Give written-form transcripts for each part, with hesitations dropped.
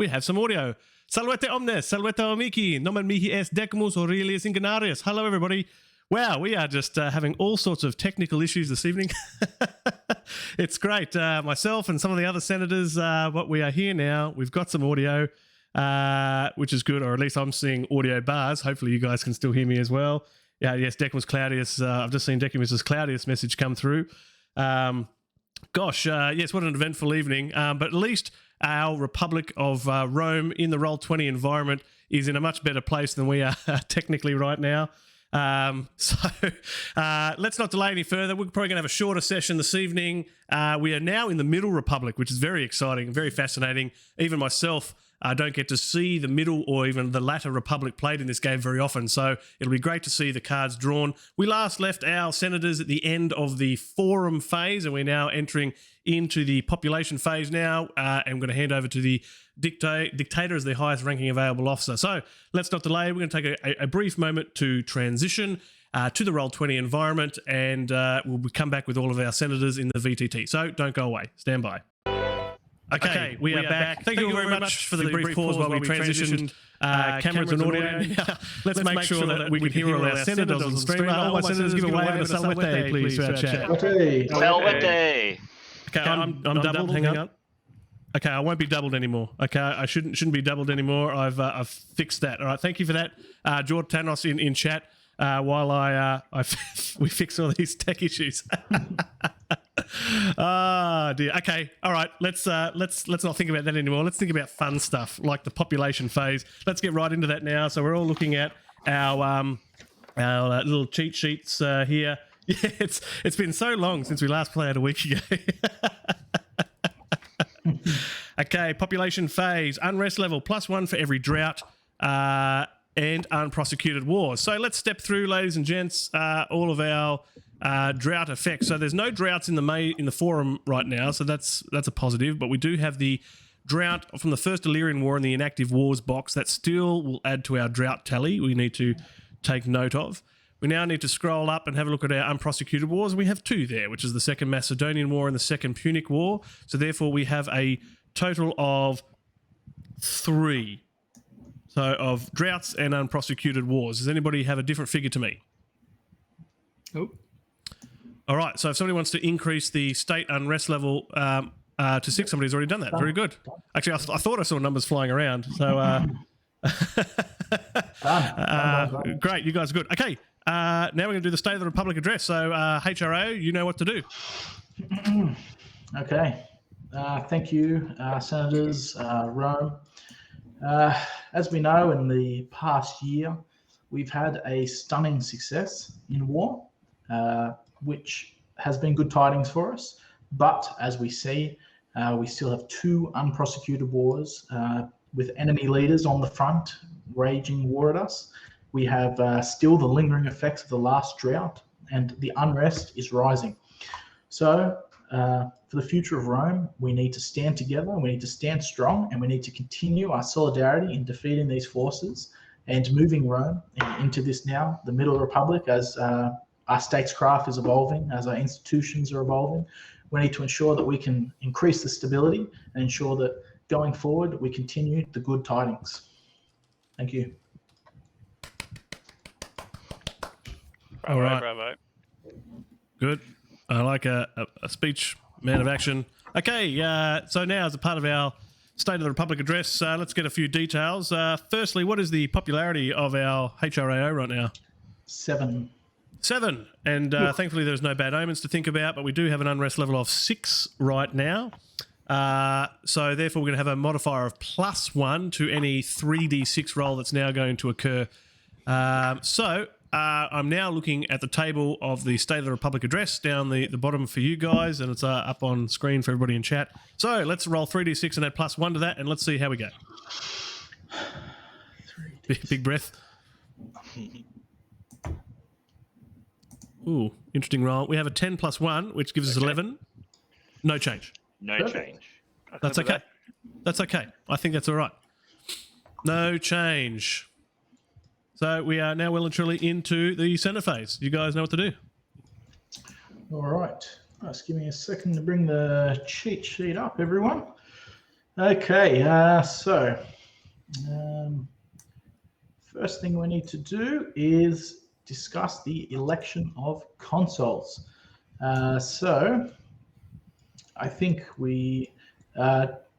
we have some audio. Salvete omnes, salvete amici, nomen mihi est Decimus Aurelius Ingeniarius. Hello, everybody. Wow, we are just having all sorts of technical issues this evening. It's great. Myself and some of the other senators, what we are here now, we've got some audio, which is good, or at least I'm seeing audio bars. Hopefully you guys can still hear me as well. Yeah, yes, Decimus Claudius. I've just seen Decimus Claudius message come through. Yes, what an eventful evening. But at least our Republic of Rome in the Roll20 environment is in a much better place than we are technically right now. Let's not delay any further. We're probably going to have a shorter session this evening. We are now in the Middle Republic, which is very exciting, very fascinating. Even myself don't get to see the Middle or even the latter Republic played in this game very often, so it'll be great to see the cards drawn. We last left our senators at the end of the forum phase, and we're now entering into the population phase now, and I'm going to hand over to the dictator as the highest ranking available officer. So let's not delay. We're going to take a brief moment to transition to the Roll20 environment, and we'll come back with all of our senators in the VTT. So don't go away. Stand by. Okay, we are back. Thank you very much for the brief pause while we transitioned cameras and audio. Let's make sure that we can hear all our senators on the stream. All my senators, give a wave and a salvete, please, to our chat. Salvete! Okay, I'm doubled. Hang on. Okay, I won't be doubled anymore. Okay, I shouldn't be doubled anymore. I've fixed that. All right, thank you for that, George Tanos in chat. While we fix all these tech issues. Ah, dear. Okay, all right. Let's not think about that anymore. Let's think about fun stuff like the population phase. Let's get right into that now. So we're all looking at our little cheat sheets here. Yeah, it's been so long since we last played a week ago. Okay, population phase, unrest level +1 for every drought. And unprosecuted wars. So let's step through, ladies and gents, all of our drought effects. So there's no droughts in the forum right now, so that's a positive. But we do have the drought from the First Illyrian War and the inactive wars box that still will add to our drought tally. We need to take note of. We now need to scroll up and have a look at our unprosecuted wars. We have 2 there, which is the Second Macedonian War and the Second Punic War. So therefore, we have a total of 3. So of droughts and unprosecuted wars. Does anybody have a different figure to me? Nope. All right. So if somebody wants to increase the state unrest level to 6, somebody's already done that. Very good. Actually, I thought I saw numbers flying around. So great. You guys are good. Okay. Now we're going to do the State of the Republic address. So HRO, you know what to do. Okay. Thank you, Senators, Rome. As we know, in the past year, we've had a stunning success in war, which has been good tidings for us. But as we see, we still have 2 unprosecuted wars with enemy leaders on the front waging war at us. We have still the lingering effects of the last drought, and the unrest is rising. So for the future of Rome, we need to stand together, we need to stand strong, and we need to continue our solidarity in defeating these forces and moving Rome into this now, the Middle Republic, as our statescraft is evolving, as our institutions are evolving. We need to ensure that we can increase the stability and ensure that going forward, we continue the good tidings. Thank you. All right. Bravo. Good. I like a speech, man of action. Okay, so now as a part of our State of the Republic address, let's get a few details. Firstly, what is the popularity of our HRAO right now? 7. 7. And thankfully there's no bad omens to think about, but we do have an unrest level of 6 right now. So therefore we're going to have a modifier of +1 to any 3d6 roll that's now going to occur. I'm now looking at the table of the State of the Republic address down the bottom for you guys, and it's up on screen for everybody in chat. So let's roll 3d6 and add +1 to that, and let's see how we go. Big breath. Ooh, interesting roll. We have a 10 + 1, which gives us 11. No change. No change. That's okay. That's okay. I think that's all right. No change. So we are now well and truly into the Senate phase. You guys know what to do. All right. Just give me a second to bring the cheat sheet up, everyone. Okay, first thing we need to do is discuss the election of consuls. So I think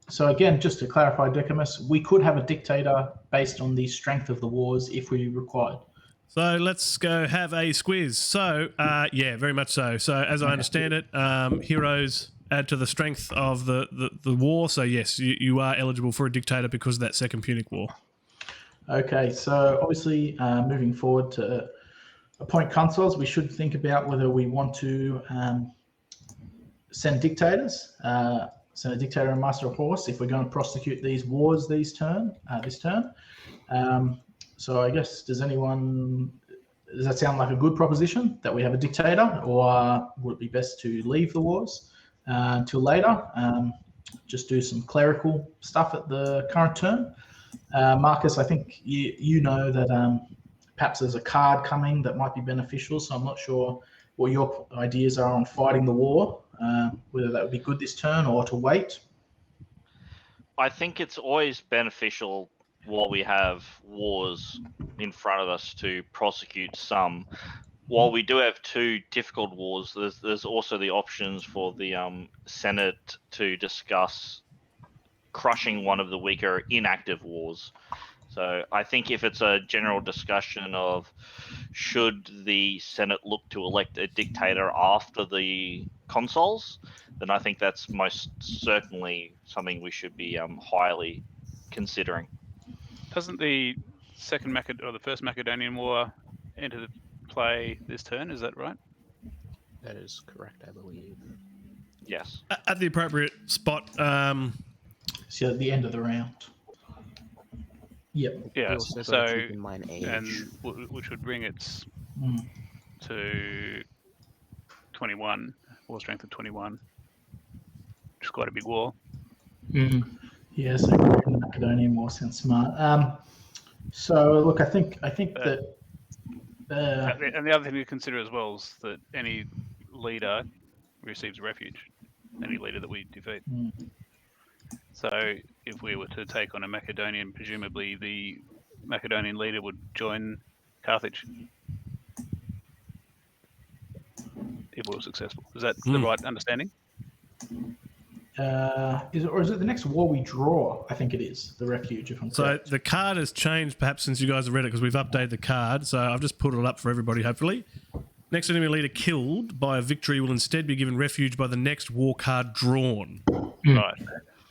so again, just to clarify, Decimus, we could have a dictator based on the strength of the wars if we required. So let's go have a squiz. So, yeah, very much so. So as I understand it, heroes add to the strength of the war. So yes, you are eligible for a dictator because of that Second Punic War. Okay, so obviously moving forward to appoint consuls, we should think about whether we want to send dictators, send a dictator and master of horse if we're going to prosecute these wars this turn. So I guess, does that sound like a good proposition that we have a dictator, or would it be best to leave the wars until later, just do some clerical stuff at the current turn? Marcus, I think you know that perhaps there's a card coming that might be beneficial, so I'm not sure what your ideas are on fighting the war, whether that would be good this turn or to wait. I think it's always beneficial while we have wars in front of us to prosecute some. While we do have two difficult wars, there's also the options for the Senate to discuss crushing one of the weaker inactive wars. So I think if it's a general discussion of should the Senate look to elect a dictator after the consuls, then I think that's most certainly something we should be highly considering. Doesn't the first Macedonian War enter the play this turn? Is that right? That is correct, I believe. Yes. At the appropriate spot. So at the end of the round. Yep. Yeah. Also So keep in mind age. and which would bring it to 21, war strength of 21, which is quite a big war. Yeah, so the Macedonian War sounds smart. So look, I think that. And the other thing to consider as well is that any leader receives refuge. Any leader that we defeat. So if we were to take on a Macedonian, presumably the Macedonian leader would join Carthage if we were successful. Is that the right understanding? Is it the next war we draw? I think it is the refuge. If I'm correct. So the card has changed perhaps since you guys have read it because we've updated the card. So I've just put it up for everybody, hopefully. Next enemy leader killed by a victory will instead be given refuge by the next war card drawn. Right.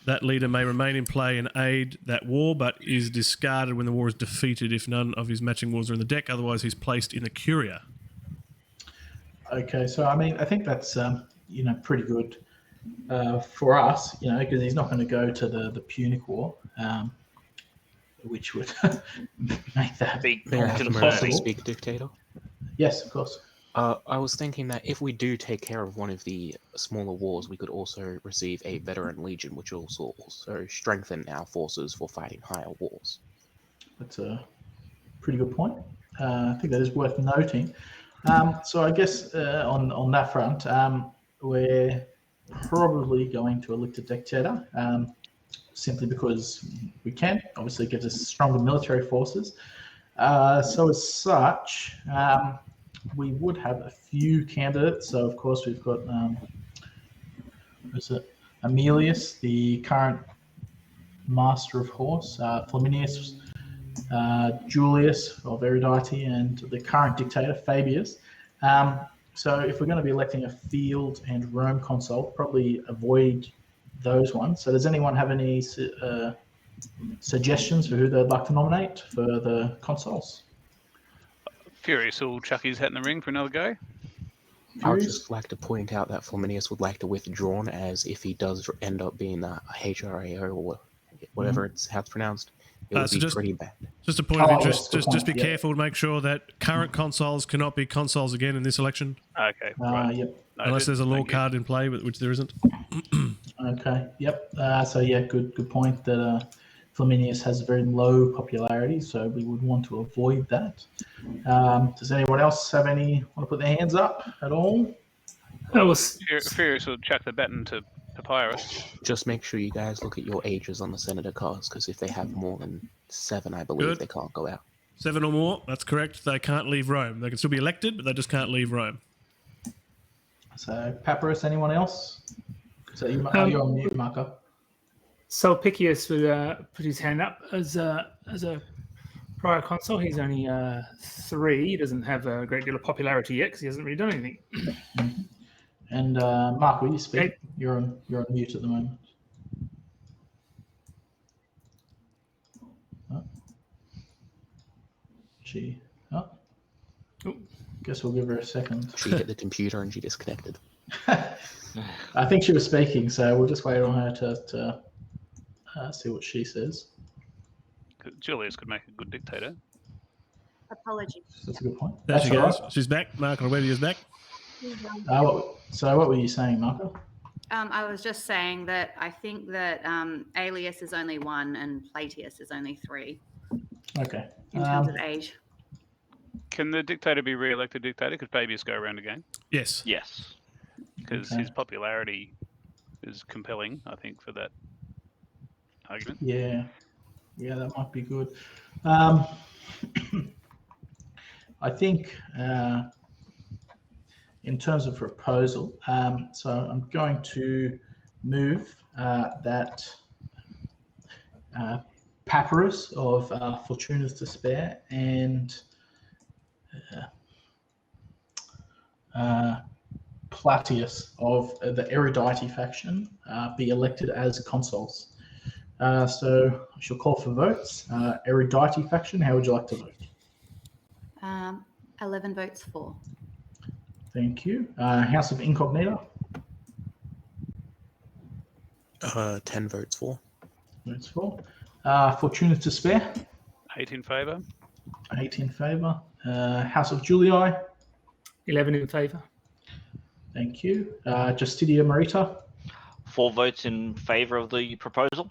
That leader may remain in play and aid that war, but is discarded when the war is defeated if none of his matching wars are in the deck. Otherwise, he's placed in the curia. Okay, so I mean, I think that's pretty good for us, because he's not going to go to the Punic War, which would make that Big May I have the concern. moment to speak, dictator? Yes, of course. I was thinking that if we do take care of one of the smaller wars, we could also receive a veteran legion, which will also strengthen our forces for fighting higher wars. That's a pretty good point. I think that is worth noting. So I guess on that front, we're probably going to elect a dictator, simply because we can. Obviously, it gives us stronger military forces. So as such, we would have a few candidates. So of course we've got Aemilius, the current master of horse, Flaminius, Julius of Erudite, and the current dictator Fabius. So if we're going to be electing a field and Rome consul, probably avoid those ones. So does anyone have any suggestions for who they'd like to nominate for the consuls? Furious will chuck his hat in the ring for another go. I would just like to point out that Flaminius would like to withdraw, as if he does end up being a HRAO or whatever it's how it's pronounced, it would be pretty bad. Just a point of interest, just be careful to make sure that current consuls cannot be consuls again in this election. Okay. Right. Yep. Unless there's a law card in play, which there isn't. Okay. Yep. So yeah, good point that Flaminius has very low popularity, so we would want to avoid that. Does anyone else want to put their hands up at all? Furious will chuck the baton to papyrus. Just make sure you guys look at your ages on the senator cards, because if they have more than 7, I believe, they can't go out. 7 or more, that's correct. They can't leave Rome. They can still be elected, but they just can't leave Rome. So, Papyrus, anyone else? So you're on mute, Marco. Sulpicius would put his hand up as a prior consul. He's only 3. He doesn't have a great deal of popularity yet because he hasn't really done anything. And Mark, will you speak? Okay. You're on mute at the moment. Oh. Guess we'll give her a second. She hit the computer and she disconnected. I think she was speaking, so we'll just wait on her to see what she says. Julius could make a good dictator. Apologies. That's a good point. There she goes. She's back. Marco Aurelius is back. So what were you saying, Marco? I was just saying that I think that Aelius is only 1 and Plautius is only 3. Okay. In terms of age. Can the dictator be re-elected dictator? Could Fabius go around again? Yes. Yes. Because his popularity is compelling, I think, for that argument. Yeah, that might be good. I think in terms of proposal, so I'm going to move that Papyrus of Fortuna's Despair and Plautius of the Eruditi faction be elected as consuls. So I shall call for votes. Eruditi faction, how would you like to vote? 11 votes for. Thank you. House of Incognita? 10 votes for. Votes for. Fortuna's Despair? 8 in favour. 8 in favour. House of Julii? 11 in favour. Thank you. Justitia Marita? 4 votes in favour of the proposal.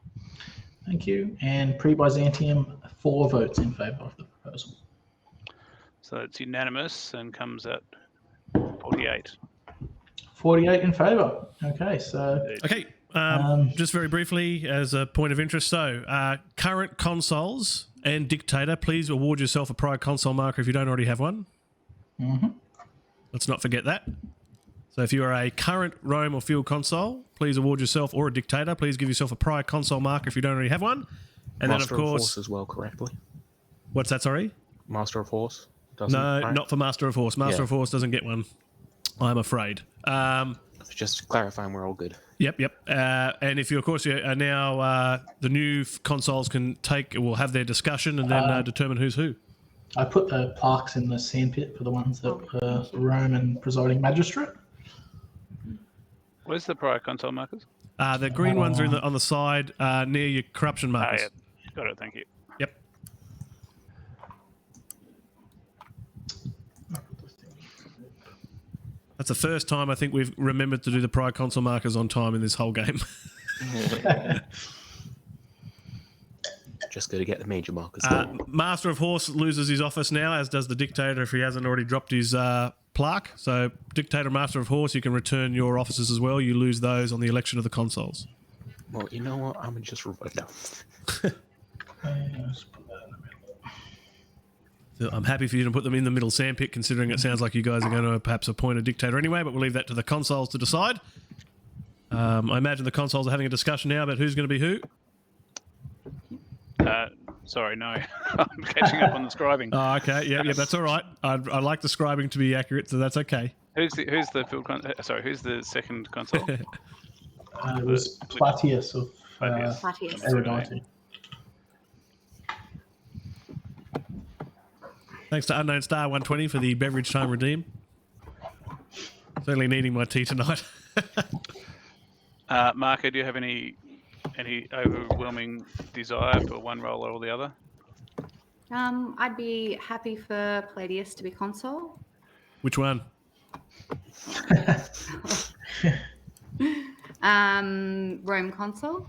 Thank you. And Pre-Byzantium, 4 votes in favour of the proposal. So it's unanimous and comes at 48. 48 in favour. Okay, so... Okay, just very briefly, as a point of interest, so current consuls and dictator, please award yourself a prior consul marker if you don't already have one. Mm-hmm. Let's not forget that. So if you are a current Rome or field consul, please award yourself, or a dictator, please give yourself a prior consul marker if you don't already have one. And Master then, of course... Horse as well, correctly. What's that, sorry? Master of Horse? No, right? Not for Master of Horse. Master of Horse doesn't get one, I'm afraid. Just clarifying, we're all good. Yep. And if you, of course, you are now, the new consuls will have their discussion and then determine who's who. I put the plaques in the sandpit for the ones that were Roman presiding magistrate. Where's the prior consul markers? The green ones are on the side near your corruption markers. Yeah. Got it, thank you. Yep. That's the first time I think we've remembered to do the prior consul markers on time in this whole game. Just got to get the major markers. Master of Horse loses his office now, as does the dictator if he hasn't already dropped his plaque. So dictator, Master of Horse, you can return your offices as well. You lose those on the election of the consuls. Well, you know what? I'm just no. I'm happy for you to put them in the middle sandpit, considering it sounds like you guys are going to perhaps appoint a dictator anyway, but we'll leave that to the consuls to decide. I imagine the consuls are having a discussion now about who's going to be who. Sorry, no. I'm catching up on the scribing. Oh, okay. Yeah, that's all right. I like the scribing to be accurate, so that's okay. Who's the second consul? It was Plautius of Eruditi. Thanks to Unknown Star 120 for the beverage time redeem. Certainly needing my tea tonight. Marco, do you have any overwhelming desire for one role or the other? I'd be happy for Plautius to be consul. Which one? Rome consul.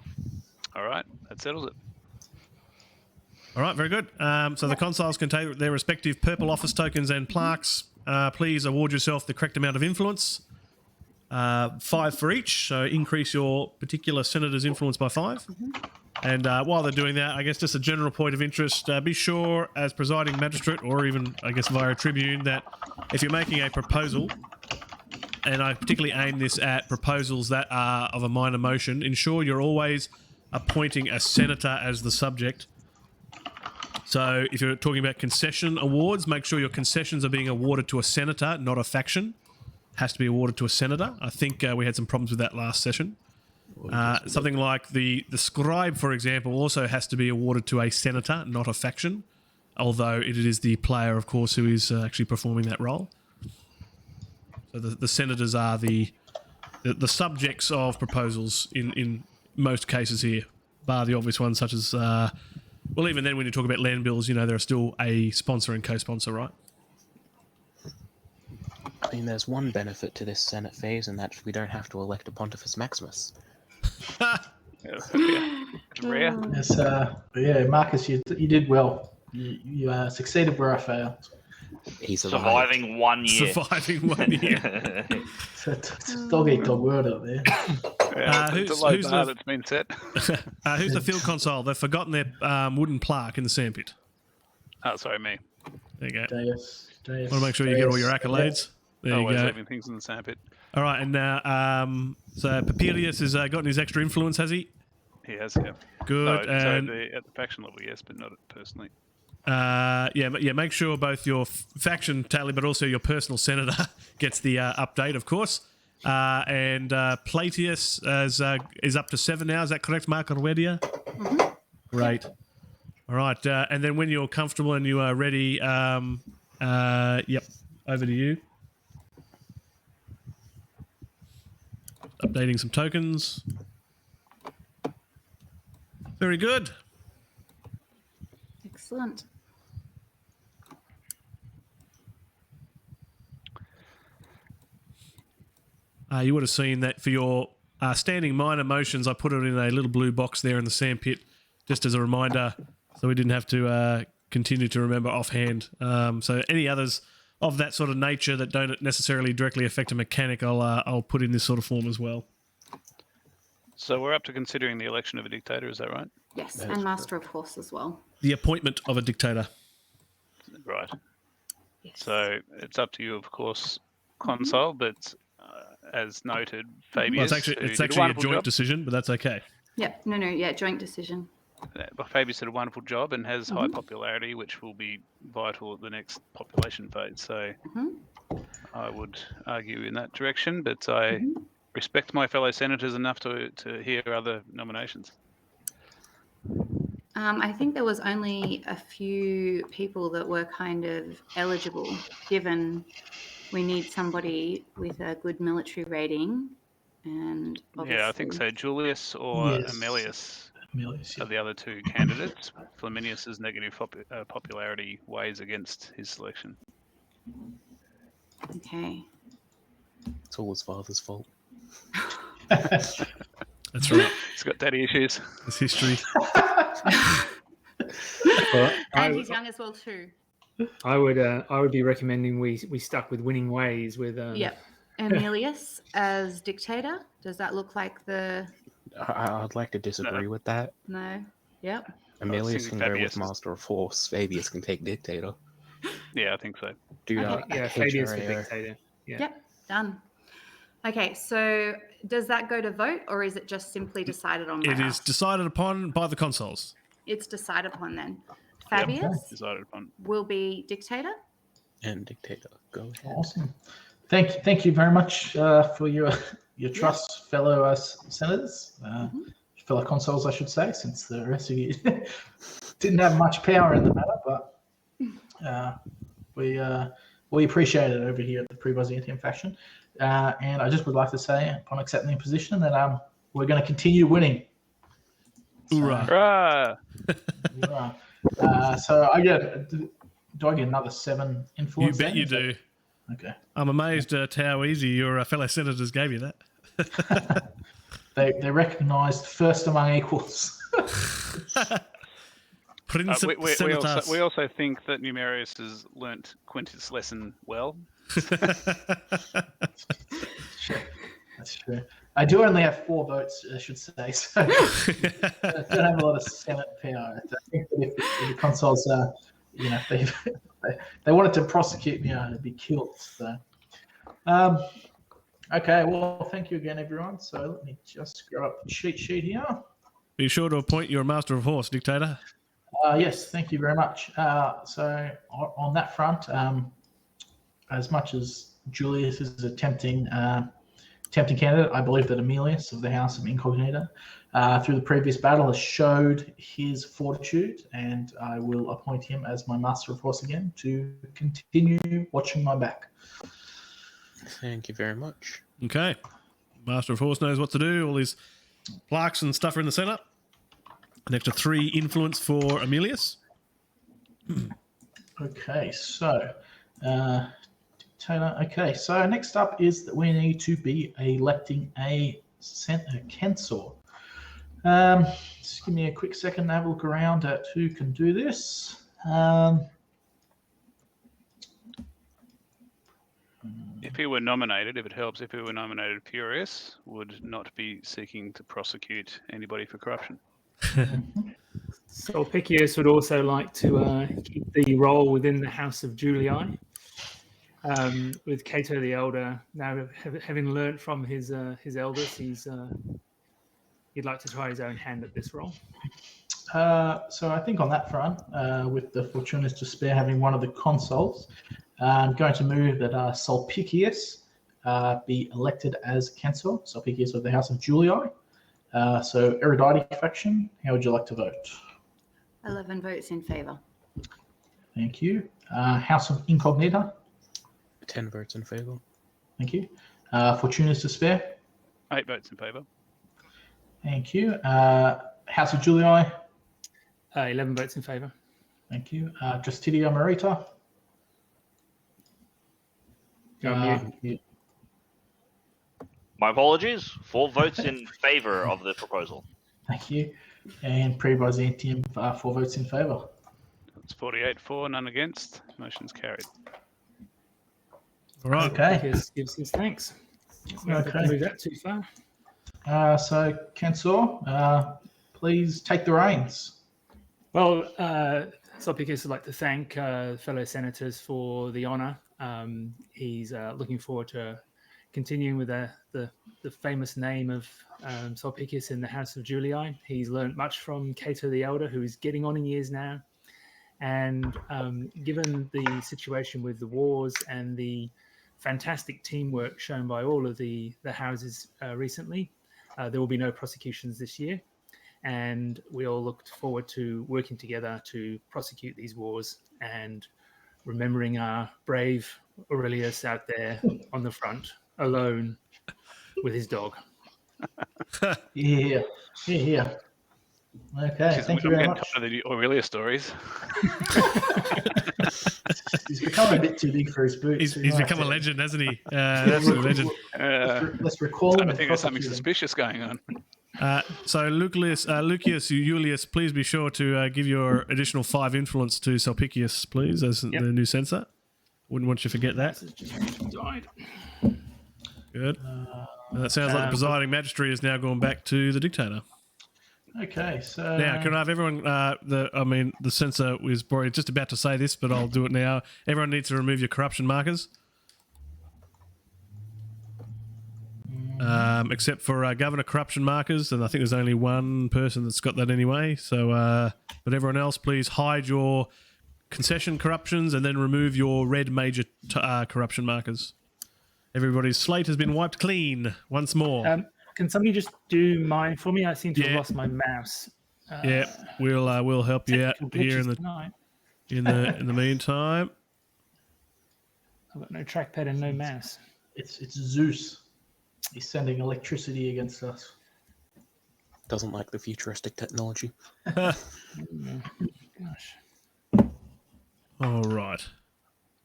All right, that settles it. All right, very good. So the consuls can take their respective purple office tokens and plaques. Please award yourself the correct amount of influence. 5 for each, so increase your particular senator's influence by 5. And while they're doing that, I guess just a general point of interest, be sure as presiding magistrate, or even, I guess, via a tribune, that if you're making a proposal, and I particularly aim this at proposals that are of a minor motion, ensure you're always appointing a senator as the subject. So if you're talking about concession awards, make sure your concessions are being awarded to a senator, not a faction. Has to be awarded to a senator. I think we had some problems with that last session. Something like the scribe, for example, also has to be awarded to a senator, not a faction, although it is the player, of course, who is actually performing that role. So the senators are the subjects of proposals in most cases here, bar the obvious ones such as, well, even then when you talk about land bills, you know, there are still a sponsor and co-sponsor, right? I mean, there's one benefit to this Senate phase, and that we don't have to elect a Pontifex Maximus. Rare. Yes, yeah, Marcus, you did well. You succeeded where I failed. He's Surviving 1 year. Surviving 1 year. It's a dog-eat-dog word up there. It's a low bar that's been set. Who's the field consul? They've forgotten their wooden plaque in the sandpit. Oh, sorry, me. There you go. Deus, Want to make sure you get all your accolades. There you Always go. leaving things in the sandpit. All right, and now, so Papirius has gotten his extra influence, has he? He has, yeah. Good. No, and at the faction level, yes, but not personally. yeah. Make sure both your faction tally, but also your personal senator gets the update, of course. And Plateus is up to 7 now. Is that correct, Mark Orwedia? Mm-hmm. Great. All right, and then when you're comfortable and you are ready, yep, over to you. Updating some tokens. Very good. Excellent. You would have seen that for your standing minor motions, I put it in a little blue box there in the sandpit, just as a reminder, so we didn't have to continue to remember offhand. So any others of that sort of nature that don't necessarily directly affect a mechanic, I'll put in this sort of form as well. So we're up to considering the election of a dictator, is that right? Yes, and master of horse as well. The appointment of a dictator. Right. Yes. So it's up to you, of course, Consul, but as noted, Fabius... Well, it's actually a joint decision, but that's okay. Yep. No. Joint decision. Fabius did a wonderful job and has high popularity, which will be vital at the next population phase. So I would argue in that direction, but I respect my fellow senators enough to hear other nominations. I think there was only a few people that were kind of eligible, given we need somebody with a good military rating. And yeah, I think so. Julius or Yes. Amelius Yeah. are the other two candidates. Flaminius's negative popularity weighs against his selection. Okay. It's all his father's fault. That's right. He's got daddy issues. It's history. Well, And he's young as well too. I would be recommending we stuck with winning ways with Yep. Amelius as dictator. Does that look like the... I'd like to disagree with that. No. Yep. Amelius can go Fabius with Master of Horse. Fabius can take Dictator. Yeah, I think so. Do Okay. not yeah, Fabius for HRAO. dictator. Yeah. Yep. Done. Okay, so does that go to vote, or is it just simply decided on by It is us? decided upon by the consuls. It's decided upon then. Yep. Fabius Decided upon. will be dictator. And Dictator. Go ahead. Awesome. Thank you very much for your trust, fellow senators, fellow consuls, I should say, since the rest of you didn't have much power in the matter, but we appreciate it over here at the Pre-Byzantium faction. And I just would like to say, upon accepting the position, that we're going to continue winning. Hoorah. Hurrah! So do I get another 7 influence? You bet then? you do. Okay. I'm amazed at how easy your fellow senators gave you that. They recognised first among equals. Prince we also think that Numerius has learnt Quintus' lesson well. That's true. I do only have 4 votes, I should say, so I don't have a lot of Senate power. I think that if the consuls, they wanted to prosecute me, I'd be killed. So, okay, well, thank you again, everyone. So let me just grab up the cheat sheet here. Be sure to appoint your Master of Horse, Dictator. Yes, thank you very much. So on that front, as much as Julius is a tempting candidate, I believe that Aemilius of the House of Incognita, through the previous battle, has showed his fortitude, and I will appoint him as my Master of Horse again to continue watching my back. Thank you very much. Okay. Master of Horse knows what to do. All his plaques and stuff are in the centre. An extra 3 influence for Aemilius. Okay, so Taylor. Okay, so next up is that we need to be electing a censor. Just give me a quick second to have a look around at who can do this. If he were nominated, if it helps, if he were nominated, Furious would not be seeking to prosecute anybody for corruption. Sulpicius would also like to keep the role within the House of Julii. With Cato the Elder now having learnt from his elders, he'd like to try his own hand at this role. So I think on that front, with the Fortunatus to spare having one of the consuls, I'm going to move that Sulpicius be elected as censor, Sulpicius of the House of Julii. So erudite faction, how would you like to vote? 11 votes in favour. Thank you. House of Incognita? 10 votes in favour. Thank you. Fortunatus to spare? 8 votes in favour. Thank you. House of Julii? 11 votes in favour. Thank you. Justitia Merita? My apologies. 4 votes in favour of the proposal. Thank you. And Pre-Byzantium, 4 votes in favour. It's 48 for, none against. Motion's carried. All right. Okay. Gives his thanks. Okay. Move that too far. So, Censor, please take the reins. Well, Sulpicius would like to thank fellow senators for the honour. He's looking forward to continuing with the famous name of Sulpicius in the House of Julii. He's learned much from Cato the Elder, who is getting on in years now. And given the situation with the wars and the fantastic teamwork shown by all of the houses recently, there will be no prosecutions this year. And we all looked forward to working together to prosecute these wars and remembering our brave Aurelius out there on the front, alone with his dog. Yeah. Okay, thank you very much. I'm getting tired of the Aurelius stories. He's become a bit too big for his boots. He's become a legend, hasn't he? Absolute legend. Let's recall him. I think there's something suspicious going on. So Lucius Julius, please be sure to give your additional 5 influence to Sulpicius, please, as the new censor. Wouldn't want you to forget that. Good. That sounds like the presiding magistrate is now going back to the dictator. Okay, so now can I have everyone? The censor was probably just about to say this, but I'll do it now. Everyone needs to remove your corruption markers, except for governor corruption markers, and I think there's only one person that's got that anyway. So, but everyone else, please hide your concession corruptions and then remove your red major corruption markers. Everybody's slate has been wiped clean once more. Can somebody just do mine for me? I seem to have lost my mouse. We'll help you out here in the meantime. I've got no trackpad and no mouse. It's Zeus. He's sending electricity against us. Doesn't like the futuristic technology. Gosh. All right.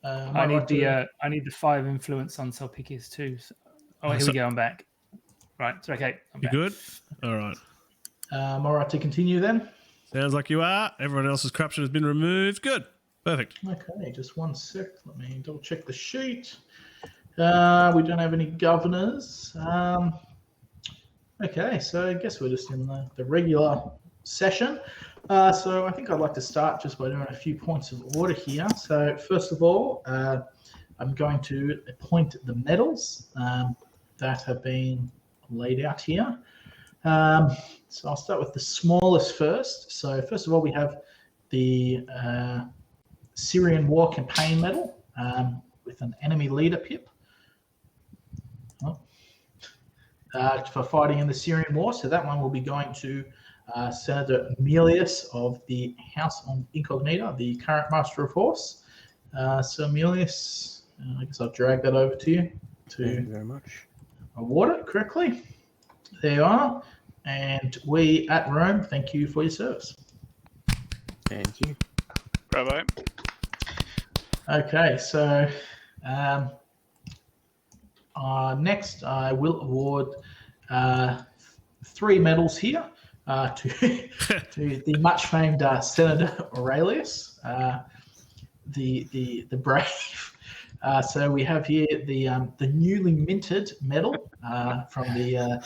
I need the 5 influence on Sulpicius too. So, here we go. I'm back. Right. It's okay. You good? All right. All right to continue then. Sounds like you are. Everyone else's corruption has been removed. Good. Perfect. Okay, just one sec. Let me double check the sheet. We don't have any governors. Okay, so I guess we're just in the regular session. So I think I'd like to start just by doing a few points of order here. So first of all, I'm going to appoint the medals that have been laid out here. So I'll start with the smallest first. So first of all, we have the Syrian War Campaign Medal with an enemy leader pip for fighting in the Syrian War. So that one will be going to Senator Aurelius of the House on Incognita, the current Master of Horse. So Aurelius, I guess I'll drag that over to you. Thank you very much. Award it correctly. There you are. And we at Rome thank you for your service. Thank you. Bravo. Okay, so next I will award 3 medals here to the much famed Senator Aurelius, the brave. So we have here the newly minted medal from the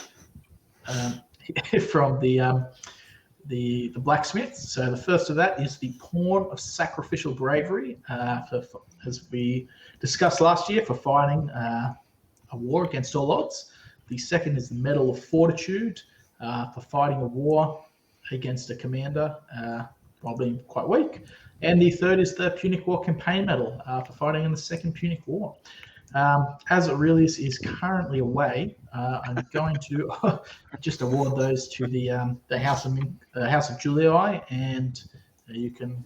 blacksmiths. So the first of that is the Pawn of Sacrificial Bravery, as we discussed last year, for fighting a war against all odds. The second is the Medal of Fortitude for fighting a war against a commander while being quite weak. And the third is the Punic War Campaign Medal for fighting in the Second Punic War. As Aurelius is currently away, I'm going to just award those to the House of Julii, and you can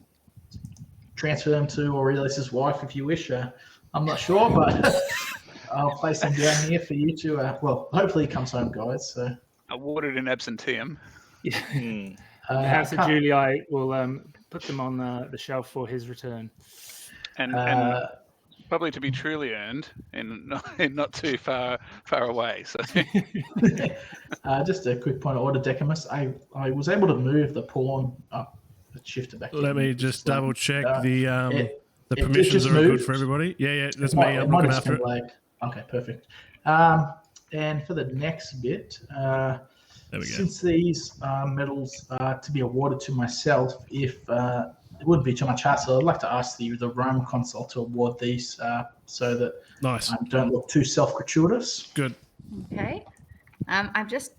transfer them to Aurelius's wife if you wish. I'm not sure, but I'll place them down here for you to. Well, hopefully he comes home, guys. So awarded in absenteeum. Yeah. The House of Julii will put them on the shelf for his return. And probably to be truly earned and not too far away. So just a quick point of order, Decimus. I was able to move the pawn up, shifted back. Let me just double check the permissions are good for everybody. Yeah, that's me. I'm looking after it. Okay, perfect. And for the next bit, since these medals are to be awarded to myself, if it wouldn't be too much hassle, I'd like to ask the Rome Consul to award these so that I don't look too self-gratuitous. Good. Okay. I'm just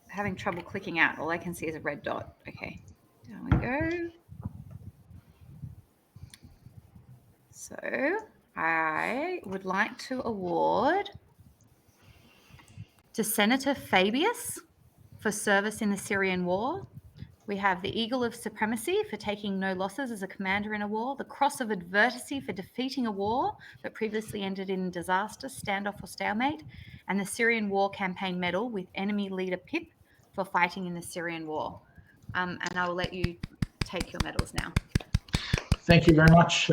having trouble clicking out. All I can see is a red dot. Okay. There we go. So I would like to award to Senator Fabius for service in the Syrian War. We have the Eagle of Supremacy for taking no losses as a commander in a war, the Cross of Adversity for defeating a war that previously ended in disaster, standoff or stalemate, and the Syrian War Campaign Medal with enemy leader Pip for fighting in the Syrian War. And I will let you take your medals now. Thank you very much.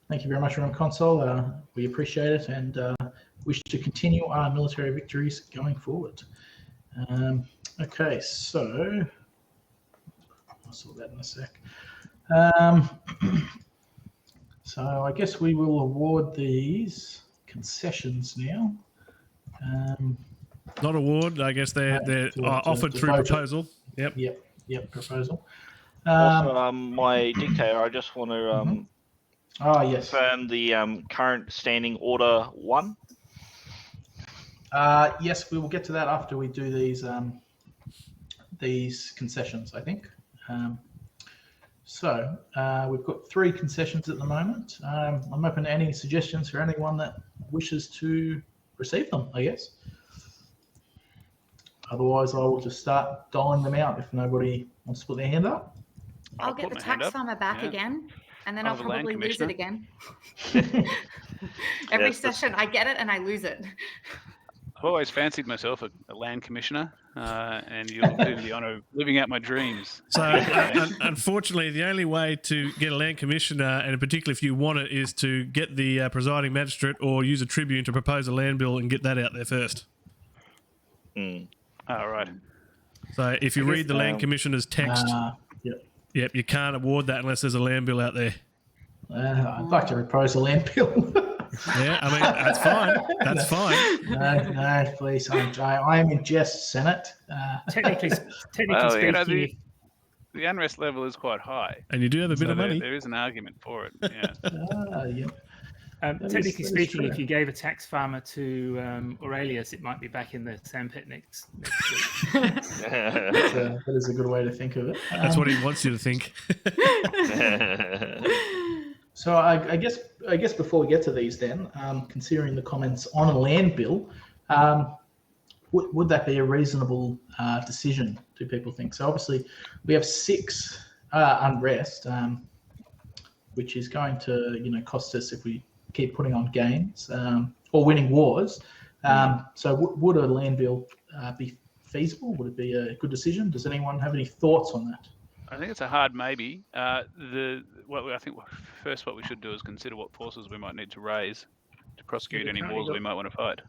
Thank you very much, Rome Consul. We appreciate it and wish to continue our military victories going forward. Okay, so I'll sort that in a sec. So I guess we will award these concessions now. Not award. I guess they're offered through proposal. Yep, proposal. Also, my dictator, I just want to confirm the current standing order 1. Yes, we will get to that after we do these concessions, I think. So we've got 3 concessions at the moment. I'm open to any suggestions for anyone that wishes to receive them, I guess. Otherwise, I will just start dialing them out if nobody wants to put their hand up. I'll get the tax farmer back again, and then I'll probably lose it again. Every session, I get it and I lose it. I've always fancied myself a land commissioner, and you'll do the honour of living out my dreams. So, unfortunately, the only way to get a land commissioner, and particularly if you want it, is to get the presiding magistrate or use a tribune to propose a land bill and get that out there first. All right. So if you read the land commissioner's text, you can't award that unless there's a land bill out there. I'd like to propose a land bill. Yeah, I mean, that's fine. That's fine. No, please. I am in jest, Senate. Technically Well, speaking, the unrest level is quite high. And you do have a bit of money. There is an argument for it. Yeah. Yeah. technically speaking, if you gave a tax farmer to Aurelius, it might be back in the sandpit next week. That is a good way to think of it. That's what he wants you to think. So I guess before we get to these, then, considering the comments on a land bill, would that be a reasonable decision? Do people think? So obviously, we have 6 unrest, which is going to cost us if we keep putting on games or winning wars. So would a land bill be feasible? Would it be a good decision? Does anyone have any thoughts on that? I think it's a hard maybe. I think what we should do is consider what forces we might need to raise to prosecute any wars we might want to fight.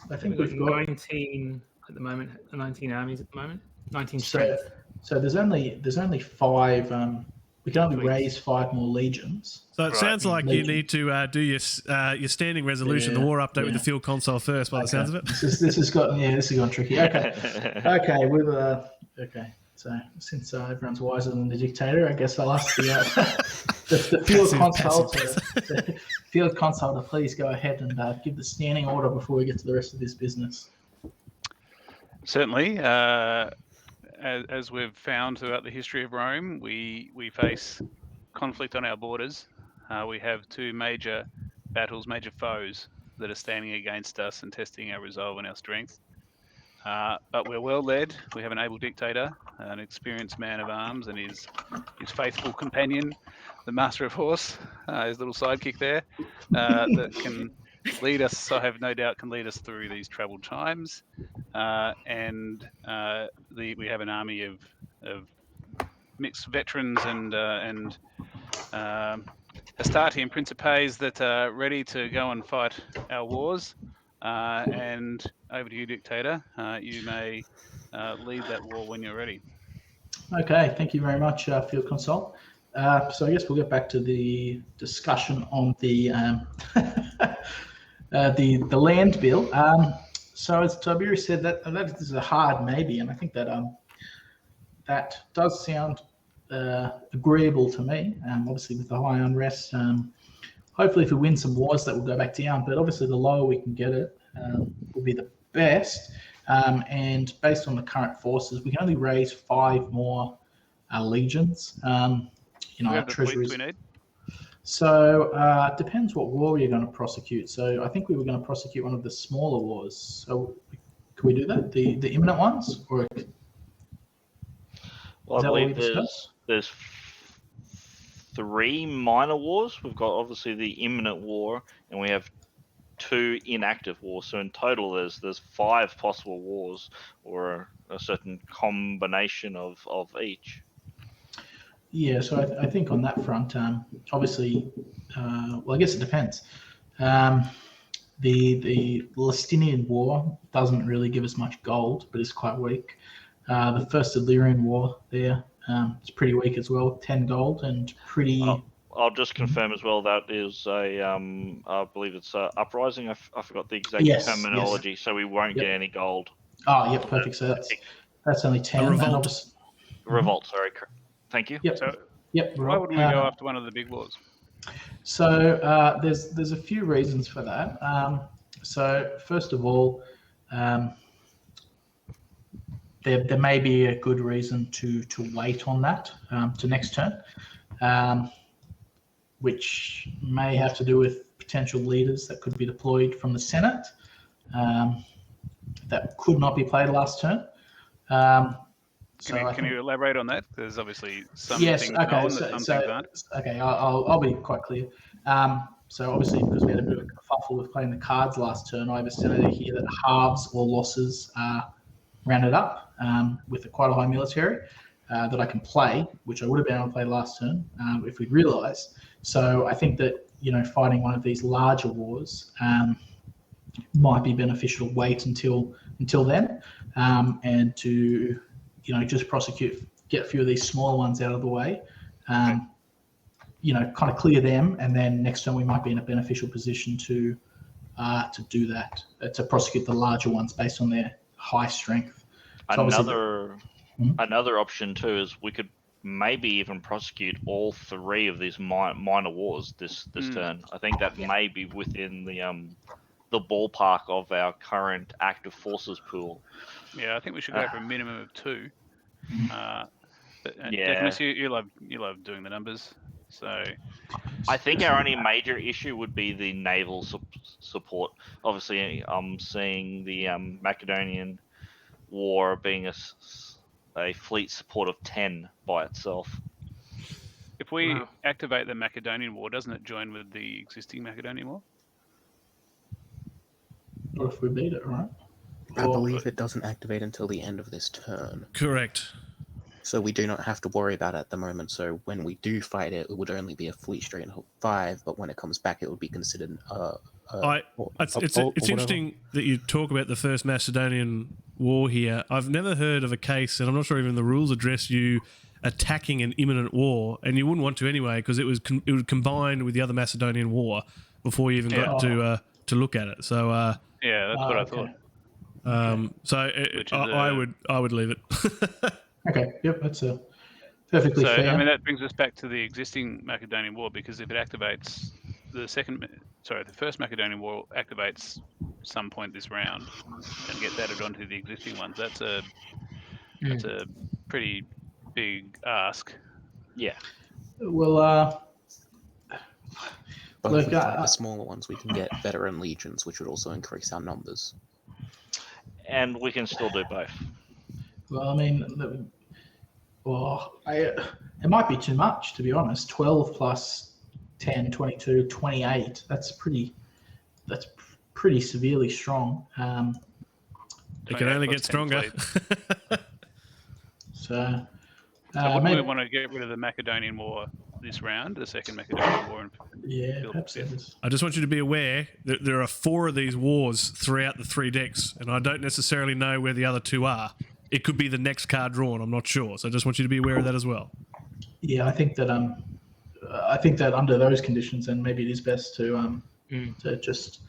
I think we've got 19 at the moment. 19 armies at the moment. 19 strength. So there's only 5. We can only raise 5 more legions. So it sounds like you need to do your standing resolution, the war update with the field consul first. By the sounds of it, this has gone tricky. Okay. Okay. So since everyone's wiser than the dictator, I guess I'll ask the field consul to please go ahead and give the standing order before we get to the rest of this business. Certainly. As we've found throughout the history of Rome, we face conflict on our borders. We have 2 major battles, major foes that are standing against us and testing our resolve and our strength. But we're well led. We have an able dictator, an experienced man of arms, and his faithful companion, the master of horse, his little sidekick there, that can lead us, I have no doubt, can lead us through these troubled times. And we have an army of mixed veterans and Astarte and Principes that are ready to go and fight our wars. And over to you, Dictator. You may lead that war when you're ready. Okay, thank you very much, Field Consul. So I guess we'll get back to the discussion on the the land bill. So as Tiberius said, that is a hard maybe, and I think that that does sound agreeable to me. Obviously, with the high unrest, hopefully, if we win some wars, that will go back down. But obviously, the lower we can get it will be the best. And based on the current forces, we can only raise 5 more legions. Our treasuries. We need? So it depends what war you're going to prosecute. So I think we were going to prosecute one of the smaller wars. So can we do that? The imminent ones, or? Well, I believe there's 3 minor wars. We've got obviously the imminent war, and we have 2 inactive wars. So in total, there's 5 possible wars, or a certain combination of each. Yeah, so I think on that front, obviously, well, I guess it depends. The Licinian War doesn't really give us much gold, but it's quite weak. The First Illyrian War there, it's pretty weak as well, 10 gold and pretty... I'll just confirm as well that is I believe it's uprising. I forgot the exact terminology, yes. So we won't get any gold. Oh, yeah, perfect. So that's only 10. Revolt. Revolt, sorry. Thank you. Yep. So, yep. Why wouldn't we go after one of the big wars? So there's a few reasons for that. So first of all, there may be a good reason to wait on that to next turn, which may have to do with potential leaders that could be deployed from the Senate that could not be played last turn. Can you elaborate on that? There's obviously some yes, things okay, known that some things aren't. Okay, I'll be quite clear. So obviously, because we had a bit of a kerfuffle with playing the cards last turn, I have a senator here that halves or losses are rounded up with quite a high military that I can play, which I would have been able to play last turn if we'd realised. So I think that fighting one of these larger wars might be beneficial to wait until then and to just prosecute, get a few of these smaller ones out of the way. kind of clear them, and then next turn we might be in a beneficial position to do that, to prosecute the larger ones based on their high strength. So another option too is we could maybe even prosecute all 3 of these minor wars this turn. I think that may be within the ballpark of our current active forces pool. Yeah, I think we should go for a minimum of 2. Decimus, you love doing the numbers, so I think our only major issue would be the naval support. Obviously, I'm seeing the Macedonian War being a fleet support of 10 by itself. If we activate the Macedonian War, doesn't it join with the existing Macedonian War? Or if we beat it, right? I believe it doesn't activate until the end of this turn. Correct. So we do not have to worry about it at the moment. So when we do fight it, it would only be a fleet straight of 5, but when it comes back, it would be considered it's interesting that you talk about the First Macedonian War here. I've never heard of a case, and I'm not sure even the rules address you attacking an imminent war, and you wouldn't want to anyway because it would combine with the other Macedonian War before you even got to look at it. So yeah, that's what I thought. I would leave it. Okay, yep, that's perfectly fair. I mean, that brings us back to the existing Macedonian War, because if it activates the First Macedonian War activates some point this round and gets added onto the existing ones, that's a pretty big ask. Yeah. Well, but if we fight the smaller ones, we can get veteran legions, which would also increase our numbers. And we can still do both. Well, I mean, it might be too much, to be honest. 12 plus 10, 22, 28. That's pretty severely strong. It can only get stronger. So maybe we want to get rid of the Macedonian War this round, the Second Macedonian War. Perhaps it is. I just want you to be aware that there are 4 of these wars throughout the 3 decks, and I don't necessarily know where the other 2 are. It could be the next card drawn. I'm not sure, so I just want you to be aware of that as well. Yeah, I think that under those conditions, then maybe it is best to just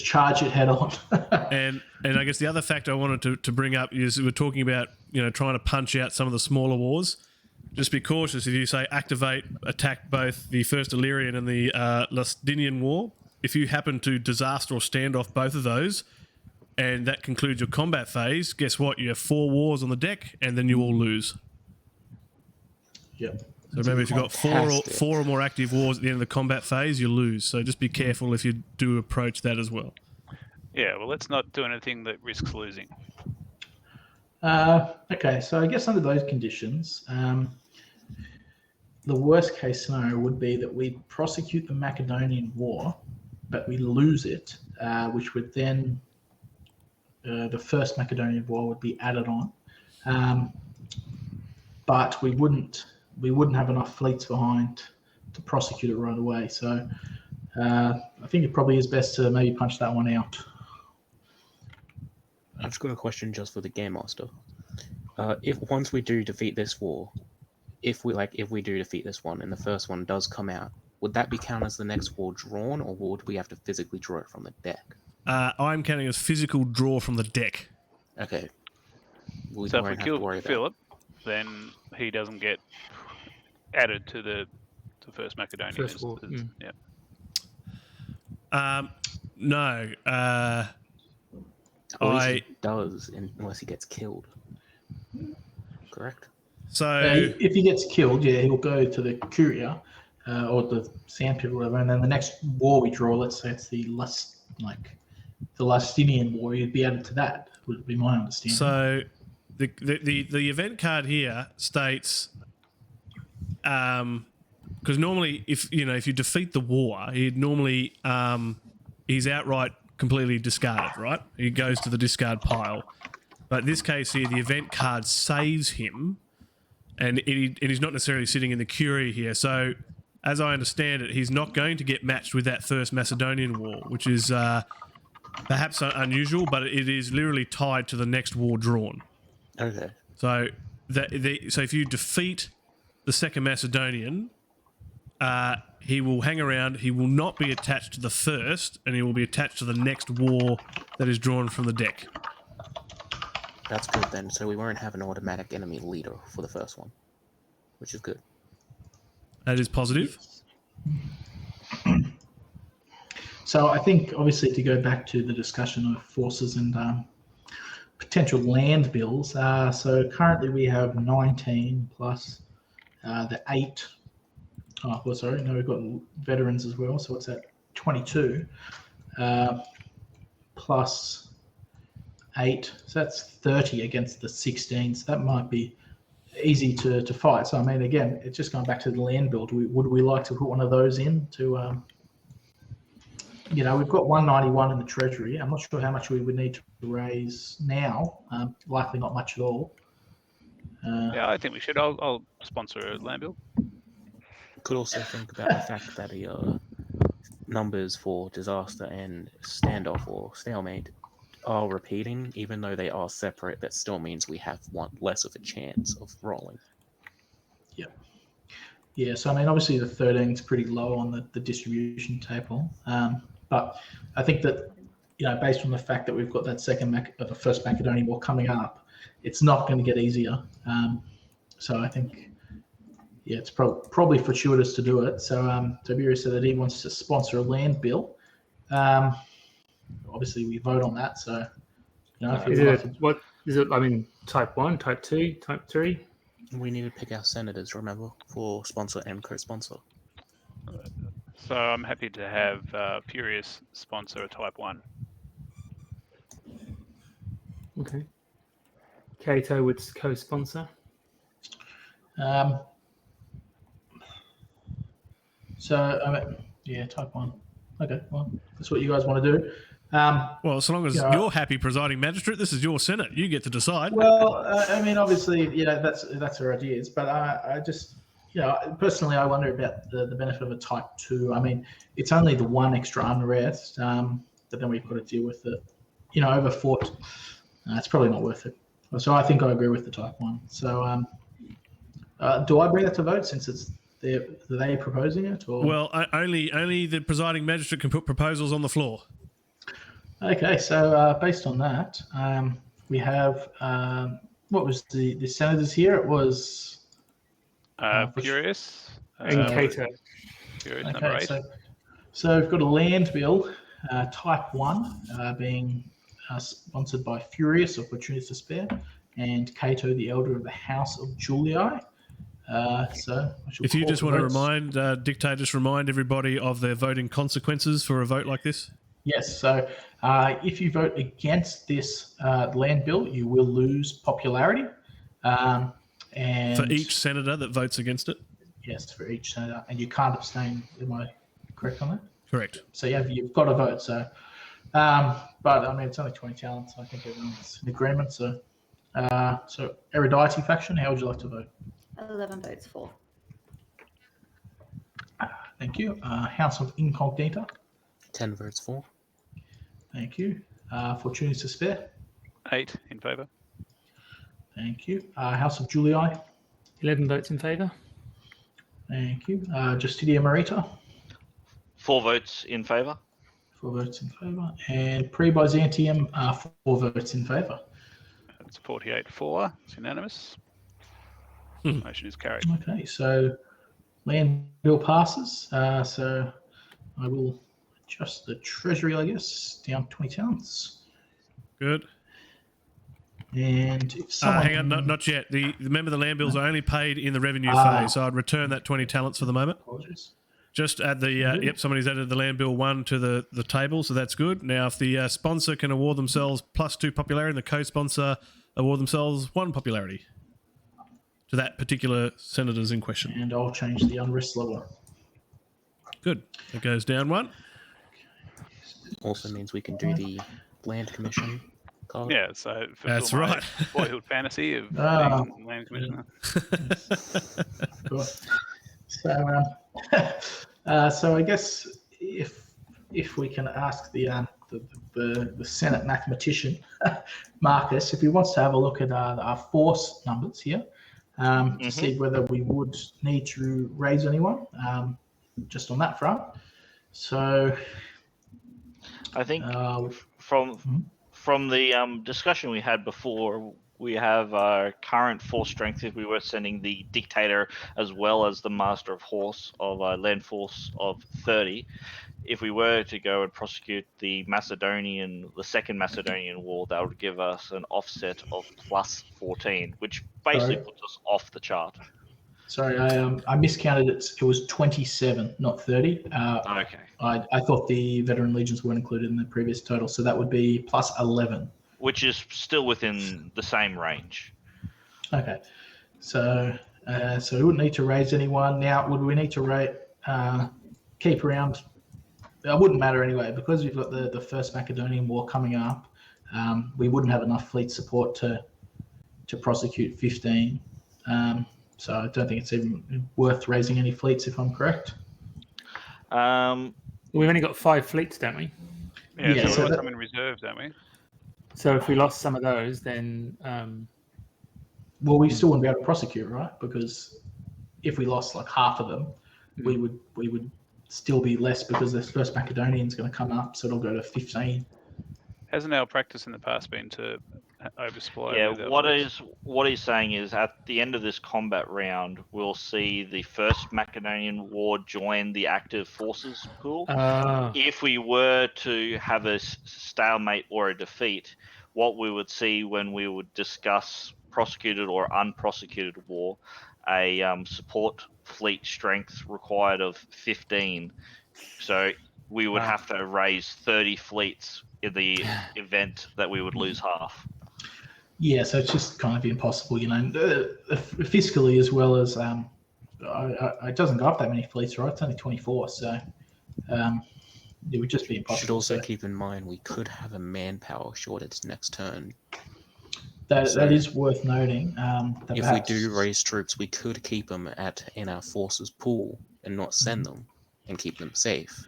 charge it head on. and I guess the other factor I wanted to bring up is we're talking about trying to punch out some of the smaller wars. Just be cautious if you say activate, attack both the First Illyrian and the Lusitanian War. If you happen to disaster or stand off both of those, and that concludes your combat phase, guess what? You have 4 wars on the deck, and then you all lose. Yep. So remember, if you've got 4 or more active wars at the end of the combat phase, you lose. So just be careful if you do approach that as well. Yeah, well, let's not do anything that risks losing. Okay, so I guess under those conditions, the worst case scenario would be that we prosecute the Macedonian War, but we lose it, which would then the First Macedonian War would be added on, but we wouldn't have enough fleets behind to prosecute it right away. So I think it probably is best to maybe punch that one out. I've just got a question just for the Game Master. If once we do defeat this war, if we do defeat this one and the first one does come out, would that be counted as the next war drawn, or would we have to physically draw it from the deck? I'm counting as physical draw from the deck. Okay. So if we kill Philip, then he doesn't get added to the First Macedonian. First war. Yeah. No. He does, unless he gets killed. Correct? So if he gets killed, he'll go to the Curia or the Sandpit or whatever, and then the next war we draw, let's say it's the Lusitanian War, he'd be added to that, would be my understanding. So the event card here states, because normally if you defeat the war, he'd normally he's outright completely discarded, right? He goes to the discard pile. But in this case here, the event card saves him, and he's not necessarily sitting in the Curia here. So, as I understand it, he's not going to get matched with that First Macedonian War, which is perhaps unusual, but it is literally tied to the next war drawn. Okay. So, so if you defeat the Second Macedonian, he will hang around. He will not be attached to the first, and he will be attached to the next war that is drawn from the deck. That's good then. So we won't have an automatic enemy leader for the first one, which is good. That is positive. So I think, obviously, to go back to the discussion of forces and potential land bills. So currently we have 19 plus the 8. Oh, well, sorry, no, we've got veterans as well. So what's that? 22 plus 8. So that's 30 against the 16. So that might be easy to fight. So I mean, again, it's just going back to the land bill. Would we like to put one of those in to? We've got 191 in the treasury. I'm not sure how much we would need to raise now. Likely not much at all. Yeah, I think we should. I'll sponsor a land bill. Could also think about the fact that the numbers for disaster and standoff or stalemate are repeating, even though they are separate. That still means we have one less of a chance of rolling. Yeah, so I mean, obviously the 13 is pretty low on the distribution table, but I think that based on the fact that we've got that the first Macedonian War coming up, it's not going to get easier. So I think, it's probably fortuitous to do it. So Tiberius said that he wants to sponsor a land bill. Obviously, we vote on that. So, what is it? I mean, type 1, type 2, type 3. We need to pick our senators, remember, for sponsor and co-sponsor. So I'm happy to have Furious sponsor a type 1. Okay. Cato would co-sponsor. Type 1. Okay, well, that's what you guys want to do. Well, so long as you're happy, presiding magistrate, this is your Senate. You get to decide. Well, I mean, obviously, that's our ideas, but I just, personally, I wonder about the benefit of a type 2. I mean, it's only the one extra unrest, but then we've got to deal with it, over fort. It's probably not worth it. So I think I agree with the type 1. So do I bring that to vote since are they proposing it? Or? Well, only the presiding magistrate can put proposals on the floor. Okay, so based on that, we have what was the senators here? It was Furious and Cato. Furious okay, number 8. So we've got a land bill, type 1, being sponsored by Furious, Opportunities to Spare, and Cato, the elder of the House of Julii. If you just want to remind, Dictator, just remind everybody of their voting consequences for a vote like this. Yes, so if you vote against this land bill, you will lose popularity. And for each senator that votes against it? Yes, for each senator. And you can't abstain. Am I correct on that? Correct. So you've got to vote. So, but I mean, it's only 20 talents. So I think everyone's in agreement. So, so Erudite faction, how would you like to vote? 11 votes for. Thank you. House of Incognita. 10 votes for. Thank you. Fortunes to Spare. 8 in favour. Thank you. House of Julii. 11 votes in favour. Thank you. Justitia Marita. 4 votes in favour. 4 votes in favour. And Pre-Byzantium, 4 votes in favour. It's 48-4. It's unanimous. Motion is carried. Okay, so land bill passes. So I will adjust the treasury, I guess, down 20 talents. Good. And if someone hang on, not yet. Remember, the land bills are only paid in the revenue phase, so I'd return that 20 talents for the moment. Apologies. Just add the somebody's added the land bill 1 to the table, so that's good. Now, if the sponsor can award themselves +2 popularity, and the co-sponsor award themselves 1 popularity to that particular senators in question. And I'll change the unrest level. Good. It goes down 1. Also means we can do the land commission card. Yeah, so that's right. Boyhood fantasy of being land commissioner. Cool. So I guess if we can ask the Senate mathematician Marcus if he wants to have a look at our force numbers here to see whether we would need to raise anyone. just on that front. So I think uh, from the discussion we had before, we have our current force strength. If we were sending the dictator as well as the master of horse of a land force of 30, if we were to go and prosecute the second Macedonian war, that would give us an offset of plus 14, which basically puts us off the chart. Sorry, I miscounted it. It was 27, not 30. Okay. I thought the veteran legions weren't included in the previous total, so that would be plus 11. Which is still within the same range. Okay, so we wouldn't need to raise anyone now. Would we need to keep around? It wouldn't matter anyway, because we've got the First Macedonian War coming up. We wouldn't have enough fleet support to prosecute 15. So I don't think it's even worth raising any fleets, if I'm correct. We've only got 5 fleets, don't we? Yeah, so we've got some in reserve, don't we? So if we lost some of those, then well, we still wouldn't be able to prosecute, right? Because if we lost like half of them, we would still be less, because the First Macedonian's going to come up, so it'll go to 15. Hasn't our practice in the past been to oversupply? Yeah, what he's saying is at the end of this combat round, we'll see the First Macedonian War join the active forces pool. If we were to have a stalemate or a defeat, what we would see when we would discuss prosecuted or unprosecuted war, a support fleet strength required of 15. So we would have to raise 30 fleets in the event that we would lose half. Yeah, so it's just kind of impossible, fiscally, as well as it doesn't go up that many fleets, right? It's only 24, so it would just be impossible. Should also keep in mind we could have a manpower shortage next turn. That is worth noting. If we do raise troops, we could keep them in our forces pool and not send them, and keep them safe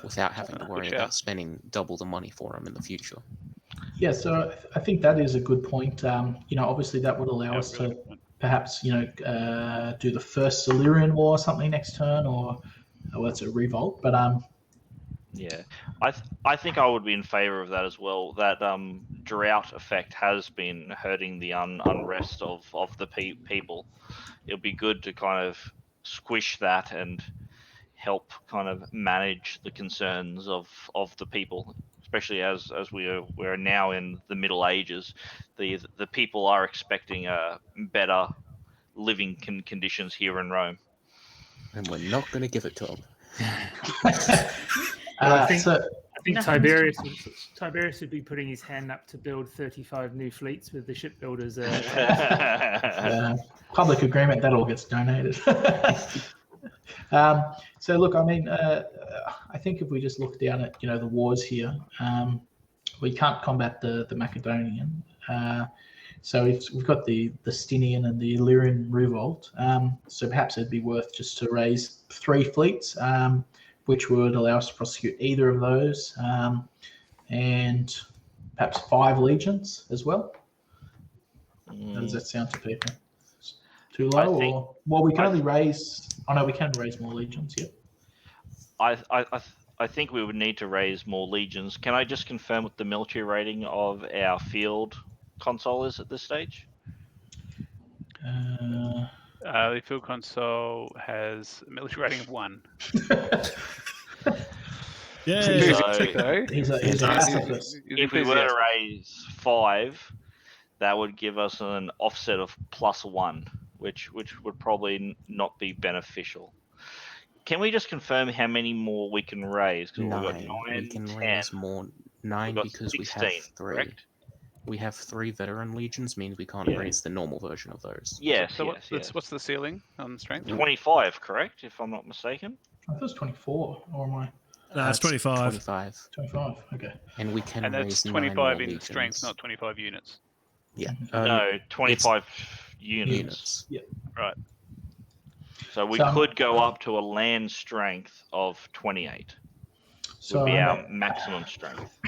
without having to worry about spending double the money for them in the future. Yeah, so I think that is a good point. Obviously that would allow us to perhaps, do the first Illyrian War or something next turn, or it's a revolt. But yeah, I think I would be in favour of that as well. That drought effect has been hurting the unrest of the people. It'll be good to kind of squish that and help kind of manage the concerns of the people, especially as we're now in the Middle Ages. The people are expecting better living conditions here in Rome, and we're not going to give it to them. I think Tiberius would be putting his hand up to build 35 new fleets with the shipbuilders. Public agreement, that all gets donated. So look, I mean, I think if we just look down at the wars here, we can't combat the Macedonian. So we've got the Stinian and the Illyrian revolt. So perhaps it'd be worth just to raise 3 fleets, which would allow us to prosecute either of those, and perhaps 5 legions as well. How does that sound to people? Too low, we can only raise. Oh no, we can raise more legions. Yeah. I think we would need to raise more legions. Can I just confirm what the military rating of our field consul is at this stage? The field consul has a military rating of 1. Yeah. If we were to raise 5, that would give us an offset of +1, which would probably not be beneficial. Can we just confirm how many more we can raise? 9. We've got 9, we can 10. raise more. 9 because 16, we have 3. correct? We have 3 veteran legions, means we can't raise the normal version of those. Yes. So what's the ceiling on strength? 25, correct? If I'm not mistaken. I thought it was 24, or am I? No, it's 25. 25. 25. Okay. And we can And raise that's 25 in legions. strength, not 25 units. Yeah. No, 25 units. Yeah. Right. So we could go up to a land strength of 28. So would be our maximum strength.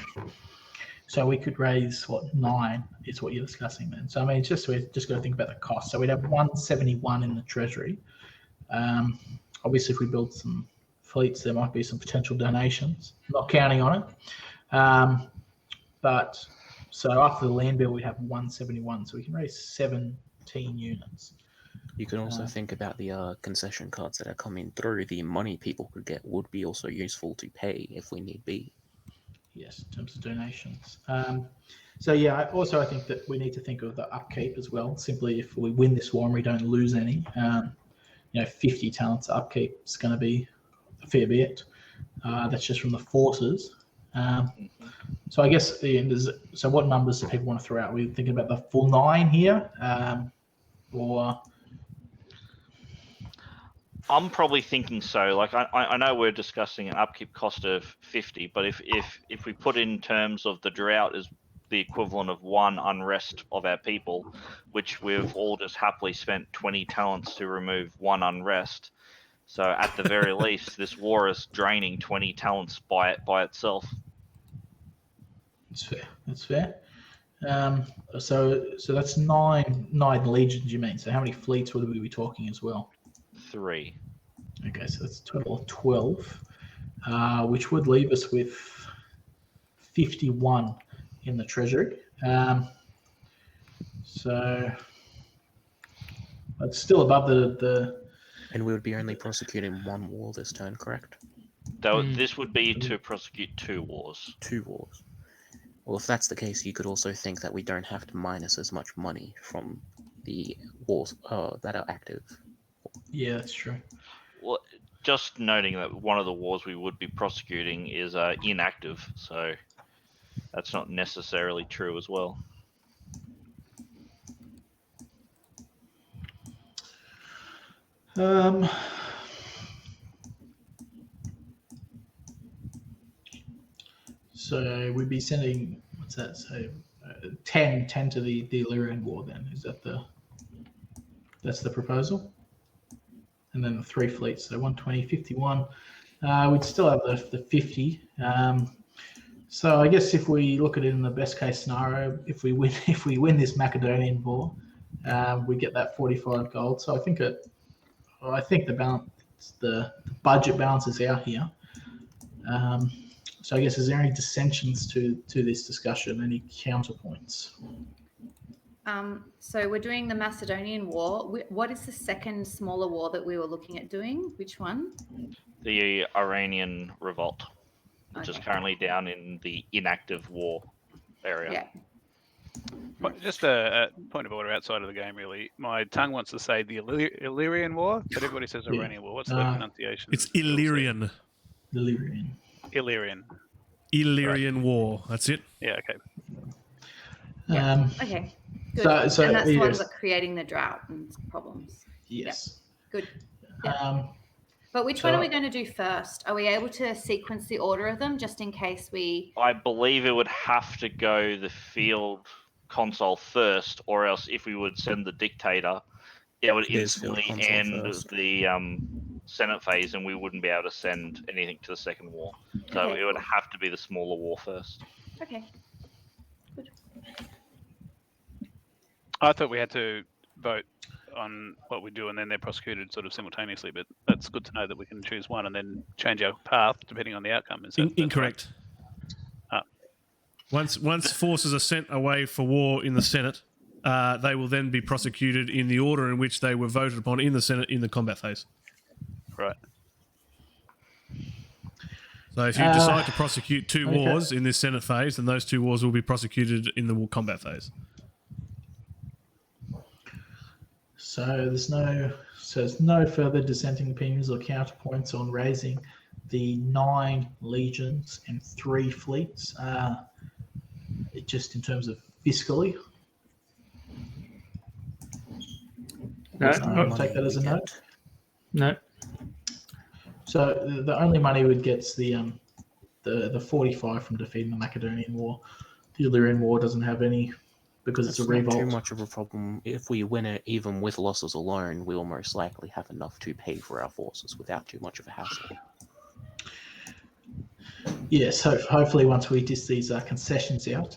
So we could raise 9 is what you're discussing then. So I mean, we've just got to think about the cost. So we'd have 171 in the treasury. Obviously, if we build some fleets, there might be some potential donations. Not counting on it. But so after the land bill, we have 171, so we can raise 17 units. You can also think about the concession cards that are coming through. The money people could get would be also useful to pay if we need be. Yes, in terms of donations. So yeah, I think that we need to think of the upkeep as well. Simply, if we win this war and we don't lose any, 50 talents upkeep is going to be a fair bit. That's just from the forces. So I guess so what numbers do people want to throw out? We're thinking about the full 9 here, or I'm probably thinking so. Like I know we're discussing an upkeep cost of 50, but if we put in terms of the drought as the equivalent of 1 unrest of our people, which we've all just happily spent 20 talents to remove 1 unrest. So at the very least, this war is draining 20 talents by itself. That's fair. So that's nine legions, you mean? So how many fleets would we be talking as well? 3. Okay, so that's a total of 12, which would leave us with 51 in the treasury. So it's still above the. And we would be only prosecuting 1 war this turn, correct? This would be to prosecute 2 wars. 2 wars. Well, if that's the case, you could also think that we don't have to minus as much money from the wars that are active. Yeah, that's true. Well, just noting that one of the wars we would be prosecuting is inactive, so that's not necessarily true as well. So we'd be sending, what's that? So 10 to the Illyrian War then. Is that that's the proposal? And then the 3 fleets, so 120, 51. We'd still have the 50. So I guess if we look at it in the best case scenario, if we win this Macedonian War, we get that 45 gold. So I think the balance, the budget balances out here. So I guess, is there any dissensions to this discussion? Any counterpoints? So we're doing the Macedonian War. What is the second smaller war that we were looking at doing? Which one? The Iranian Revolt, which is currently down in the inactive war area. Yeah. But just a point of order outside of the game, really. My tongue wants to say the Illyrian War, but everybody says Iranian War. What's the pronunciation? It's Illyrian. Illyrian. Illyrian War. That's it. Yeah. Okay. Yeah. Okay. Good. So and that's the ones yes. that are creating the drought and problems. Yes. Yeah. Good. Yeah. But which one are we going to do first? Are we able to sequence the order of them just in case we... I believe it would have to go the field consul first, or else if we would send the dictator, it would instantly end the Senate phase and we wouldn't be able to send anything to the second war. So Okay, it would cool. have to be the smaller war first. Okay. Good. I thought we had to vote on what we do and then they're prosecuted sort of simultaneously, but that's good to know that we can choose one and then change our path depending on the outcome. Incorrect. Once forces are sent away for war in the Senate, they will then be prosecuted in the order in which they were voted upon in the Senate in the combat phase. Right. So if you decide to prosecute 2 wars in this Senate phase, then those 2 wars will be prosecuted in the war combat phase. So there's no further dissenting opinions or counterpoints on raising the 9 legions and 3 fleets. Just in terms of fiscally. No, I'll take that as a note. No. So the only money we'd get is the 45 from defeating the Macedonian War. The Illyrian War doesn't have any because it's a revolt. Not too much of a problem. If we win it, even with losses alone, we will most likely have enough to pay for our forces without too much of a hassle. Yes, hopefully once we dish these concessions out,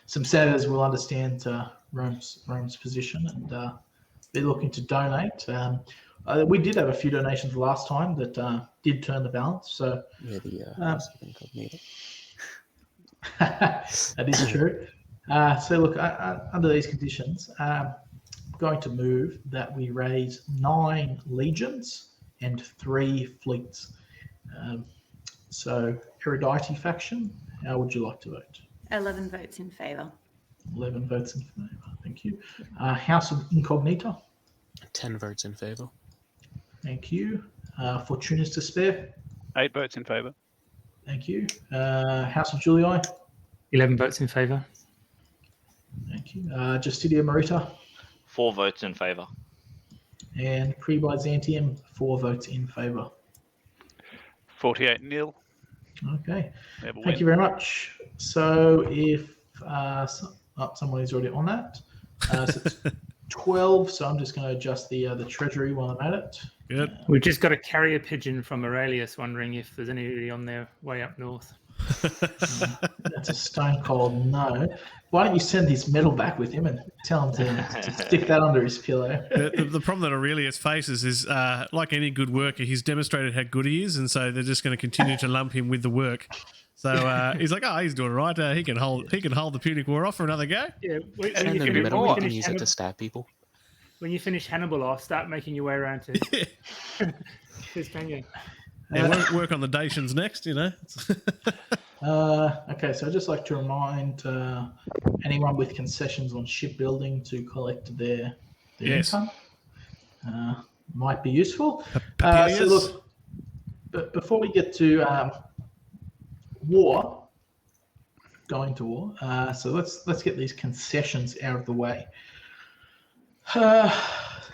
some senators will understand Rome's position and be looking to donate. We did have a few donations last time that did turn the balance. So Yeah, the House of Incognito. that is true. So look, under these conditions, I'm going to move that we raise 9 legions and 3 fleets. So Erudite faction, how would you like to vote? 11 votes in favour. 11 votes in favour. Thank you. House of Incognita. 10 votes in favour. Thank you. Fortuna's Despair. 8 votes in favour. Thank you. House of Julii. 11 votes in favour. Thank you. Justitia Marita. 4 votes in favour. And Pre-Byzantium, 4 votes in favour. 48-0. Okay. Thank you very much. So if somebody's already on that, so it's 12. So I'm just going to adjust the treasury while I'm at it. Good. We've just got a carrier pigeon from Aurelius wondering if there's anybody on their way up north. That's a stone cold no. Why don't you send his medal back with him and tell him to stick that under his pillow? The problem that Aurelius faces is, like any good worker, he's demonstrated how good he is, and so they're just going to continue to lump him with the work. So he's like, oh, he's doing all right. He can hold the Punic War off for another go. Yeah, And then the medal, we can use it to stab people. When you finish Hannibal off, start making your way around to his Kenya. Yeah, work on the Dacians next, you know. Okay, so I'd just like to remind anyone with concessions on shipbuilding to collect their income. Might be useful. So look, but before we get to going to war, so let's get these concessions out of the way.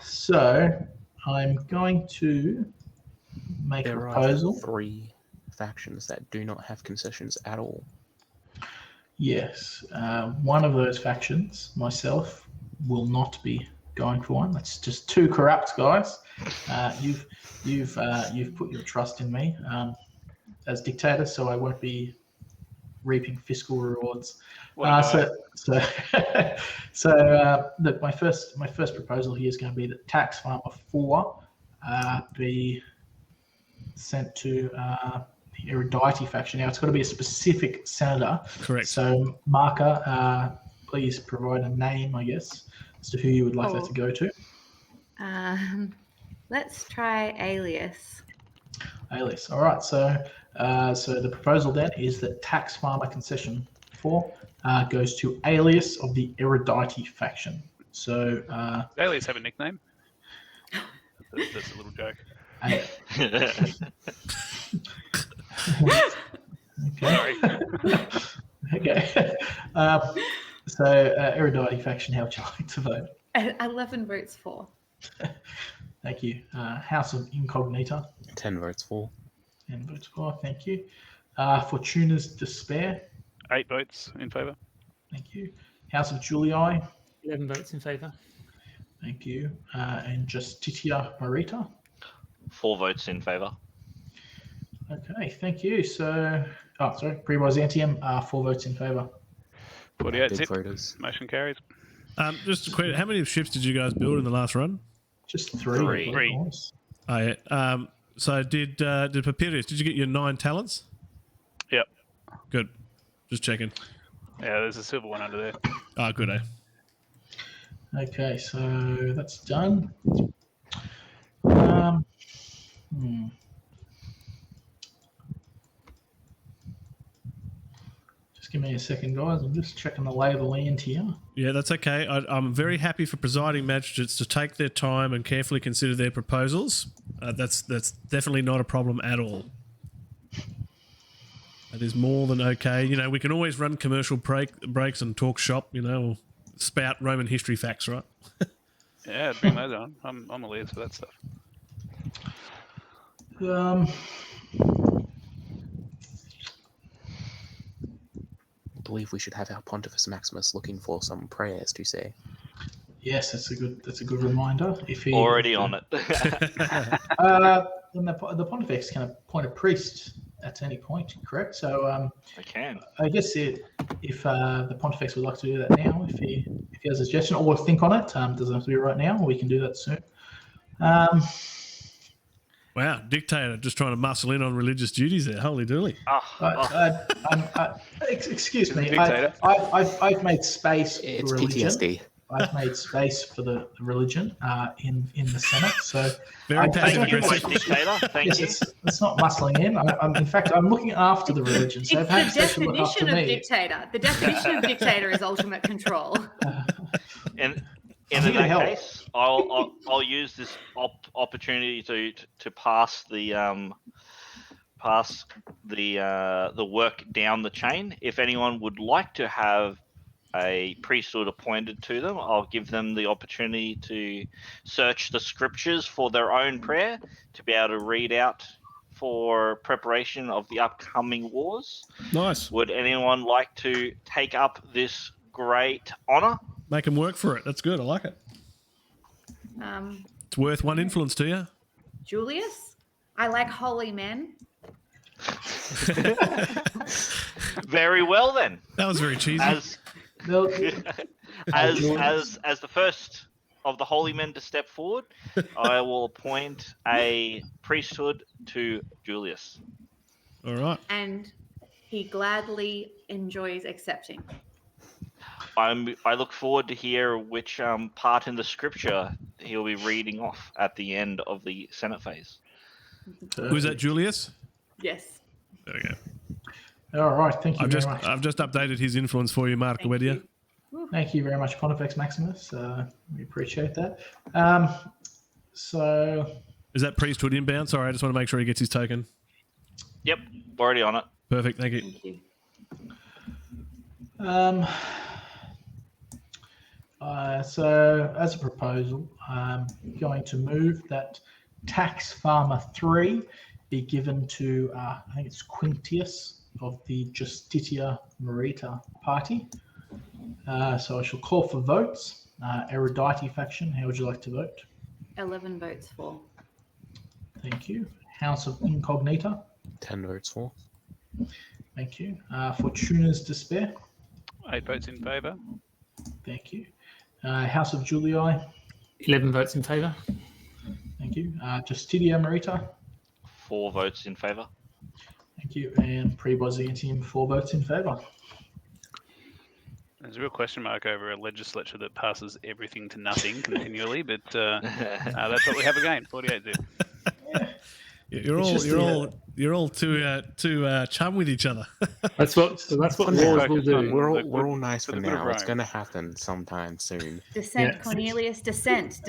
So I'm going to make a proposal. There are 3 factions that do not have concessions at all. Yes, one of those factions, myself, will not be going for one. That's just too corrupt, guys. You've put your trust in me as dictator, so I won't be reaping fiscal rewards. Look, my first proposal here is going to be that Tax Farmer 4 be sent to the Erudite faction. Now, it's got to be a specific senator. Correct. So, Marker, please provide a name, I guess, as to who you would like that to go to. Let's try Alias. Alias. All right. So the proposal then is that Tax Farmer Concession 4 goes to Alias of the Erudite faction. So Alias have a nickname. That's a little joke. Okay. Okay. So Erudite faction, how would you like to vote? 11 votes for. Thank you. House of Incognita. 10 votes for. 10 votes for. Thank you. Fortuna's Despair. 8 votes in favour. Thank you. House of Julii. 11 votes in favour. Thank you. And Justitia Marita. 4 votes in favour. Okay, thank you. So, Pre-Byzantium, 4 votes in favour. 48 Big zip. voters. Motion carries. Just a question, how many ships did you guys build in the last run? Just 3. 3. Oh, yeah. So did Papirius, did you get your 9 talents? Yep. Good. Just checking. Yeah, there's a silver one under there. Oh, good, eh? Okay, so that's done. Just give me a second, guys. I'm just checking the lay of the land here. Yeah, that's okay. I'm very happy for presiding magistrates to take their time and carefully consider their proposals. That's definitely not a problem at all. That is more than okay. You know, we can always run commercial breaks and talk shop, you know, or spout Roman history facts, right? Yeah, bring those on. I'm a lead for that stuff. I believe we should have our Pontifex Maximus looking for some prayers to say. Yes, that's a good reminder. If he Already on it. then the Pontifex can appoint a priest at any point, correct? So I can. I guess if the Pontifex would like to do that now, if he has a suggestion or think on it, doesn't have to be right now, or we can do that soon. Wow, dictator just trying to muscle in on religious duties there. Holy dooly. Excuse me. Dictator. I've made space It's for religion. PTSD. I've made space for the religion in the Senate. So Very passive Thank you, aggressive. dictator. Thank you. it's not muscling in. In fact, I'm looking after the religion. So It's I've had the space to look after definition of me. dictator. The definition of dictator is ultimate control. In I'm here to that help. case, I'll use this opportunity to pass the work down the chain. If anyone would like to have a priesthood appointed to them, I'll give them the opportunity to search the scriptures for their own prayer, to be able to read out for preparation of the upcoming wars. Nice. Would anyone like to take up this great honor? Make them work for it. That's good. I like it. It's worth one influence to you. Julius, I like holy men. Very well then. That was very cheesy. As No, as the first of the holy men to step forward, I will appoint a priesthood to Julius. All right. And he gladly enjoys accepting. I look forward to hear which part in the scripture he'll be reading off at the end of the Senate phase. Who's that, Julius? Yes. There we go. all right. Thank you very much. I've just updated his influence for you, Mark Thank Wedia. you. Thank you very much, Pontifex Maximus. We appreciate that. So Is that priesthood inbound? Sorry, I just want to make sure he gets his token. Yep, already on it. Perfect. Thank you. Thank you. So as a proposal, I'm going to move that Tax Farmer 3 be given to, I think it's Quintius of the Justitia Merita party. So I shall call for votes. Erudite faction, how would you like to vote? 11 votes for. Thank you. House of Incognita. 10 votes for. Thank you. Fortuna's Despair. 8 votes in favour. Thank you. House of Julii. 11 votes in favour. Thank you. Justitia Merita. 4 votes in favour. Thank you. And Pre-Byzantium, 4 votes in favour. There's a real question mark over a legislature that passes everything to nothing continually, but that's what we have again. 48 zip. You're all too chum with each other. That's what wars will do. We're all nice for With a bit of now. It's Rome. going to happen sometime soon. Descent, Yeah. Cornelius, descent.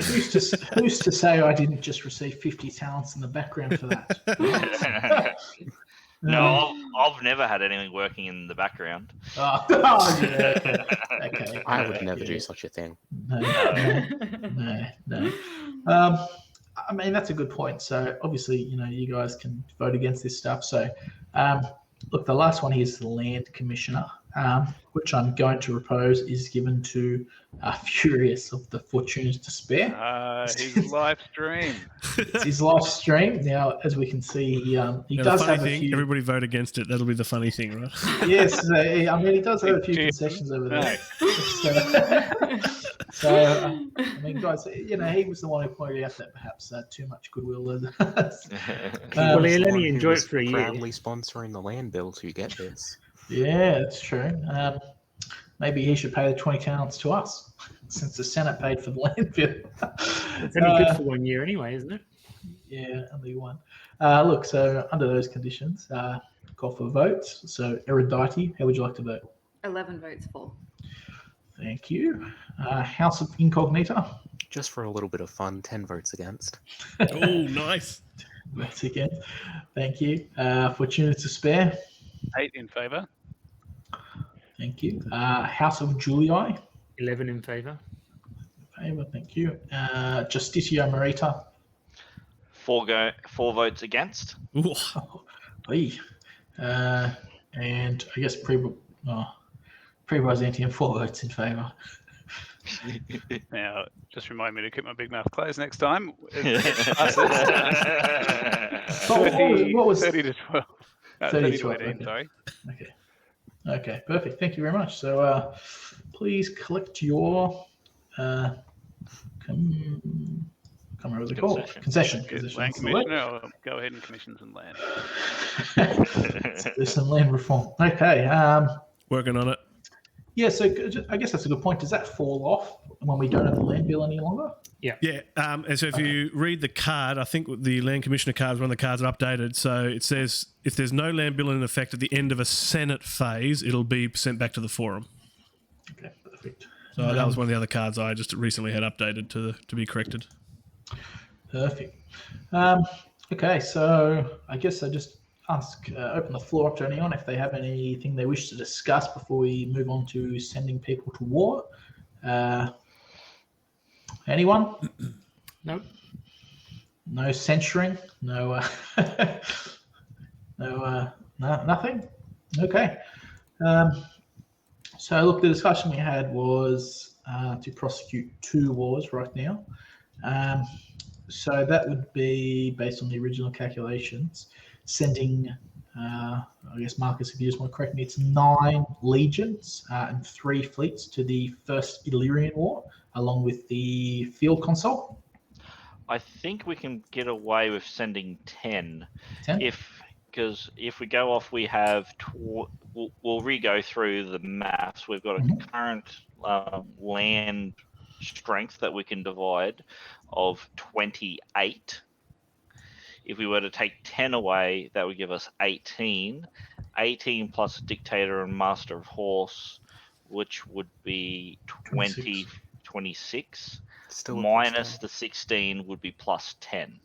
Who's to say I didn't just receive 50 talents in the background for that? No, I've never had anything working in the background. Yeah, okay. I would never do such a thing. No. I mean, that's a good point. So obviously, you guys can vote against this stuff. So, look, the last one here is the Land Commissioner, which I'm going to propose is given to Furious of the Fortuna's Despair. His live stream. It's his live stream. Now, as we can see, he Now, does the have funny a thing, few. everybody vote against it. That'll be the funny thing, right? Yes, I mean, he does have a few Gee. concessions over there. No. So, I mean, guys, he was the one who pointed out that perhaps too much goodwill. Well, Um, he'll Someone only who enjoy it was for a year. proudly sponsoring the land bill to get this. Yeah, that's true. Maybe he should pay the 20 talents to us, since the Senate paid for the land bill. It's only good for 1 year anyway, isn't it? Yeah, only one. Look, so under those conditions, call for votes. So, Erudite, how would you like to vote? 11 votes for. Thank you. House of Incognita. Just for a little bit of fun, 10 votes against. Oh, nice. Votes again. Thank you. Fortuna's Despair. 8 in favour. Thank you. House of Julii. 11 in favour. Favor. Thank you. Justitia Merita. 4 votes against. Ooh. Oy. And I guess Pre-Byzantium, 4 votes in favour. Now, just remind me to keep my big mouth closed next time. What was 30 to 12. 30 to 12, 18, okay. sorry. Okay, perfect. Thank you very much. So please collect your can't remember what they're called. Concession. Land commissioner, or go ahead and commission some land. There's some land reform. Okay. Working on it. Yeah, so I guess that's a good point. Does that fall off when we don't have the land bill any longer? Yeah. And so if you read the card, I think the Land Commissioner card is one of the cards that are updated. So it says if there's no land bill in effect at the end of a Senate phase, it'll be sent back to the forum. Okay, perfect. So that was one of the other cards I just recently had updated to be corrected. Perfect. Okay, so I guess I just open the floor up to anyone if they have anything they wish to discuss before we move on to sending people to war. Anyone? Nope. No censuring? No, nothing? Okay. So look, the discussion we had was to prosecute 2 wars right now. So that would be, based on the original calculations, sending, I guess, Marcus, if you just want to correct me, it's 9 legions and 3 fleets to the First Illyrian War, along with the Field Consul. I think we can get away with sending 10. 10? Because if we go off, we have we'll re-go through the maps. We've got a current land strength that we can divide of 28. If we were to take 10 away, that would give us 18. 18 plus a dictator and master of horse, which would be 26. Still Minus the 16 would be plus 10.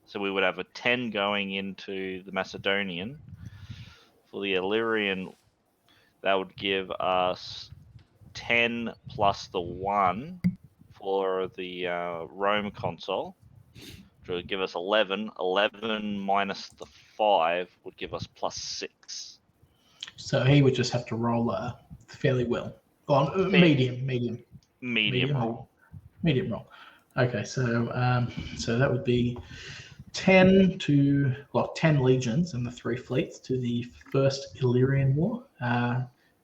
So we would have a 10 going into the Macedonian. For the Illyrian, that would give us 10 plus the 1 for the Rome consul, which would give us 11. 11 minus the 5 would give us plus 6. So he would just have to roll fairly well. Well, medium roll. Medium roll. Okay, so so that would be 10 legions and the 3 fleets to the First Illyrian War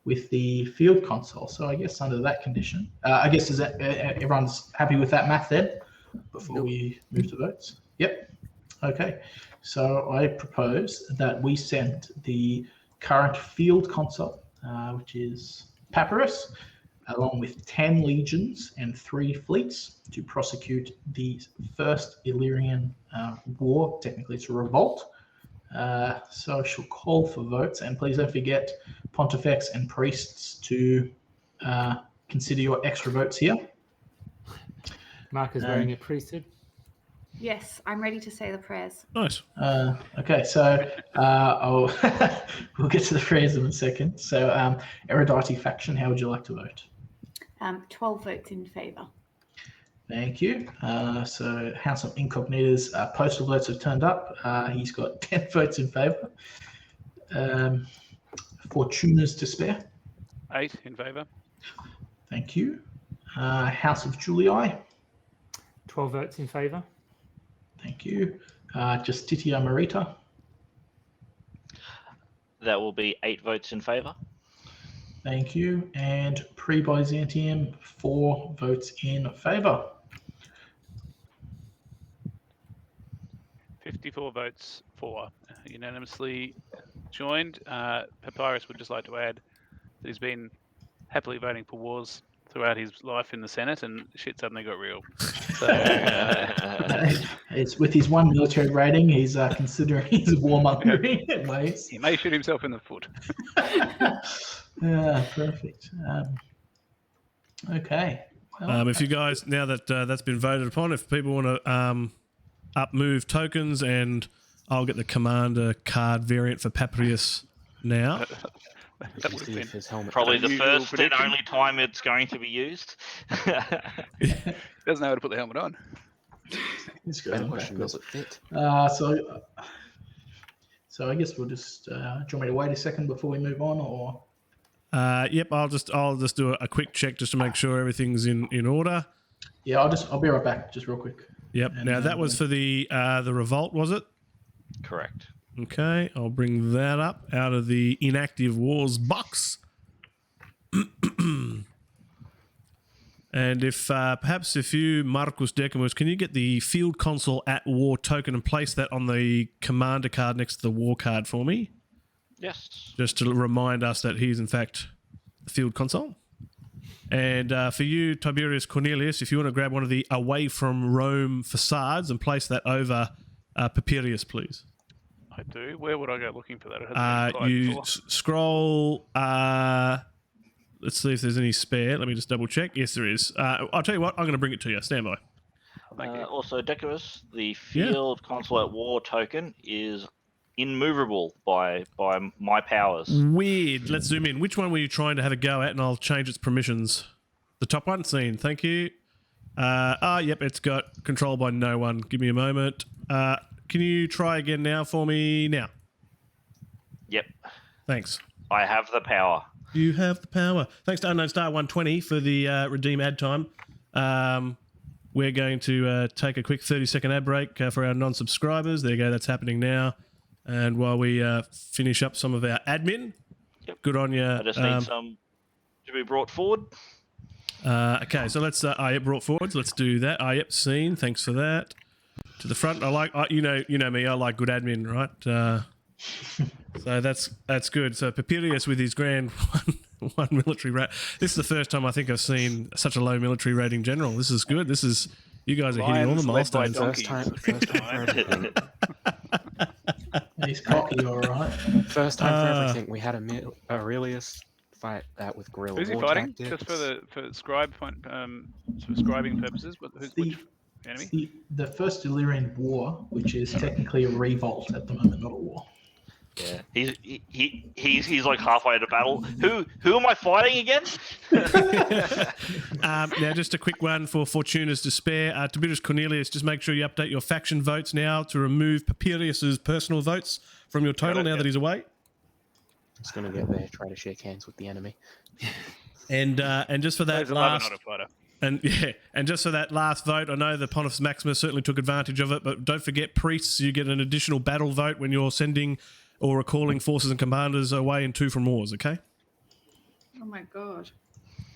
with the Field Consul. So I guess under that condition, I guess is that everyone's happy with that math then before we move to votes? Yep. Okay. So I propose that we send the current Field Consul, which is Papyrus, along with 10 legions and 3 fleets to prosecute the First Illyrian War. Technically, it's a revolt. So I shall call for votes, and please don't forget pontifex and priests to consider your extra votes here. Mark is wearing a priesthood. Yes, I'm ready to say the prayers. Nice. Okay, so we'll get to the prayers in a second. So Erudite faction, how would you like to vote? 12 votes in favour. Thank you. So House of Incognita's postal votes have turned up. He's got 10 votes in favour. Fortuna's Despair. 8 in favour. Thank you. House of Julii. 12 votes in favour. Thank you. Justitia Marita. That will be 8 votes in favour. Thank you. And Pre-Byzantium, 4 votes in favour. 54 votes for. Unanimously joined. Papyrus would just like to add that he's been happily voting for wars throughout his life in the Senate, and shit suddenly got real. So, it's with his 1 military rating, he's considering his warmongering in ways. he may shoot himself in the foot. Perfect. Okay. Well, If you guys, now that that's been voted upon, if people want to up move tokens, and I'll get the commander card variant for Papyrus now. That would have been his helmet. Probably the Unusual first and prediction. only time it's going to be used. doesn't know how to put the helmet on. it's Better going question, backwards. does it fit? So I guess we'll just. Do you want me to wait a second before we move on, or? Yep, I'll just do a quick check just to make sure everything's in order. Yeah, I'll be right back, just real quick. Yep. And, Now that was for the revolt, was it? Correct. Okay, I'll bring that up out of the inactive wars box. And if perhaps if you, Marcus Decimus, can you get the Field Consul at War token and place that on the commander card next to the war card for me? Yes. Just to remind us that he's in fact the Field Consul. And for you, Tiberius Cornelius, if you want to grab one of the Away from Rome facades and place that over Papirius, please. I do. Where would I go looking for that? It hasn't been You before. scroll... let's see if there's any spare. Let me just double check. Yes, there is. I'll tell you what, I'm going to bring it to you. Stand by. Thank you. Also, Decimus, the Field Consul at War token is immovable by my powers. Weird. Let's zoom in. Which one were you trying to have a go at? And I'll change its permissions. The top one? Seen. Thank you. Yep, it's got control by no one. Give me a moment. Can you try again now for me now? Yep. Thanks. I have the power. You have the power. Thanks to Unknown Star 120 for the redeem ad time. We're going to take a quick 30-second ad break for our non-subscribers. There you go. That's happening now. And while we finish up some of our admin, good on you. I just need some to be brought forward. Okay, so let's. Yep, brought forwards. Let's do that. Yep, seen. Thanks for that. To the front. I like. You know me. I like good admin, right? So that's good. So Papirius with his grand one military rate. This is the first time I think I've seen such a low military rating general. This is good. This is you guys are hitting all the milestones. First time for everything. He's cocky, all right. First time for everything. We had Aurelius fight that with guerrilla Who's he war fighting? tactics. Just for scribing purposes? But which enemy? The First Illyrian War, which is technically a revolt at the moment, not a war. Yeah, he's like halfway to battle. Who am I fighting against? Now, just a quick one for Fortuna's Despair. Tiberius Cornelius, just make sure you update your faction votes now to remove Papirius's personal votes from your total now that he's away. Just gonna get there, try to shake hands with the enemy. And just for that He's a last. not a fighter. And just for that last vote, I know the Pontifex Maximus certainly took advantage of it, but don't forget priests, you get an additional battle vote when you're sending or recalling forces and commanders away in 2 from wars, okay? Oh my god.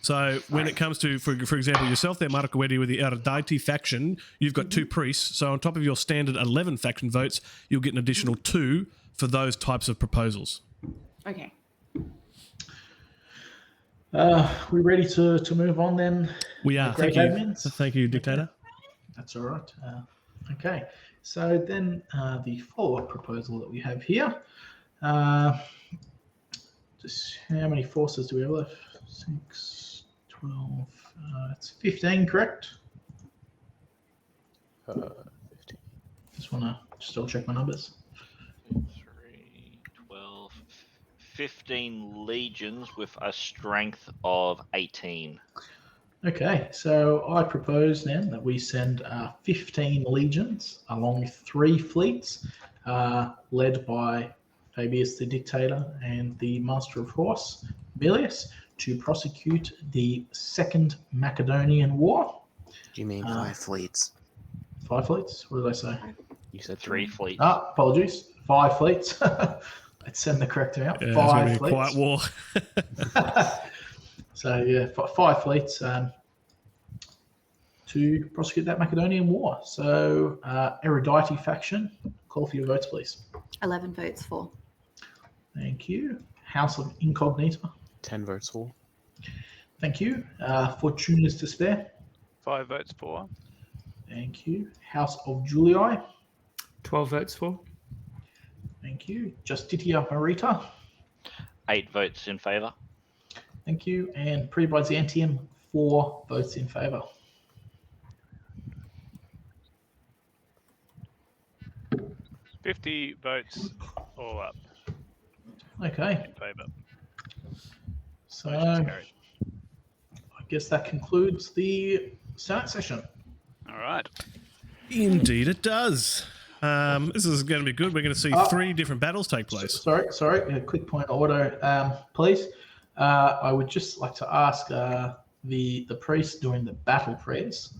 So when it comes to, for example, yourself there, Marco Wedi, with the Eruditi faction, you've got 2 priests, so on top of your standard 11 faction votes, you'll get an additional 2 for those types of proposals. Okay. We ready to move on then? We are. Great Thank you. admins? Thank you, Dictator. That's all right. Okay. So then the follow-up proposal that we have here. Just how many forces do we have left? 6, 12, it's 15, correct? 15. Just want to double check my numbers. 3, 12, 15 legions with a strength of 18. Okay, so I propose then that we send 15 legions along 3 fleets, led by Fabius the Dictator and the Master of Horse, Milius, to prosecute the Second Macedonian War. Do you mean 5 fleets? 5 fleets? What did I say? You said 3 fleets. Apologies. 5 fleets. Let's send the correct amount. Yeah, 5 it's fleets. going to be a quiet war. So yeah, 5 fleets to prosecute that Macedonian War. So Eruditi faction, call for your votes, please. 11 votes for. Thank you. House of Incognita. 10 votes for. Thank you. Fortuna's Despair. 5 votes for. Thank you. House of Julii. 12 votes for. Thank you. Justitia Marita. 8 votes in favour. Thank you. And Pre-Byzantium, 4 votes in favour. $50 votes all up Okay. in favour. So Motion's I carried. guess that concludes the Senate session. All right. Indeed it does. This is going to be good. We're going to see 3 different battles take place. Sorry. A quick point of order, please. I would just like to ask the priest doing the battle prayers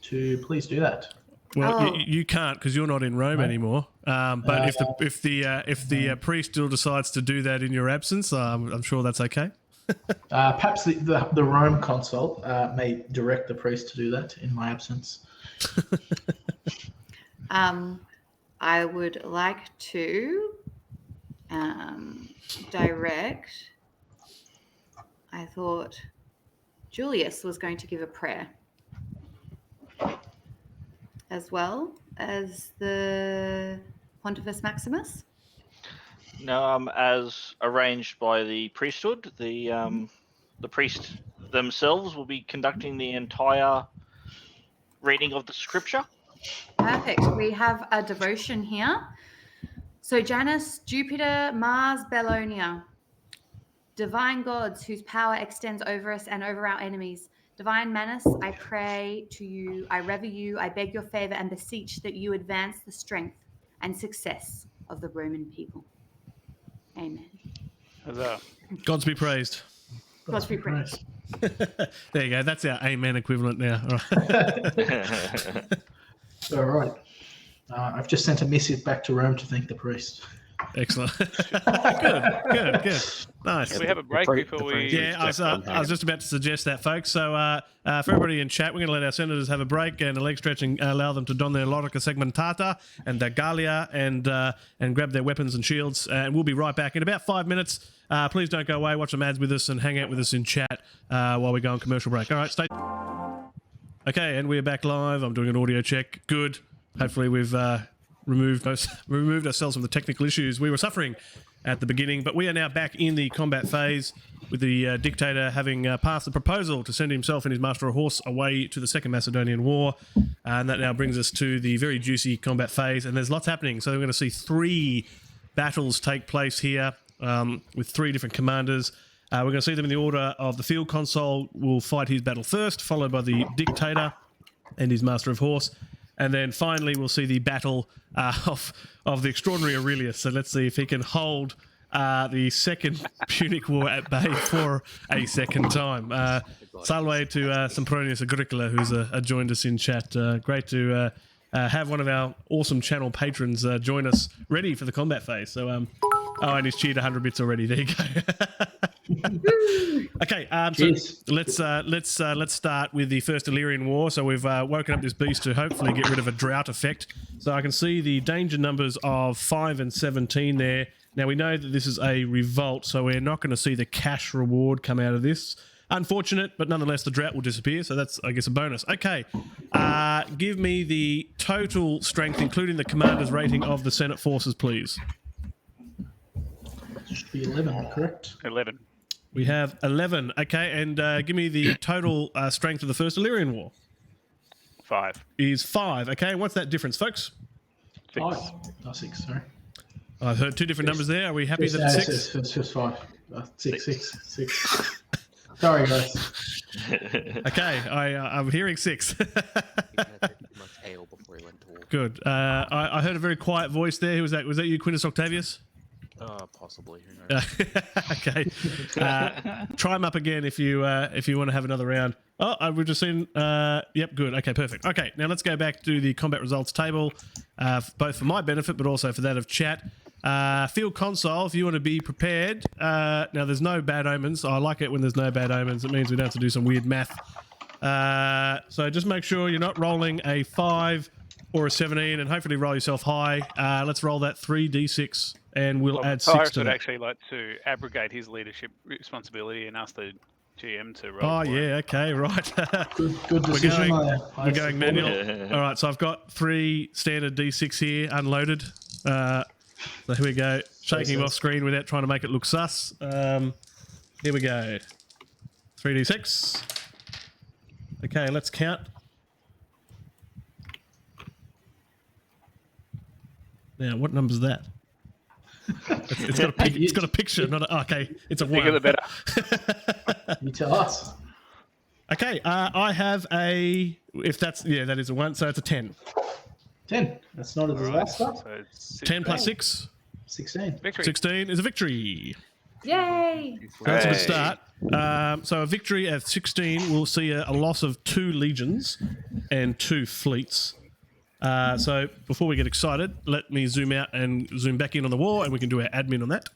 to please do that. Well, you can't because you're not in Rome anymore. But if the priest still decides to do that in your absence, I'm sure that's okay. Perhaps the Rome consul may direct the priest to do that in my absence. I would like to direct. I thought Julius was going to give a prayer, as well as the Pontifex Maximus. No, as arranged by the priesthood, the priests themselves will be conducting the entire reading of the scripture. Perfect. We have a devotion here. So Janus, Jupiter, Mars, Bellonia. Divine gods whose power extends over us and over our enemies. Divine Manus, I pray to you, I rever you, I beg your favor and beseech that you advance the strength and success of the Roman people. Amen. Huzzah. Gods be praised. Gods be praised. There you go. That's our amen equivalent now. All right. I've just sent a missive back to Rome to thank the priest. Excellent. Good. Nice. Can we have a break before we... Yeah, I was just about to suggest that, folks. So for everybody in chat, we're going to let our senators have a break and a leg stretch and allow them to don their Lorica segmentata and their Gallia and grab their weapons and shields. And we'll be right back in about 5 minutes. Please don't go away. Watch some ads with us and hang out with us in chat while we go on commercial break. All right, stay. Okay, and we're back live. I'm doing an audio check. Good. Hopefully we've removed ourselves from the technical issues we were suffering at the beginning, but we are now back in the combat phase with the dictator having passed the proposal to send himself and his master of horse away to the Second Macedonian War, and that now brings us to the very juicy combat phase, and there's lots happening. So we're going to see 3 battles take place here with 3 different commanders. We're going to see them in the order of the field consul will fight his battle first, followed by the dictator and his master of horse. And then finally, we'll see the battle of the extraordinary Aurelius. So let's see if he can hold the Second Punic War at bay for a second time. Salve to Sempronius Agricola, who's joined us in chat. Great to have one of our awesome channel patrons join us, ready for the combat phase. So, and he's cheered 100 bits already. There you go. Okay, so let's start with the First Illyrian War. So we've woken up this beast to hopefully get rid of a drought effect. So I can see the danger numbers of 5 and 17 there. Now we know that this is a revolt, so we're not going to see the cash reward come out of this. Unfortunate, but nonetheless the drought will disappear, so that's, I guess, a bonus. Okay, give me the total strength, including the commander's rating of the Senate forces, please. Should be 11, correct? 11. We have 11. Okay, and give me the total strength of the First Illyrian War. 5. Is 5. Okay, and what's that difference, folks? 6. 5. Oh, 6, sorry. I've heard 2 different numbers there. Are we happy that it's 6? It's just 5. 6. Sorry, guys. Okay, I'm hearing 6. Good. I heard a very quiet voice there. Who was that? Was that you, Quintus Octavius? Possibly. Who knows? Okay. Try him up again if you want to have another round. Oh, we've just seen. Yep, good. Okay, perfect. Okay, now let's go back to the combat results table, both for my benefit but also for that of chat. Field Consul, if you want to be prepared. Now, there's no bad omens. I like it when there's no bad omens. It means we don't have to do some weird math. So just make sure you're not rolling a 5 or a 17, and hopefully roll yourself high. Let's roll that 3d6, and we'll add 6 Cyrus to would that. actually like to abrogate his leadership responsibility and ask the GM to roll. Oh, yeah, okay, right. Good decision. We're going manual. All right, so I've got 3 standard d6 here, unloaded. So here we go. Shaking him off screen without trying to make it look sus. Here we go. 3d6. Okay, let's count. Now, what number's that? It's got a picture, not a... Okay, it's a 1. Bigger the better. You tell us. Okay, I have a... If that's... Yeah, that is a 1, so it's a 10. 10. That's not a disaster. So it's 10 plus 6. 16. Victory. 16 is a victory. Yay! That's a good start. So a victory at 16 will see a loss of 2 legions and 2 fleets. So before we get excited, let me zoom out and zoom back in on the war, and we can do our admin on that.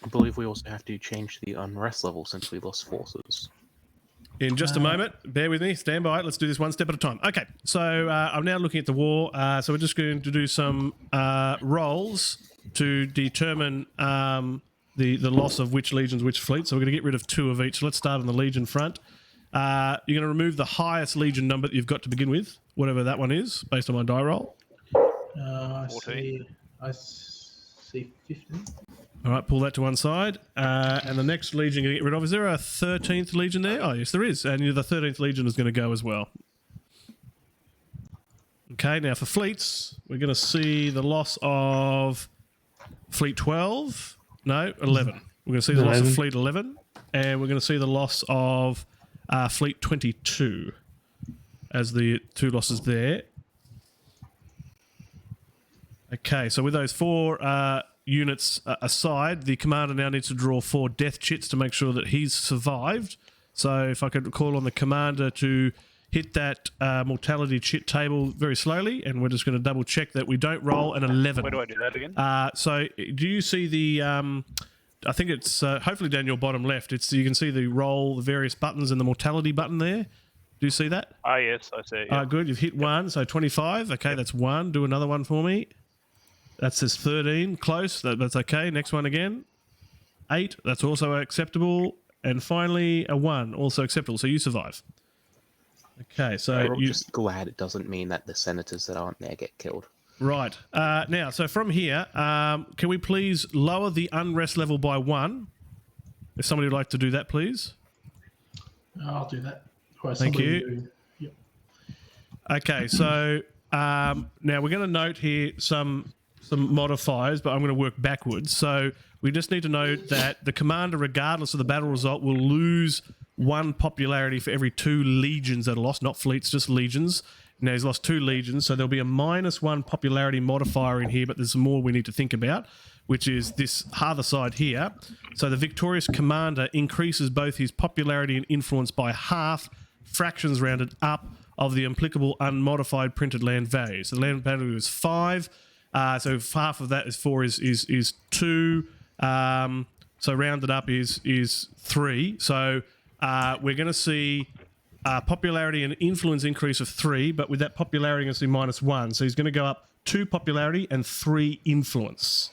I believe we also have to change the unrest level since we lost forces. In just a moment, bear with me, stand by. Let's do this one step at a time. Okay, so I'm now looking at the war. So we're just going to do some rolls to determine the loss of which legions, which fleet. So we're going to get rid of 2 of each. So let's start on the legion front. You're going to remove the highest legion number that you've got to begin with, whatever that one is, based on my die roll. I see 15. All right, pull that to one side. And the next legion you're going to get rid of, is there a 13th legion there? Oh, yes, there is. And the 13th legion is going to go as well. Okay, now for fleets, we're going to see the loss of fleet 12. No, 11. We're going to see the loss of fleet 11. And we're going to see the loss of fleet 22 as the 2 losses there. Okay, so with those 4 units aside, the commander now needs to draw 4 death chits to make sure that he's survived. So if I could call on the commander to hit that mortality chit table very slowly, and we're just going to double check that we don't roll an 11. Where do I do that again? So do you see the... I think it's hopefully down your bottom left. You can see the roll, the various buttons, and the mortality button there. Do you see that? Ah, yes, I see it. Yeah. Good. You've hit 1, so 25. Okay, that's 1. Do another one for me. That says 13. Close. That's okay. Next one again. 8. That's also acceptable. And finally, a 1. Also acceptable. So you survive. Okay, so We're just glad it doesn't mean that the senators that aren't there get killed. Right. Now, so from here, can we please lower the unrest level by 1? If somebody would like to do that, please. I'll do that. Thank you. Yep. Okay, so now we're going to note here some modifiers, but I'm going to work backwards. So we just need to note that the commander, regardless of the battle result, will lose 1 popularity for every 2 legions that are lost, not fleets, just legions. Now he's lost 2 legions, so there'll be a -1 popularity modifier in here, but there's more we need to think about, which is this other side here. So the victorious commander increases both his popularity and influence by half, fractions rounded up, of the applicable unmodified printed land value. So the land value is 5, so half of that is 4 is 2, so rounded up is 3. So we're going to see popularity and influence increase of 3, but with that popularity, you're going to see -1. So he's going to go up 2 popularity and 3 influence.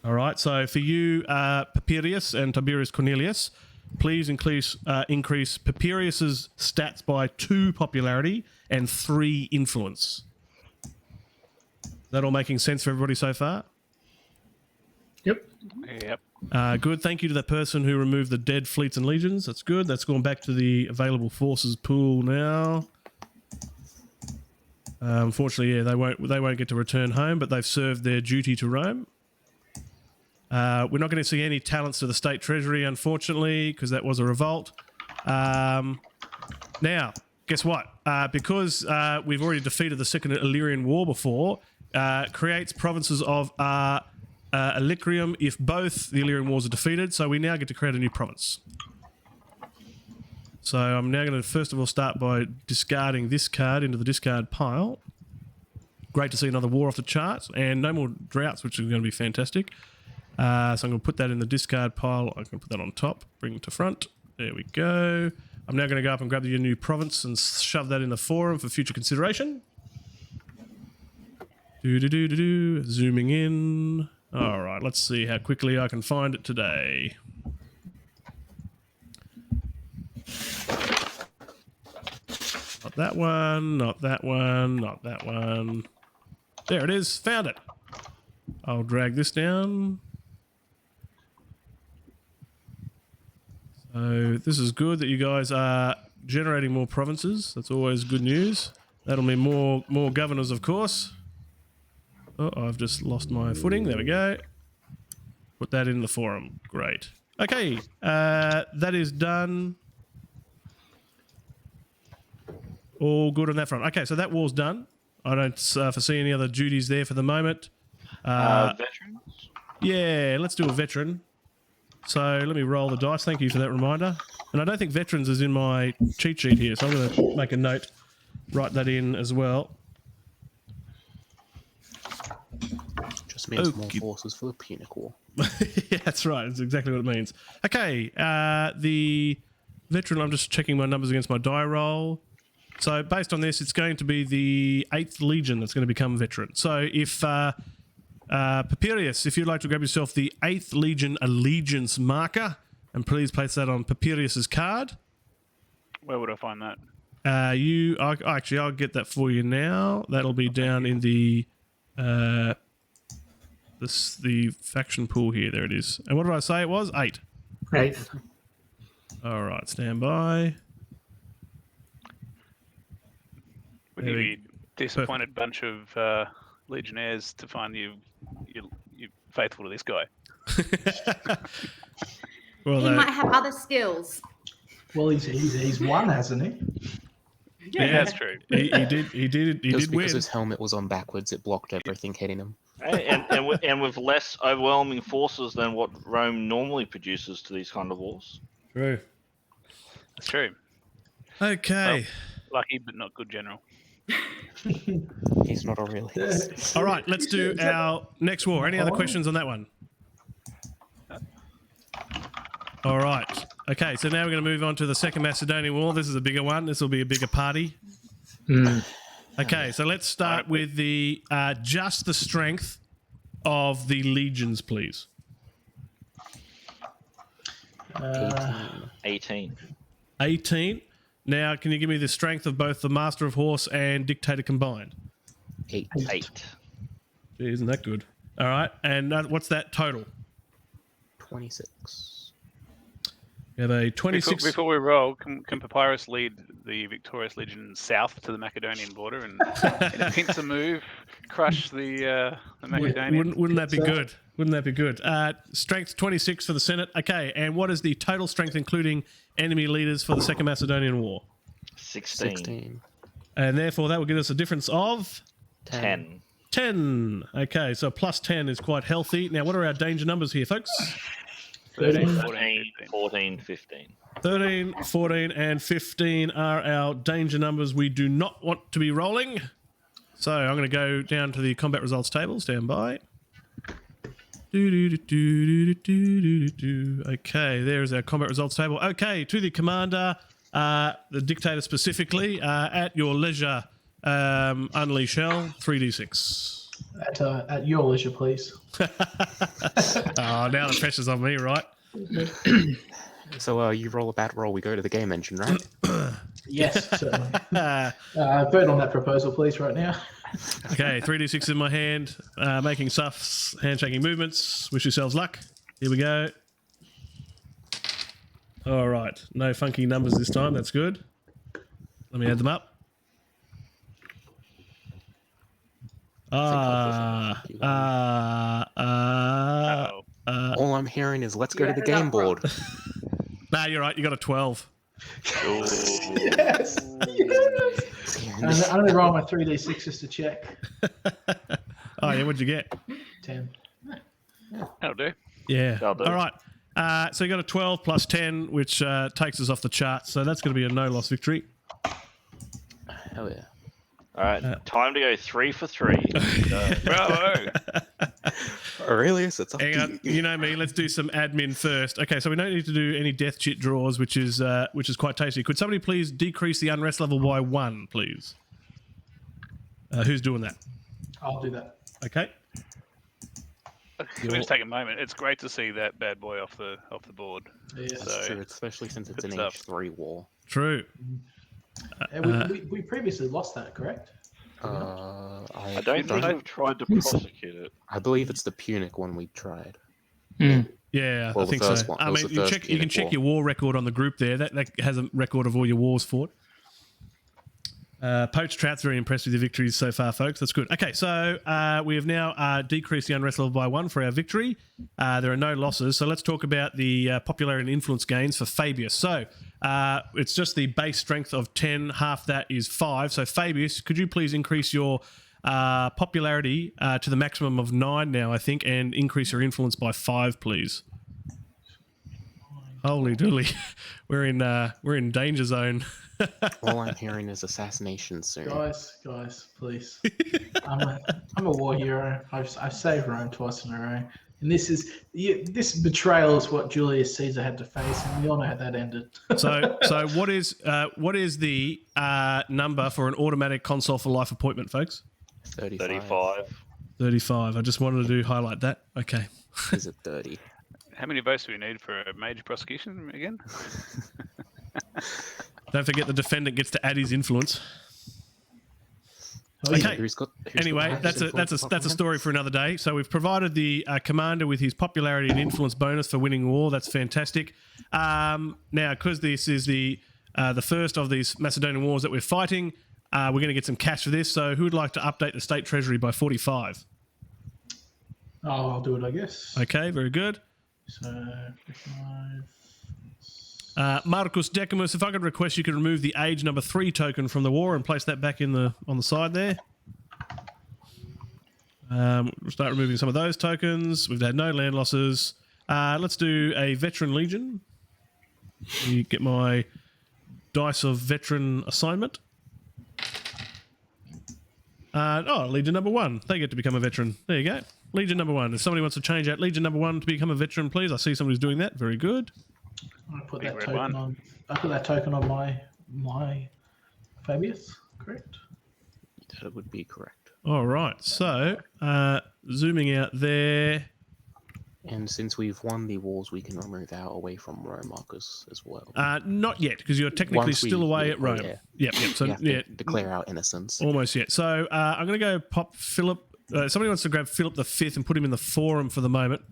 All right, so for you, Papirius and Tiberius Cornelius, please increase Papirius's stats by 2 popularity and 3 influence. Is that all making sense for everybody so far? Yep. Yep. Good. Thank you to that person who removed the dead fleets and legions. That's good. That's gone back to the available forces pool now. Unfortunately, yeah, they won't get to return home, but they've served their duty to Rome. We're not going to see any talents to the state treasury, unfortunately, because that was a revolt. Now, guess what? Because we've already defeated the Second Illyrian War before, creates provinces of Illyrium if both the Illyrian Wars are defeated, so we now get to create a new province. So I'm now going to first of all start by discarding this card into the discard pile. Great to see another war off the charts, and no more droughts, which is going to be fantastic. So I'm going to put that in the discard pile. I'm going to put that on top, bring it to front. There we go. I'm now going to go up and grab the new province and shove that in the forum for future consideration. Zooming in. All right, let's see how quickly I can find it today. Not that one, not that one, not that one. There it is, found it. I'll drag this down. So this is good that you guys are generating more provinces. That's always good news. That'll mean more governors, of course. Oh, I've just lost my footing. There we go. Put that in the forum. Great. Okay, that is done. All good on that front. Okay, so that war's done. I don't foresee any other duties there for the moment. Veterans? Yeah, let's do a veteran. So let me roll the dice. Thank you for that reminder. And I don't think veterans is in my cheat sheet here, so I'm going to make a note, write that in as well. Just means more forces for the Punic War. Yeah, that's right. That's exactly what it means. Okay, the veteran, I'm just checking my numbers against my die roll. So based on this, it's going to be the 8th Legion that's going to become veteran. So if Papirius, if you'd like to grab yourself the 8th Legion Allegiance marker, and please place that on Papirius's card. Where would I find that? I'll get that for you now. That'll be down in the the faction pool here. There it is. And what did I say it was? 8. 8th. All right, stand by. Would you be disappointed bunch of legionnaires to find you faithful to this guy? Well, He might have other skills. Well, he's won, hasn't he? Yeah, that's true. He did Because win. his helmet was on backwards, it blocked everything hitting him. and with less overwhelming forces than what Rome normally produces to these kind of wars. True. That's true. Okay. Well, lucky but not good general. He's not Aurelius. All right, let's do our next war. Any other questions on that one? All right. Okay, so now we're going to move on to the Second Macedonian War. This is a bigger one. This will be a bigger party. Okay, so let's start with the just the strength of the legions, please. 18. 18. Now, can you give me the strength of both the Master of Horse and Dictator combined? 8. Gee, isn't that good? All right, and what's that total? 26. We have a 26. Before we roll, can Papyrus lead the victorious legion south to the Macedonian border and in a pincer move crush the Macedonians? Wouldn't that be good? Wouldn't that be good? Strength 26 for the Senate. Okay, and what is the total strength including enemy leaders for the Second Macedonian War? 16. And therefore that will give us a difference of 10. 10. Okay, so plus 10 is quite healthy. Now, what are our danger numbers here, folks? 13, 14, 15. 13, 14, and 15 are our danger numbers we do not want to be rolling. So I'm going to go down to the combat results table. Stand by. Okay, there's our combat results table. Okay, to the commander, the dictator specifically, at your leisure, unleash hell, 3d6. At your leisure, please. Oh, now the pressure's on me, right? So you roll a bad roll, we go to the game engine, right? Yes, certainly. Vote on that proposal, please, right now. Okay, 3d6 in my hand, making suffs, handshaking movements. Wish yourselves luck. Here we go. All right, no funky numbers this time. That's good. Let me add them up. All I'm hearing is let's go to the game board. Nah, you're right. You got a 12. Yes. I'm going to roll my 3d6 just to check. Oh, yeah, what'd you get? 10. That'll do. Yeah. That'll do. All right. So you got a 12 plus 10, which takes us off the chart. So that's going to be a no-loss victory. Hell yeah. All right, time to go 3 for 3. Bravo! Aurelius, it's up Hang to on, you. you know me. Let's do some admin first. Okay, so we don't need to do any death chit draws, which is quite tasty. Could somebody please decrease the unrest level by 1, please? Who's doing that? I'll do that. Okay. Can we just take a moment? It's great to see that bad boy off the board. Yes. That's true, especially since it's an stuff. H3 war. True. We previously lost that, correct? I don't think I've tried to prosecute it. I believe it's the Punic one we tried. Yeah, Well, I think the first so. one. I It was mean, the you first can Punic check war. your war record on the group there. That has a record of all your wars fought. Poached Trout's very impressed with your victories so far, folks. That's good. Okay, so we have now decreased the unrest level by 1 for our victory. There are no losses. So let's talk about the popularity and influence gains for Fabius. So it's just the base strength of 10. Half that is 5. So Fabius, could you please increase your popularity to the maximum of 9 now, I think, and increase your influence by 5, please? Holy dooly. We're in danger zone. All I'm hearing is assassination soon. Guys, please. I'm a war hero. I've saved Rome twice in a row. And this betrayal is what Julius Caesar had to face, and we all know how that ended. So what is the number for an automatic consul for life appointment, folks? 35. 35. I just wanted to highlight that. Okay. Is it 30? How many votes do we need for a major prosecution again? Don't forget the defendant gets to add his influence. Oh, yeah. Okay. Who's got Anyway, that's a story for another day. So we've provided the commander with his popularity and influence bonus for winning war. That's fantastic. Now, because this is the first of these Macedonian wars that we're fighting, we're going to get some cash for this. So who would like to update the state treasury by 45? Oh, I'll do it, I guess. Okay, very good. So, 5. Marcus Decimus, if I could request you could remove the age number 3 token from the war and place that back on the side there. We'll start removing some of those tokens. We've had no land losses. Let's do a veteran legion. You get my dice of veteran assignment. Legion number 1. They get to become a veteran. There you go. Legion number 1. If somebody wants to change out Legion number 1 to become a veteran, please. I see somebody's doing that. Very good. I put that token on. I put that token on my Fabius. Correct. That would be correct. All right. So zooming out there. And since we've won the wars, we can remove our away from Rome markers as well. Not yet, because you're technically still away at Rome. Yeah. Yep. So we have to declare our innocence. Almost yet. So I'm going to go pop Philip. Somebody wants to grab Philip V and put him in the forum for the moment.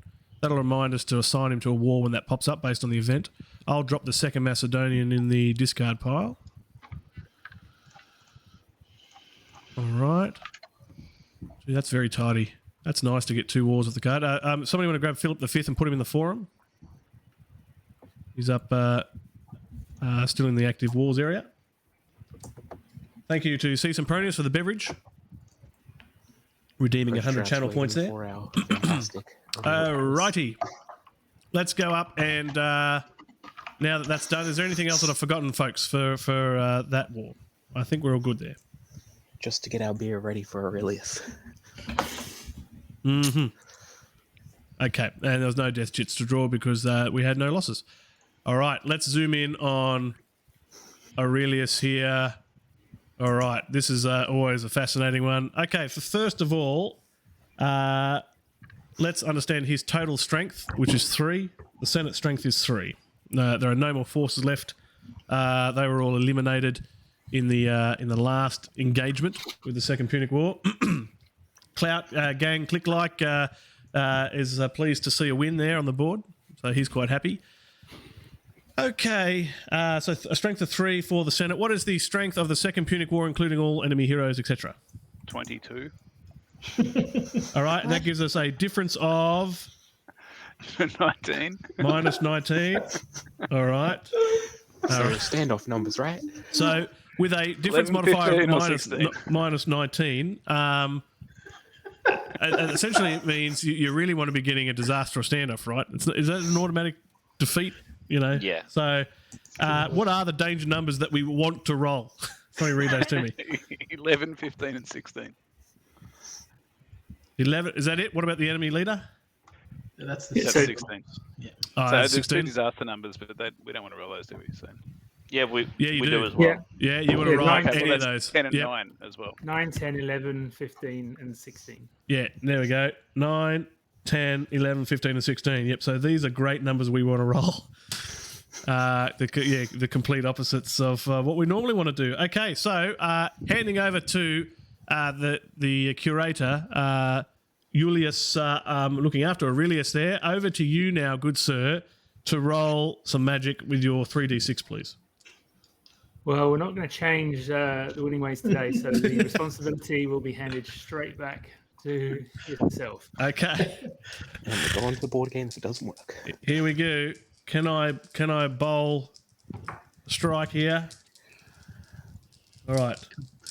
That'll remind us to assign him to a war when that pops up based on the event. I'll drop the second Macedonian in the discard pile. All right. Gee, that's very tidy. That's nice to get 2 wars off the card. Somebody want to grab Philip V and put him in the forum? He's up still in the active wars area. Thank you to C. Sempronius for the beverage. Redeeming 100 channel points there. Righty. Let's go up and now that that's done, is there anything else that I've forgotten, folks, for that war? I think we're all good there. Just to get our beer ready for Aurelius. Mm-hmm. Okay, and there was no death chits to draw because we had no losses. All right, let's zoom in on Aurelius here. All right, this is always a fascinating one. Okay, first of all, let's understand his total strength, which is 3. The Senate strength is 3. There are no more forces left. They were all eliminated in the last engagement with the Second Punic War. Clout gang click like is pleased to see a win there on the board, so he's quite happy. Okay, so a strength of 3 for the Senate. What is the strength of the Second Punic War, including all enemy heroes, etc.? 22. All right, and that gives us a difference of 19. Minus 19. All right. So standoff numbers, right? So with a difference 11, modifier 15, of minus 19, essentially it means you really want to be getting a disaster or standoff, right? Is that an automatic defeat? Yeah. So what are the danger numbers that we want to roll? Somebody read those to me. 11, 15, and 16. 11. Is that it? What about the enemy leader? That's the That's 16. 16. Yeah. Oh, So that's there's 2 16. disaster numbers, but we don't want to roll those, do we? So Yeah, we you do do. as well. Yeah. Yeah, you want to roll nine- any well, of that's those. 10 and Yep. 9 as well. 9, 10, 11, 15, and 16. Yeah, there we go. 9, 10, 11, 15, and 16. Yep, so these are great numbers we want to roll. The complete opposites of what we normally want to do. Okay, so handing over to the curator, Julius, looking after Aurelius there. Over to you now, good sir, to roll some magic with your 3d6, please. Well, we're not going to change the winning ways today, so the responsibility will be handed straight back to yourself. Okay, And we go on to the board game if it doesn't work. here we go. Can I bowl a strike here? All right,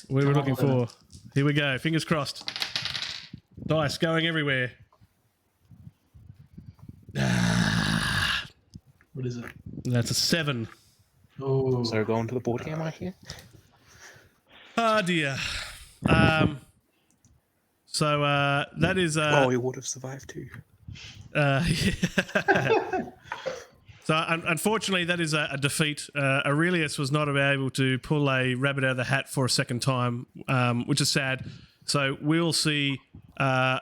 what are we looking for? Here we go. Fingers crossed. Dice going everywhere. What is it? That's a 7. Oh, So go on to the board game, I hear. Oh dear. So that is. Oh, he would have survived too. So unfortunately, that is a defeat. Aurelius was not able to pull a rabbit out of the hat for a second time, which is sad. So we'll see a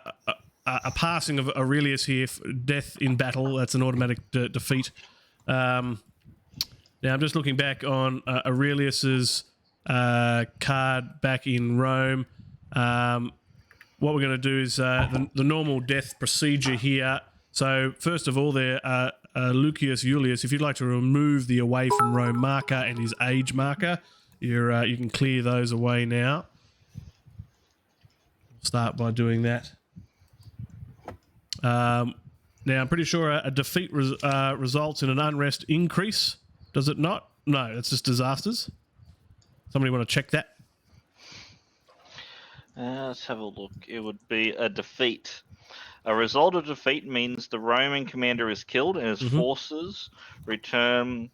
passing of Aurelius here. Death in battle. That's an automatic defeat. Now I'm just looking back on Aurelius's card back in Rome. What we're going to do is the normal death procedure here. So first of all, there, Lucius Iulius, if you'd like to remove the away from Rome marker and his age marker, you can clear those away now. Start by doing that. Now I'm pretty sure a defeat results in an unrest increase. Does it not? No, it's just disasters. Somebody want to check that? Let's have a look. It would be a defeat. A result of defeat means the Roman commander is killed and his forces return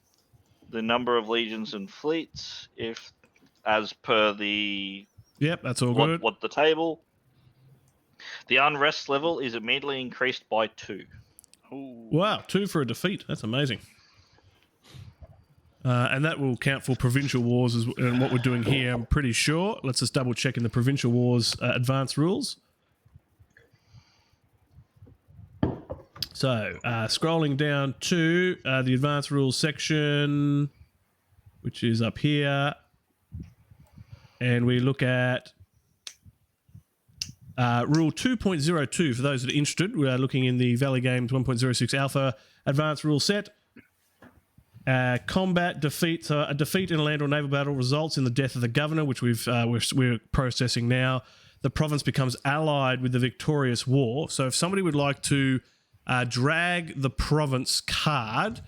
the number of legions and fleets, if as per the Yep, that's all good. what the table. The unrest level is immediately increased by 2. Ooh. Wow, 2 for a defeat. That's amazing. And that will count for provincial wars and what we're doing here, I'm pretty sure. Let's just double check in the provincial wars advanced rules. So, scrolling down to the advanced rules section, which is up here. And we look at rule 2.02 for those that are interested. We are looking in the Valley Games 1.06 Alpha advanced rule set. Combat defeat. So a defeat in a land or naval battle results in the death of the governor, which we're processing now. The province becomes allied with the victorious war. So if somebody would like to drag the province card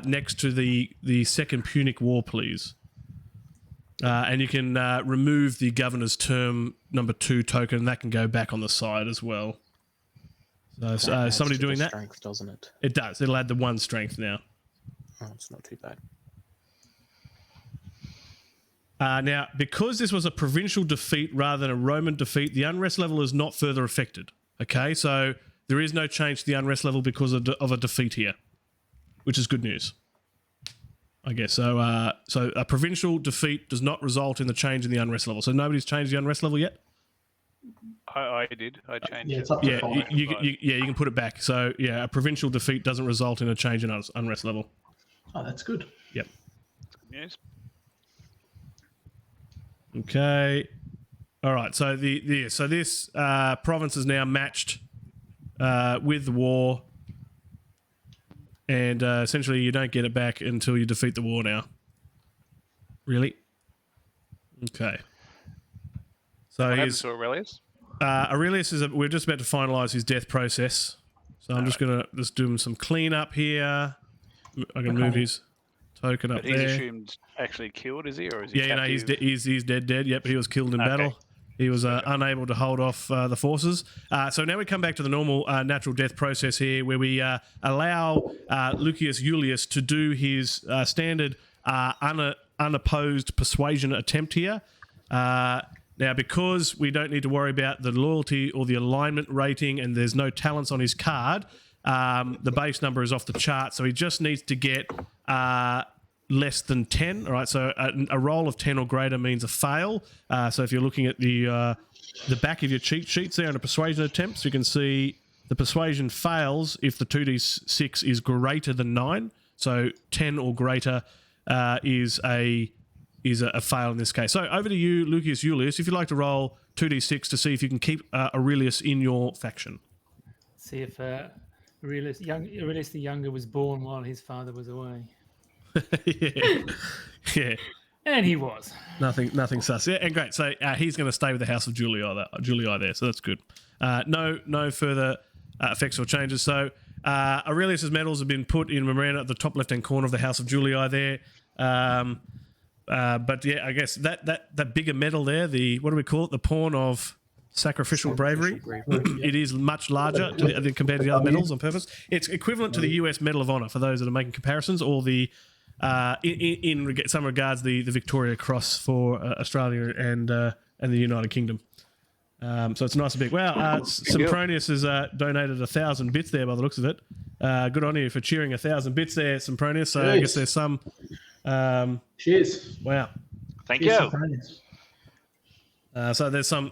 next to the Second Punic War, please. And you can remove the governor's term number 2 token. That can go back on the side as well. So somebody doing that? Strength, doesn't it? It does. It'll add the 1 strength now. Oh, it's not too bad. Now, because this was a provincial defeat rather than a Roman defeat, the unrest level is not further affected. Okay, so there is no change to the unrest level because of a defeat here, which is good news, I guess. So, so a provincial defeat does not result in the change in the unrest level. So nobody's changed the unrest level yet? I did. I changed it's it. up to Yeah, 5. you can put it back. So, yeah, a provincial defeat doesn't result in a change in unrest level. Oh, that's good. Yep. Yes. Okay. All right. So this province is now matched with the war, and essentially you don't get it back until you defeat the war. Now, really? Okay. So What happens he's to Aurelius? Aurelius is. We're just about to finalise his death process. So I'm just gonna do some cleanup here. I can move his token up But he's there. assumed actually killed, is he, or is he? Yeah, no, he's captive? he's dead. Yep, he was killed in battle. He was unable to hold off the forces. So now we come back to the normal natural death process here, where we allow Lucius Iulius to do his standard unopposed persuasion attempt here. Now, because we don't need to worry about the loyalty or the alignment rating, and there's no talents on his card, the base number is off the chart. So he just needs to get less than 10. All right, so a roll of 10 or greater means a fail. So if you're looking at the back of your cheat sheets there on a persuasion attempt, so you can see the persuasion fails if the 2d6 is greater than 9. So 10 or greater is a fail in this case. So over to you, Lucius Iulius, if you'd like to roll 2d6 to see if you can keep Aurelius in your faction. See if Aurelius the Younger was born while his father was away. yeah. And he was. Nothing sus. Yeah, and great. So he's going to stay with the House of Julii there. So that's good. No further effects or changes. So Aurelius's medals have been put in Romana at the top left-hand corner of the House of Julii there. But yeah, I guess that bigger medal there, the what do we call it? The pawn of Sacrificial bravery. It is much larger compared to the other medals on purpose. It's equivalent to the US Medal of Honor for those that are making comparisons, or the in some regards the Victoria Cross for Australia and the United Kingdom. So it's nice and big. Wow, Sempronius has donated 1,000 bits there by the looks of it. Good on you for cheering 1,000 bits there, Sempronius. So I guess there's some. Cheers! Wow, Thank Cheers, you. Sempronius. So there's some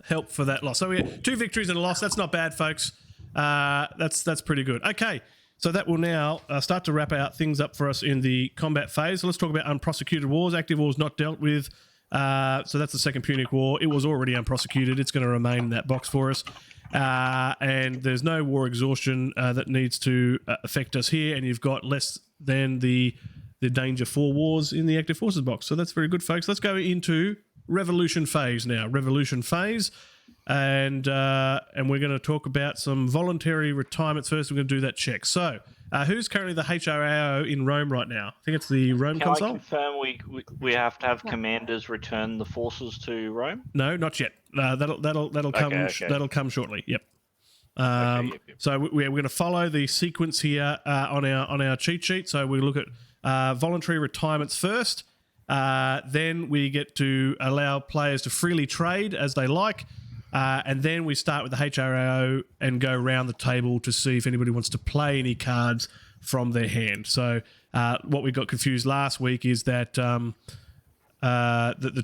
help for that loss. So we had 2 victories and a loss. That's not bad, folks. That's pretty good. Okay, so that will now start to wrap out things up for us in the combat phase. So let's talk about unprosecuted wars. Active wars not dealt with. So that's the Second Punic War. It was already unprosecuted. It's going to remain in that box for us. And there's no war exhaustion that needs to affect us here. And you've got less than the danger for wars in the active forces box. So that's very good, folks. Let's go into revolution phase now. Revolution phase. And we're going to talk about some voluntary retirements first. We're going to do that check. So who's currently the HRAO in Rome right now? I think it's the Rome Consul. Can I confirm we have to have commanders return the forces to Rome? No, not yet. That'll come. Okay. That'll come shortly. Yep. Yep. So we're going to follow the sequence here on our cheat sheet. So we look at voluntary retirements first. Then we get to allow players to freely trade as they like. And then we start with the HRAO and go around the table to see if anybody wants to play any cards from their hand. So what we got confused last week is that the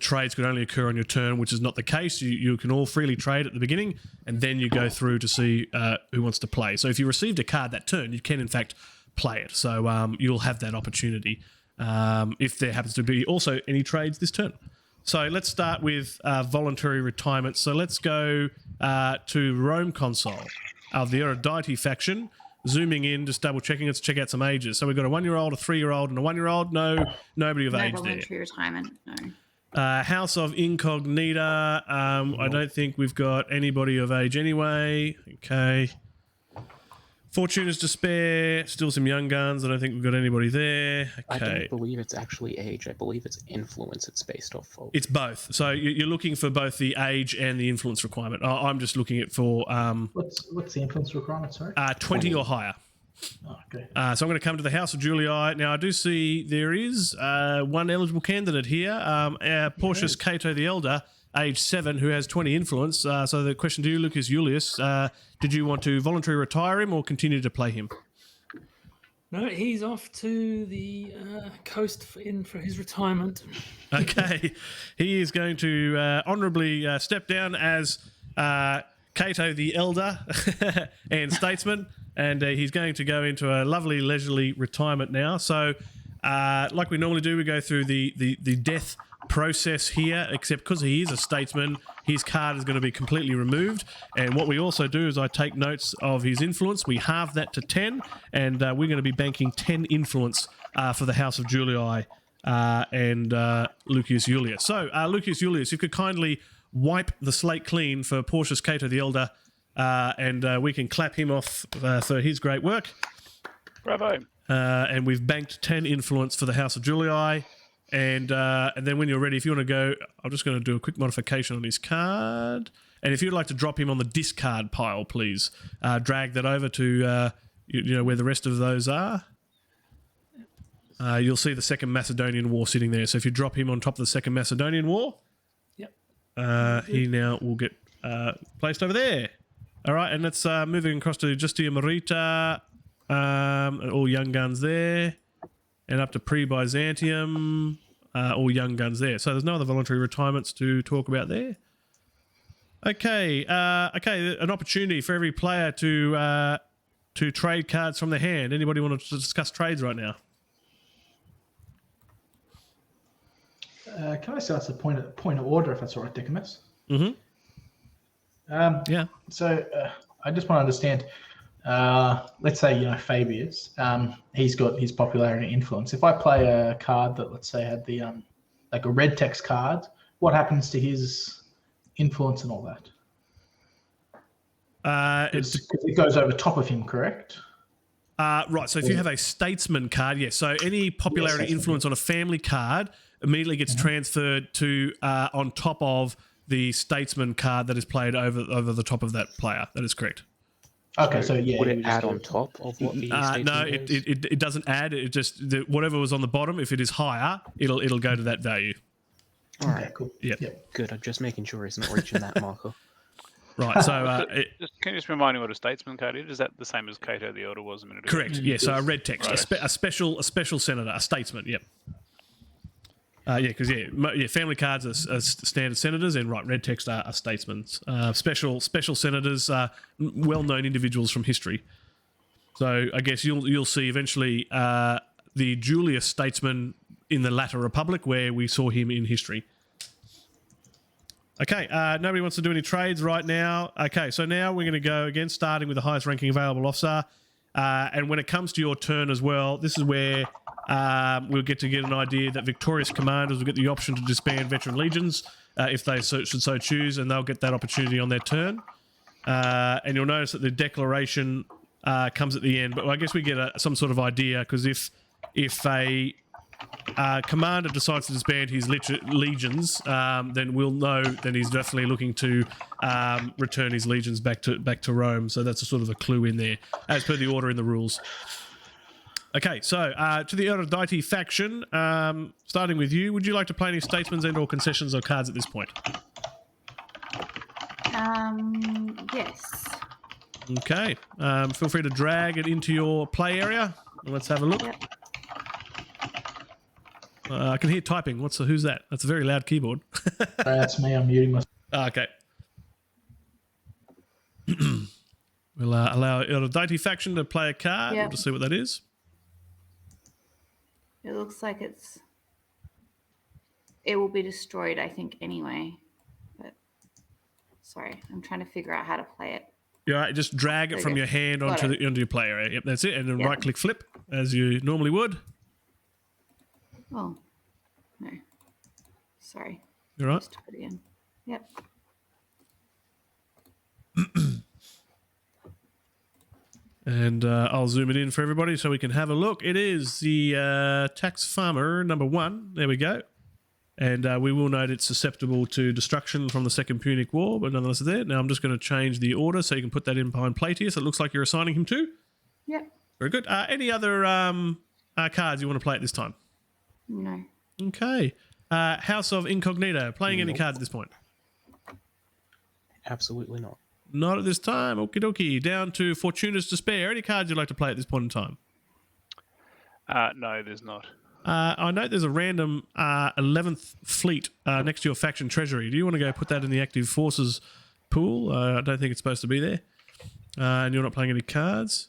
trades could only occur on your turn, which is not the case. You can all freely trade at the beginning, and then you go through to see who wants to play. So if you received a card that turn, you can in fact play it. So you'll have that opportunity if there happens to be also any trades this turn. So let's start with voluntary retirement. So let's go to Rome Consul of the Erudite faction. Zooming in, just double checking. Let's check out some ages. So we've got a 1-year-old, a 3-year-old, and a 1-year-old. Nobody of age there. Voluntary retirement, no. House of Incognita. I don't think we've got anybody of age anyway. Okay. Fortuna's Despair. Still some young guns. I don't think we've got anybody there. Okay. I don't believe it's actually age. I believe it's influence it's based off of. It's both. So you're looking for both the age and the influence requirement. I'm just looking at for... What's the influence requirement, sorry? 20 or higher. Oh, okay. So I'm going to come to the House of Julii. Now, I do see there is one eligible candidate here, Porcius Cato the Elder, age 7, who has 20 influence. So the question to you, Lucas Julius, did you want to voluntarily retire him or continue to play him? No, he's off to the coast for his retirement. Okay. He is going to honourably step down as Cato the Elder and Statesman, and he's going to go into a lovely leisurely retirement now. So like we normally do, we go through the death process here, except because he is a statesman, his card is going to be completely removed. And what we also do is I take notes of his influence. We halve that to 10, and we're going to be banking 10 influence for the House of Julii and Lucius Julius. So, Lucius Julius, you could kindly wipe the slate clean for Porcius Cato the Elder, and we can clap him off for his great work. Bravo. And we've banked 10 influence for the House of Julii. And then when you're ready, if you want to go, I'm just going to do a quick modification on his card. And if you'd like to drop him on the discard pile, please drag that over to where the rest of those are. You'll see the Second Macedonian War sitting there. So if you drop him on top of the Second Macedonian War, he now will get placed over there. All right, and let's moving across to Justia Marita, all young guns there. And up to Pre-Byzantium, all young guns there. So there's no other voluntary retirements to talk about there. Okay, an opportunity for every player to trade cards from their hand. Anybody want to discuss trades right now? Can I say that's a point of order, if that's all right, Decamus? Mm-hmm. Yeah. So I just want to understand. Let's say, Fabius, he's got his popularity and influence. If I play a card that, let's say, had the like a red text card, what happens to his influence and all that? It goes over top of him, correct? Right. So if you have a Statesman card, yes. So any popularity influence on a family card immediately gets transferred to on top of the Statesman card that is played over the top of that player. That is correct. Okay, so yeah. Would you it just add do on top of what the Statesman No, is? it doesn't add. It just whatever was on the bottom. If it is higher, it'll go to that value. All Okay, right, cool. Yep. good. I'm just making sure it's not reaching that marker. Right. So Can you just remind me what a statesman card is? Is that the same as Cato the Elder was a minute ago? correct. Yeah. So a red text, Right. a special senator, a statesman. Yep. Because family cards are standard senators, and red text are statesmen. Special senators are well-known individuals from history. So I guess you'll see eventually the Julius statesman in the latter republic, where we saw him in history. Okay, nobody wants to do any trades right now. Okay, so now we're going to go again, starting with the highest ranking available officer. And when it comes to your turn as well, this is where we'll get an idea that victorious commanders will get the option to disband veteran legions if they should so choose, and they'll get that opportunity on their turn. And you'll notice that the declaration comes at the end, but I guess we get some sort of idea, because if a commander decides to disband his legions, then we'll know that he's definitely looking to return his legions back to Rome. So that's a sort of a clue in there, as per the order in the rules. Okay, so to the Erudite faction, starting with you, would you like to play any statesmen and/or concessions or cards at this point? Yes. Okay, feel free to drag it into your play area. Let's have a look. Yep. I can hear typing. Who's that? That's a very loud keyboard. That's me. I'm muting myself. Okay. We'll allow Erudite faction to play a card. Yep. We'll just see what that is. It looks like it will be destroyed, I think, anyway. But sorry, I'm trying to figure out how to play it. Yeah, right, just drag it from your hand onto your play area. Yep, that's it. And then right-click flip, as you normally would. Oh, no. Sorry. You're right. Just put it in. Yep. And I'll zoom it in for everybody so we can have a look. It is the tax farmer number 1. There we go. And we will note it's susceptible to destruction from the Second Punic War, but nonetheless it's there. Now I'm just going to change the order so you can put that in behind Plateus. It looks like you're assigning him to. Yep. Very good. Any other cards you want to play at this time? No. Okay. House of Incognito. Playing any cards at this point? Absolutely not. Not at this time. Okie dokie. Down to Fortuna's Despair. Any cards you'd like to play at this point in time? No, there's not. I note there's a random 11th fleet next to your faction treasury. Do you want to go put that in the active forces pool? I don't think it's supposed to be there. And you're not playing any cards.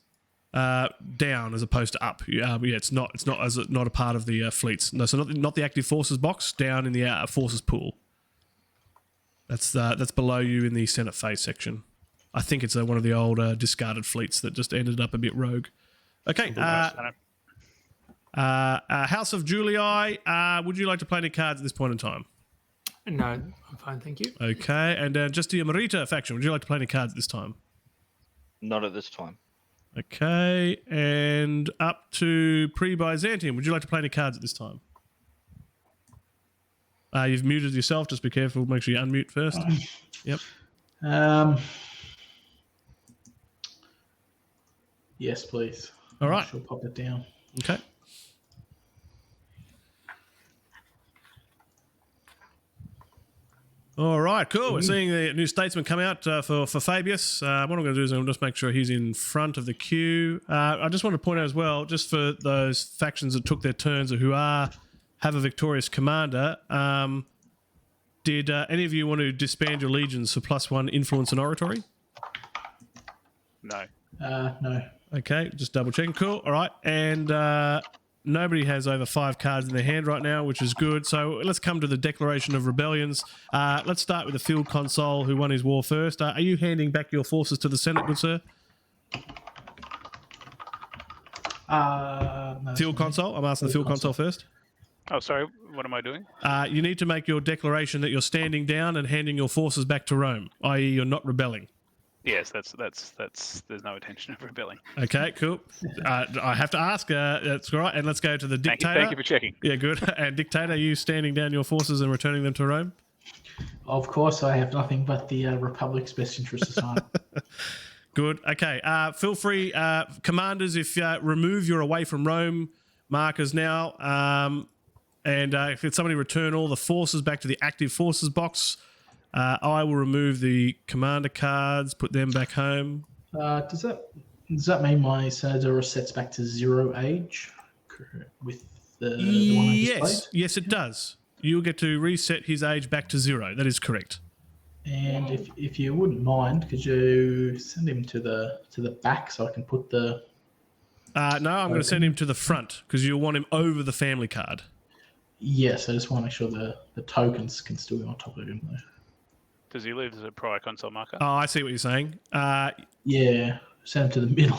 Down as opposed to up. It's not a part of the fleets. No, so not the active forces box. Down in the forces pool. That's below you in the Senate phase section. I think it's one of the old discarded fleets that just ended up a bit rogue. Okay. House of Julii. Would you like to play any cards at this point in time? No, I'm fine, thank you. Okay. And just the Emerita faction. Would you like to play any cards at this time? Not at this time. Okay. And up to Pre-Byzantium. Would you like to play any cards at this time? You've muted yourself. Just be careful. Make sure you unmute first. Yep. Yes, please. All right. She'll pop it down. Okay. All right, cool. We're seeing the new Statesman come out for Fabius. What I'm going to do is I'll just make sure he's in front of the queue. I just want to point out as well, just for those factions that took their turns or who have a victorious commander, did any of you want to disband your legions for +1 influence and oratory? No. No. Okay, just double checking. Cool. All right. And nobody has over 5 cards in their hand right now, which is good. So let's come to the Declaration of Rebellions. Let's start with the Field Consul who won his war first. Are you handing back your forces to the Senate, good sir? No, Field Consul? I'm asking the Field Consul first. Oh, sorry. What am I doing? You need to make your declaration that you're standing down and handing your forces back to Rome, i.e. you're not rebelling. Yes, that's. There's no intention of rebelling. Okay, cool. I have to ask. That's all right. And let's go to the Dictator. Thank you for checking. Yeah, good. And Dictator, are you standing down your forces and returning them to Rome? Of course, I have nothing but the Republic's best interests at heart. Good. Okay. Feel free, commanders, if remove your away from Rome markers now, and if somebody return all the forces back to the active forces box, I will remove the commander cards, put them back home. Does that mean my senator resets back to 0 age with the one I displayed? Yes, it does. You'll get to reset his age back to 0. That is correct. And if you wouldn't mind, could you send him to the back so I can put the... No, I'm going to send him to the front because you'll want him over the family card. Yes, I just want to make sure the tokens can still be on top of him, though. Does he leave as a prior consul marker? Oh, I see what you're saying. Yeah, send him to the middle.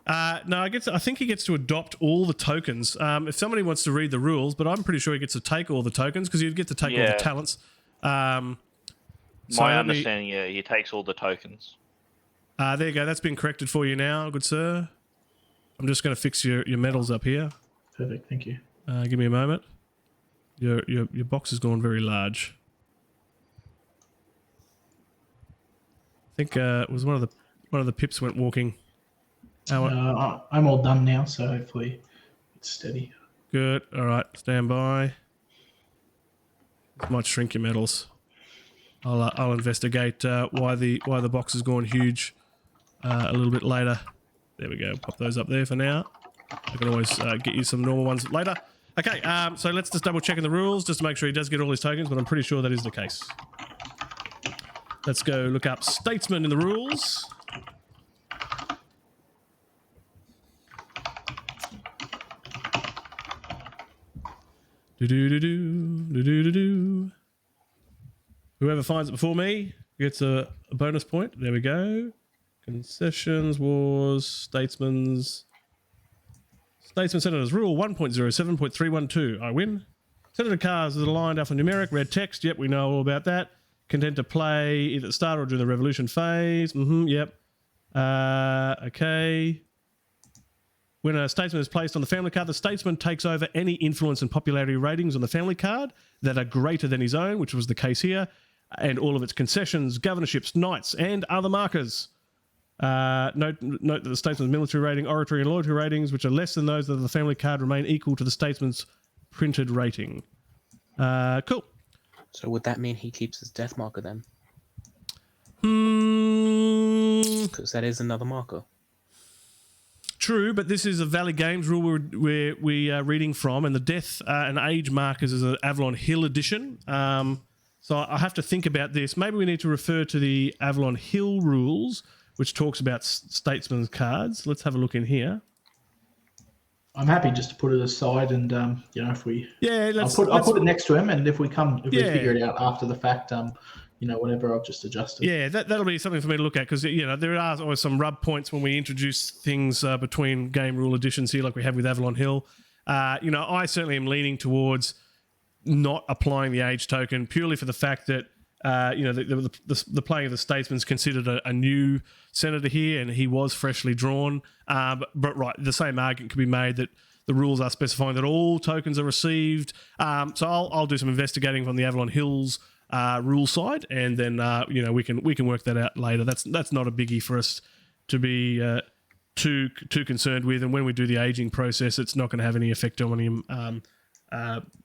No, I think he gets to adopt all the tokens. If somebody wants to read the rules, but I'm pretty sure he gets to take all the tokens because he'd get to take all the talents. My understanding, he takes all the tokens. There you go. That's been corrected for you now, good sir. I'm just going to fix your medals up here. Perfect, thank you. Give me a moment. Your box has gone very large. I think it was one of the pips went walking. I'm all done now, so hopefully it's steady. Good. All right. Stand by. This might shrink your medals. I'll investigate why the box has gone huge a little bit later. There we go. Pop those up there for now. I can always get you some normal ones later. Okay. So let's just double check in the rules just to make sure he does get all his tokens, but I'm pretty sure that is the case. Let's go look up Statesman in the rules. Do-do-do-do. Whoever finds it before me gets a bonus point. There we go. Concessions, wars, Statesman Senators Rule 1.07.312. I win. Senator cards is aligned alphanumeric, red text. Yep, we know all about that. Content to play either at the start or during the revolution phase. Yep. Okay. When a statesman is placed on the family card, the statesman takes over any influence and popularity ratings on the family card that are greater than his own, which was the case here, and all of its concessions, governorships, knights, and other markers. Note that the statesman's military rating, oratory, and loyalty ratings, which are less than those of the family card, remain equal to the statesman's printed rating. Cool. So would that mean he keeps his death marker then? Because that is another marker. True, but this is a Valley Games rule we are reading from, and the death and age markers is an Avalon Hill edition. So I have to think about this. Maybe we need to refer to the Avalon Hill rules, which talks about statesman's cards. Let's have a look in here. I'm happy just to put it aside, and if we, I'll put it next to him, and if we figure it out after the fact, whatever, I'll just adjust it. Yeah, that'll be something for me to look at because there are always some rub points when we introduce things between game rule editions here, like we have with Avalon Hill. I certainly am leaning towards not applying the age token purely for the fact that the playing of the statesman is considered a new senator here, and he was freshly drawn. But right, the same argument could be made that the rules are specifying that all tokens are received. So I'll do some investigating from the Avalon Hills rule side, and then we can work that out later. That's not a biggie for us to be too concerned with. And when we do the aging process, it's not going to have any effect on him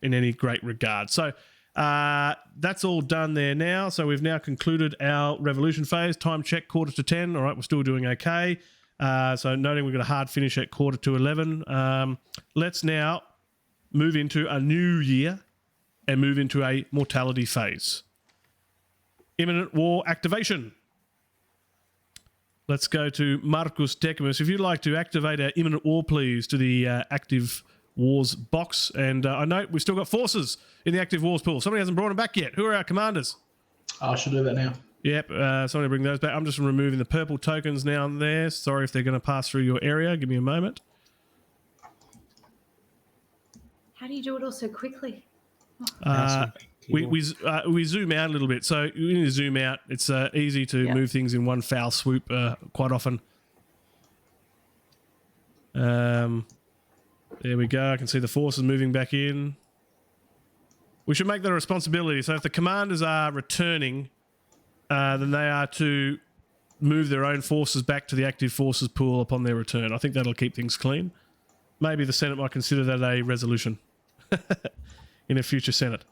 in any great regard. So that's all done there now. So we've now concluded our revolution phase. Time check, 10:15. All right, we're still doing okay. So noting we've got a hard finish at 11:15. Let's now move into a new year and move into a mortality phase. Imminent war activation. Let's go to Marcus Decimus. If you'd like to activate our imminent war, please, to the active wars box. And I note we've still got forces in the active wars pool. Somebody hasn't brought them back yet. Who are our commanders? I should do that now. Yep, somebody bring those back. I'm just removing the purple tokens now and there. Sorry if they're going to pass through your area. Give me a moment. How do you do it all so quickly? We zoom out a little bit. So you need to zoom out. It's easy to move things in one foul swoop quite often. There we go. I can see the forces moving back in. We should make that a responsibility. So if the commanders are returning, then they are to move their own forces back to the active forces pool upon their return. I think that'll keep things clean. Maybe the Senate might consider that a resolution in a future Senate.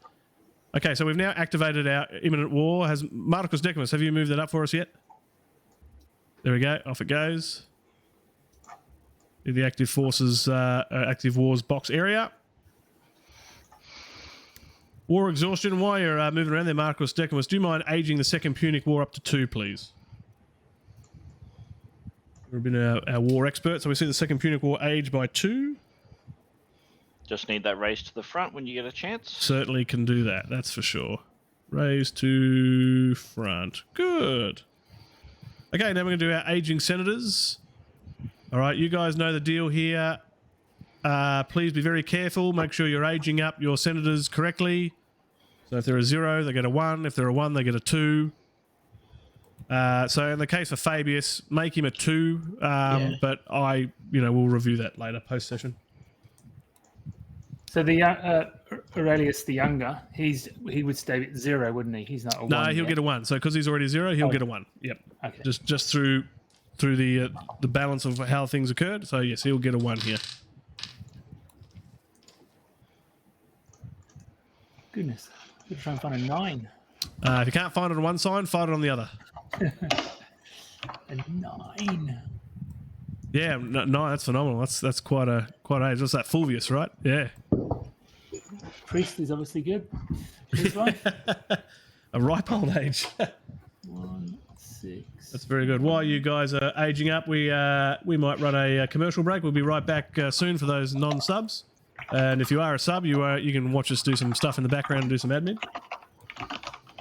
Okay, so we've now activated our imminent war. Has Marcus Decimus, have you moved that up for us yet? There we go. Off it goes. In the active forces, active wars box area. War exhaustion. While you're moving around there, Marcus Decimus, do you mind aging the Second Punic War up to 2, please? We've been our war expert, so we see the Second Punic War age by 2. Just need that race to the front when you get a chance. Certainly can do that, that's for sure. Raise to front. Good. Okay, now we're going to do our aging senators. All right, you guys know the deal here. Please be very careful. Make sure you're aging up your senators correctly. So if they're a 0, they get a 1. If they're a 1, they get a 2. So in the case of Fabius, make him a 2. But I, we'll review that later, post-session. So the Aurelius the Younger, he would stay at 0, wouldn't he? He's not a 1. No, he'll get a 1. So because he's already 0, he'll get a 1. Yep. Okay. Just through the balance of how things occurred. So yes, he'll get a 1 here. Goodness, we're trying to find a 9. If you can't find it on one side, find it on the other. A 9. Yeah, no, that's phenomenal. That's quite age. What's that, Fulvius, right? Yeah. Priest is obviously good. His wife. A ripe old age. 1, 6. That's very good. While you guys are aging up, we might run a commercial break. We'll be right back soon for those non-subs. And if you are a sub, you can watch us do some stuff in the background and do some admin.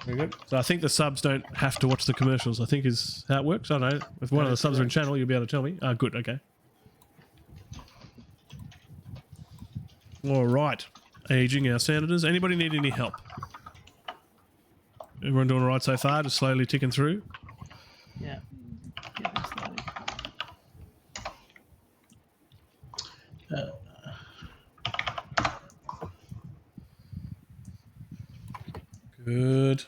Very good. So I think the subs don't have to watch the commercials, I think is how it works. I don't know. If one of the subs are in channel, you'll be able to tell me. Good, okay. All right. Aging our senators. Anybody need any help? Everyone doing all right so far? Just slowly ticking through? Yeah. Good.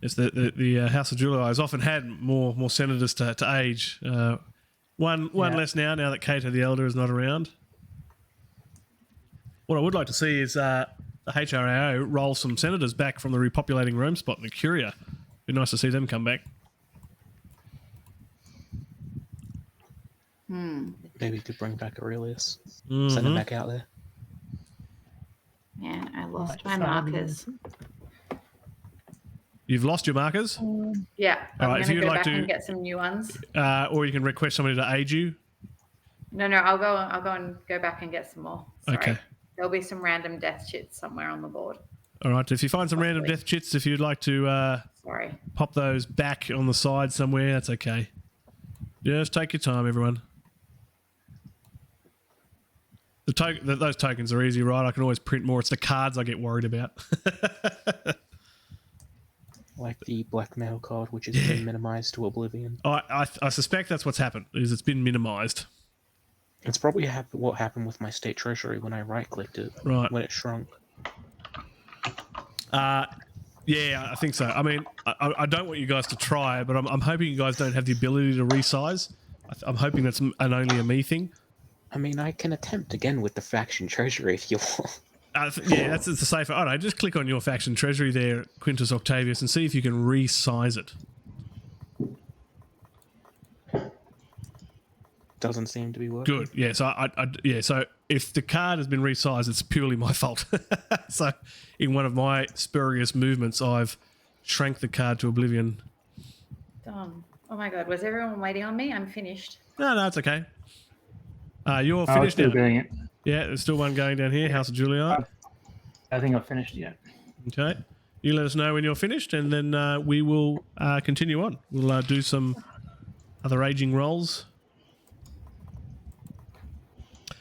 Yes, the House of Julia has often had more senators to age. One less now that Cato the Elder is not around. What I would like to see is the HRAO roll some senators back from the repopulating Rome spot in the Curia. Be nice to see them come back. Maybe we could bring back Aurelius. Send him back out there. Man, I lost my markers. You've lost your markers? Yeah, All I'm right, if going you'd to go like back to, and get some new ones. or you can request somebody to aid you. No, I'll go and go back and get some more. Sorry. Okay. There'll be some random death chits somewhere on the board. All right, if you find some random death chits, if you'd like to pop those back on the side somewhere, that's okay. Just take your time, everyone. Those tokens are easy, right? I can always print more. It's the cards I get worried about. Like the blackmail card, which has been minimized to oblivion. I suspect that's what's happened, is it's been minimized. It's probably what happened with my state treasury when I right-clicked it, when it shrunk. Yeah, I think so. I mean, I don't want you guys to try, but I'm hoping you guys don't have the ability to resize. I'm hoping that's only a me thing. I mean, I can attempt again with the faction treasury if you want. Yeah, that's the safer. I don't know, just click on your faction treasury there, Quintus Octavius, and see if you can resize it. Doesn't seem to be working. Good. Yeah. So So if the card has been resized, it's purely my fault. So in one of my spurious movements, I've shrank the card to oblivion. Done. Oh my God, was everyone waiting on me? I'm finished. No, it's okay. You're finished now. Doing it. Yeah, there's still one going down here, House of Julia. I think I've finished yet. Okay. You let us know when you're finished, and then we will continue on. We'll do some other aging rolls.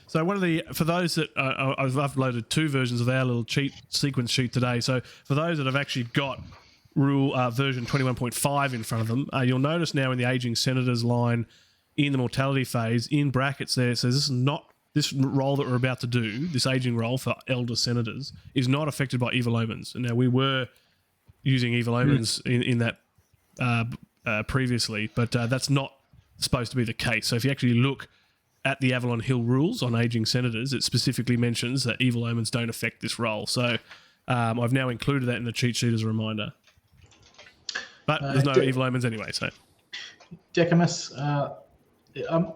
So for those that I've uploaded 2 versions of our little cheat sequence sheet today. So for those that have actually got version 21.5 in front of them, you'll notice now in the aging senators line in the mortality phase, in brackets there, it says this is not this role that we're about to do, this aging role for elder senators, is not affected by evil omens. And now we were using evil omens in that previously, but that's not supposed to be the case. So if you actually look at the Avalon Hill rules on aging senators, it specifically mentions that evil omens don't affect this role. So I've now included that in the cheat sheet as a reminder. But there's no evil omens anyway, so. Decimus, are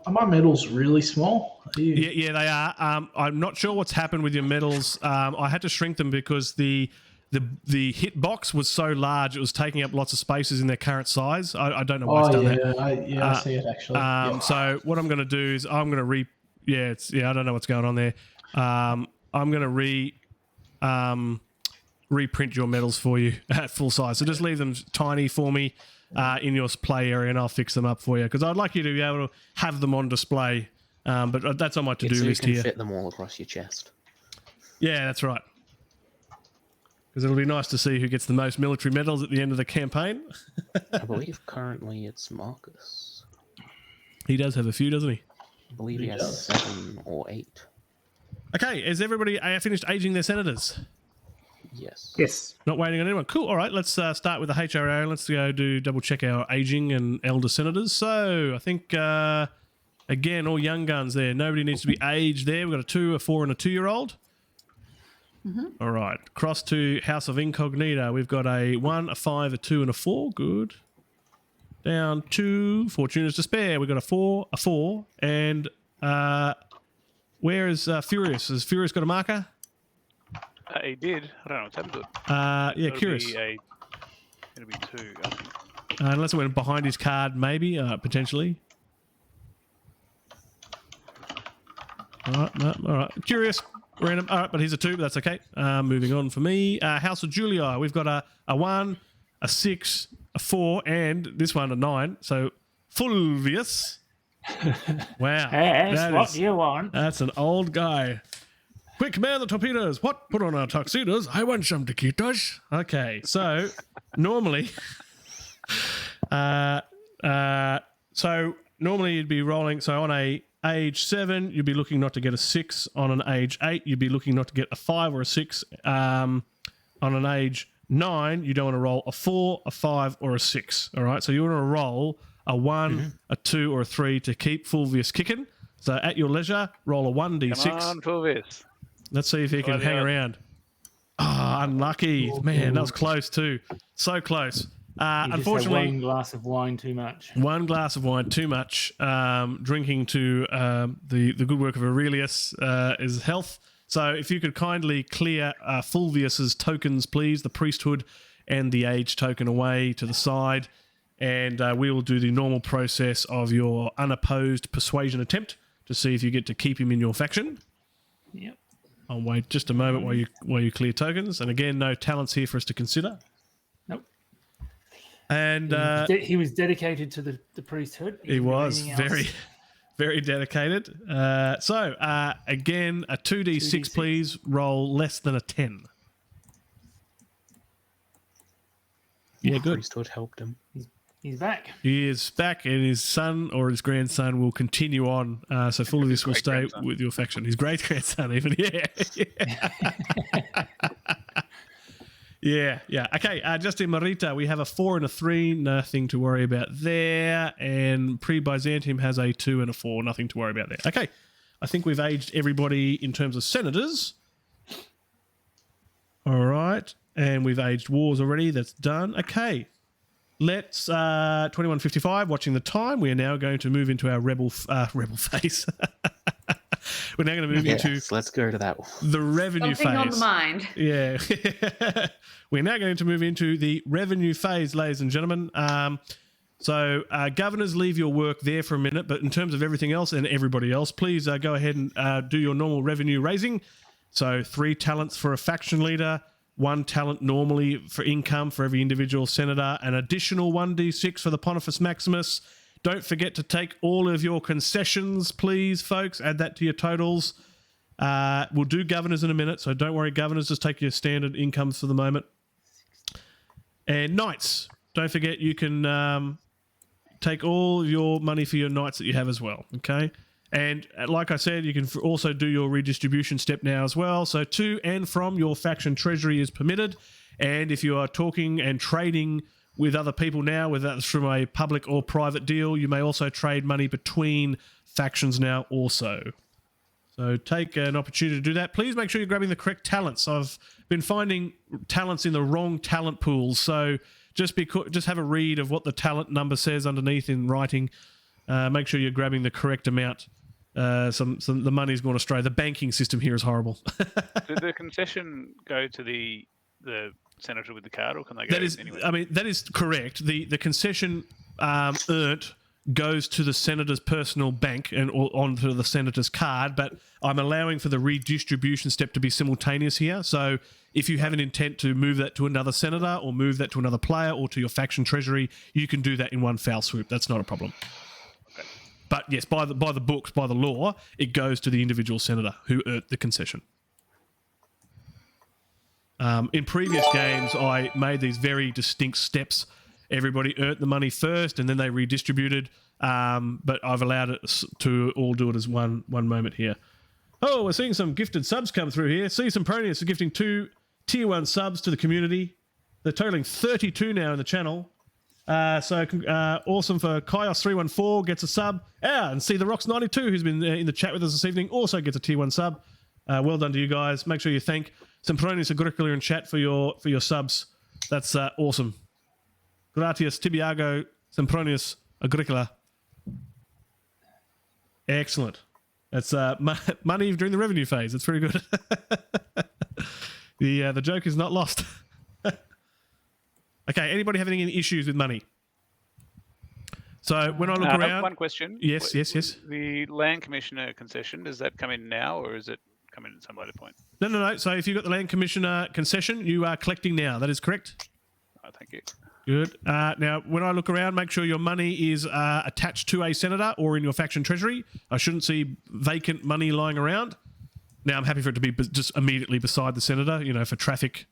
my medals really small? Yeah, they are. I'm not sure what's happened with your medals. I had to shrink them because the hit box was so large it was taking up lots of spaces in their current size. I don't know why it's done that. I see it actually. So what I'm going to do is I'm going to I don't know what's going on there. I'm going to reprint your medals for you at full size. So just leave them tiny for me in your play area, and I'll fix them up for you because I'd like you to be able to have them on display. But that's on my to-do list here. You can fit them all across your chest. Yeah, that's right. Because it'll be nice to see who gets the most military medals at the end of the campaign. I believe currently it's Marcus. He does have a few, doesn't he? I believe he has 7 or 8. Okay, is everybody finished aging their senators? Yes. Not waiting on anyone. Cool. All right, let's start with the HRO. Let's go double check our aging and elder senators. So I think, again, all young guns there. Nobody needs to be aged there. We've got a 2, a 4, and a 2-year-old. All right. Cross to House of Incognita. We've got a 1, a 5, a 2, and a 4. Good. Down 2. Fortune is to spare. We've got a 4, a 4, and where is Furious? Has Furious got a marker? He did. I don't know what's happened to it. Yeah, Curious. It'll be 2, I think. Unless it went behind his card, maybe, potentially. All right. Curious. Random. All right, but he's a 2, but that's okay. Moving on for me. House of Julia. We've got a 1, a 6, a 4, and this one a 9. So Fulvius. Wow. Yes, what do you want? That's an old guy. Quick, man the torpedoes. What? Put on our tuxedos. I want some taquitos. Okay, so normally, normally you'd be rolling. So on a age 7, you'd be looking not to get a 6. On an age 8, you'd be looking not to get a 5 or a 6. On an age 9, you don't want to roll a 4, a 5, or a 6. All right, so you want to roll a 1, a 2, or a 3 to keep Fulvius kicking. So at your leisure, roll a 1d6. Come on, Fulvius. Let's see if he can hang around. Unlucky. Man, that was close too. So close. Unfortunately, one glass of wine too much. One glass of wine too much. Drinking to the good work of Aurelius is health. So if you could kindly clear Fulvius's tokens, please, the priesthood and the age token away to the side. And we will do the normal process of your unopposed persuasion attempt to see if you get to keep him in your faction. Yep. I'll wait just a moment while you clear tokens. And again, no talents here for us to consider. Nope. And he was dedicated to the priesthood. He was very, very dedicated. So again, a 2d6, please. Roll less than a 10. Yeah, good. Priesthood helped him. He's back. He is back, and his son or his grandson will continue on. So Fulvius will stay with your faction. His great grandson, even. Yeah. Okay, Justin Marita, we have a 4 and a 3. Nothing to worry about there. And Pre-Byzantium has a 2 and a 4. Nothing to worry about there. Okay, I think we've aged everybody in terms of senators. All right, and we've aged wars already. That's done. Okay. Let's 21:55. Watching the time, we are now going to move into our rebel phase. We're now going to move into. Let's go to that one. The revenue Something phase. on the mind. Yeah, we're now going to move into the revenue phase, ladies and gentlemen. So, governors, leave your work there for a minute. But in terms of everything else and everybody else, please go ahead and do your normal revenue raising. So, 3 talents for a faction leader. 1 talent normally for income for every individual senator, an additional 1d6 for the Pontifex Maximus. Don't forget to take all of your concessions, please, folks. Add that to your totals. We'll do governors in a minute, so don't worry, governors. Just take your standard incomes for the moment. And knights. Don't forget you can take all of your money for your knights that you have as well, okay? And like I said, you can also do your redistribution step now as well. So to and from your faction treasury is permitted. And if you are talking and trading with other people now, whether that's from a public or private deal, you may also trade money between factions now also. So take an opportunity to do that. Please make sure you're grabbing the correct talents. I've been finding talents in the wrong talent pools. So just have a read of what the talent number says underneath in writing. Make sure you're grabbing the correct amount. The money's gone astray. The banking system here is horrible. Did the concession go to the senator with the card, or can they go anywhere? I mean, that is correct. The concession earned goes to the senator's personal bank and onto the senator's card, but I'm allowing for the redistribution step to be simultaneous here. So if you have an intent to move that to another senator or move that to another player or to your faction treasury, you can do that in one foul swoop. That's not a problem. Okay. But yes, by the books, by the law, it goes to the individual senator who earned the concession. In previous games, I made these very distinct steps. Everybody earned the money first, and then they redistributed. But I've allowed it to all do it as one moment here. Oh, we're seeing some gifted subs come through here. See some Pronius are gifting 2 tier 1 subs to the community. They're totaling 32 now in the channel. Awesome for Kaios314 gets a sub. And See the Rocks 92, who's been in the chat with us this evening, also gets a tier 1 sub. Well done to you guys. Make sure you thank Sempronius Agricola in chat for your subs. That's awesome. Gratias Tibiago Sempronius Agricola. Excellent. That's money during the revenue phase. That's very good. The joke is not lost. Okay, anybody having any issues with money? So when I look around... One question. Yes. The land commissioner concession, does that come in now, or is it come in at some later point? No. So if you've got the land commissioner concession, you are collecting now. That is correct. Oh, thank you. Good. Now, when I look around, make sure your money is attached to a senator or in your faction treasury. I shouldn't see vacant money lying around. Now, I'm happy for it to be just immediately beside the senator, for traffic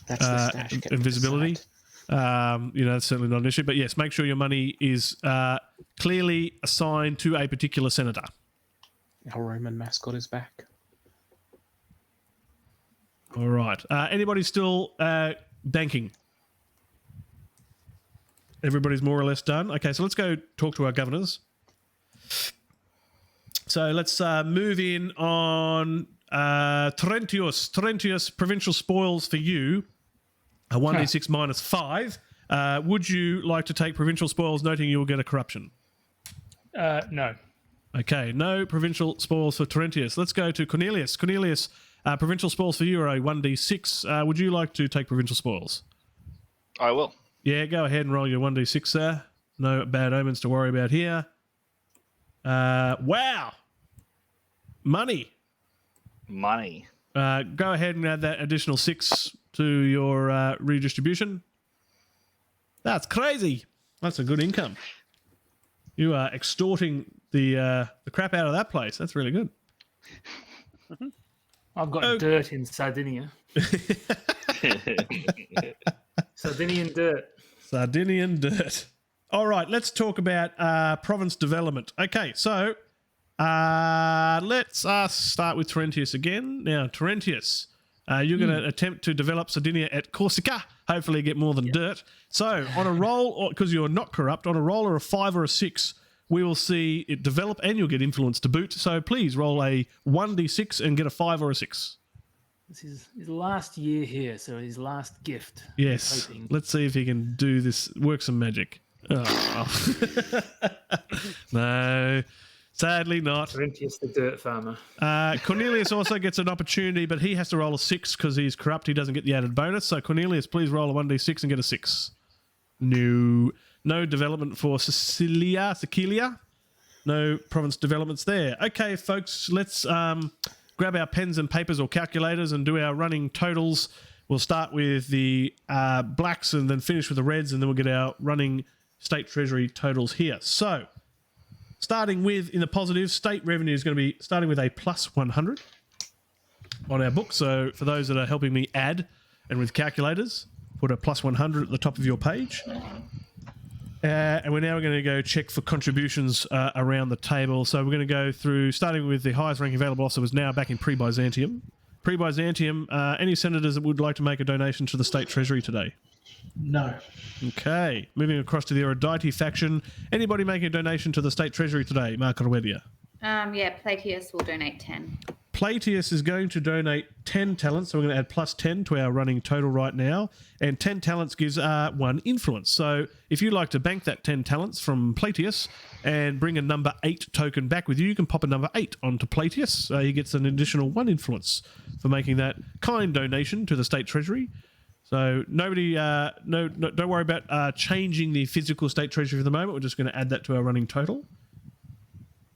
and visibility. That's certainly not an issue. But yes, make sure your money is clearly assigned to a particular senator. Our Roman mascot is back. All right. Anybody still danking? Everybody's more or less done. Okay, so let's go talk to our governors. So let's move in on Terentius. Terentius, provincial spoils for you. 1d6 minus 5. Would you like to take provincial spoils, noting you will get a corruption? No. Okay, no provincial spoils for Terentius. Let's go to Cornelius. Cornelius, provincial spoils for you are a 1d6. Would you like to take provincial spoils? I will. Yeah, go ahead and roll your 1d6 there. No bad omens to worry about here. Wow. Money. Go ahead and add that additional 6 to your redistribution. That's crazy. That's a good income. You are extorting the crap out of that place. That's really good. I've got dirt in Sardinia. Sardinian dirt. Sardinian dirt. All right, let's talk about province development. Okay, so let's start with Terentius again. Now, Terentius, you're going to attempt to develop Sardinia at Corsica. Hopefully get more than dirt. So on a roll, because you're not corrupt, on a roll or a 5 or a 6, we will see it develop and you'll get influence to boot. So please roll a 1d6 and get a 5 or a 6. This is his last year here, so his last gift. Yes. Let's see if he can do this, work some magic. Oh. No, sadly not. Terentius the dirt farmer. Cornelius also gets an opportunity, but he has to roll a 6 because he's corrupt. He doesn't get the added bonus. So Cornelius, please roll a 1d6 and get a 6. No development for Sicilia. No province developments there. Okay, folks, let's grab our pens and papers or calculators and do our running totals. We'll start with the blacks and then finish with the reds, and then we'll get our running state treasury totals here. So, starting with, in the positive, state revenue is going to be starting with a plus 100 on our book. So, for those that are helping me add and with calculators, put a plus 100 at the top of your page. And we're now going to go check for contributions around the table. So we're going to go through, starting with the highest ranking available officer was now back in Pre-Byzantium. Pre-Byzantium, any senators that would like to make a donation to the state treasury today? No. Okay, moving across to the Erudite faction. Anybody making a donation to the state treasury today? Mark Redia. Yeah, Plateus will donate 10. Plateus is going to donate 10 talents, so we're going to add plus 10 to our running total right now. And 10 talents gives 1 influence. So if you'd like to bank that 10 talents from Plateus and bring a number 8 token back with you, you can pop a number 8 onto Plateus. He gets an additional 1 influence for making that kind donation to the state treasury. So nobody, don't worry about changing the physical state treasury for the moment. We're just going to add that to our running total,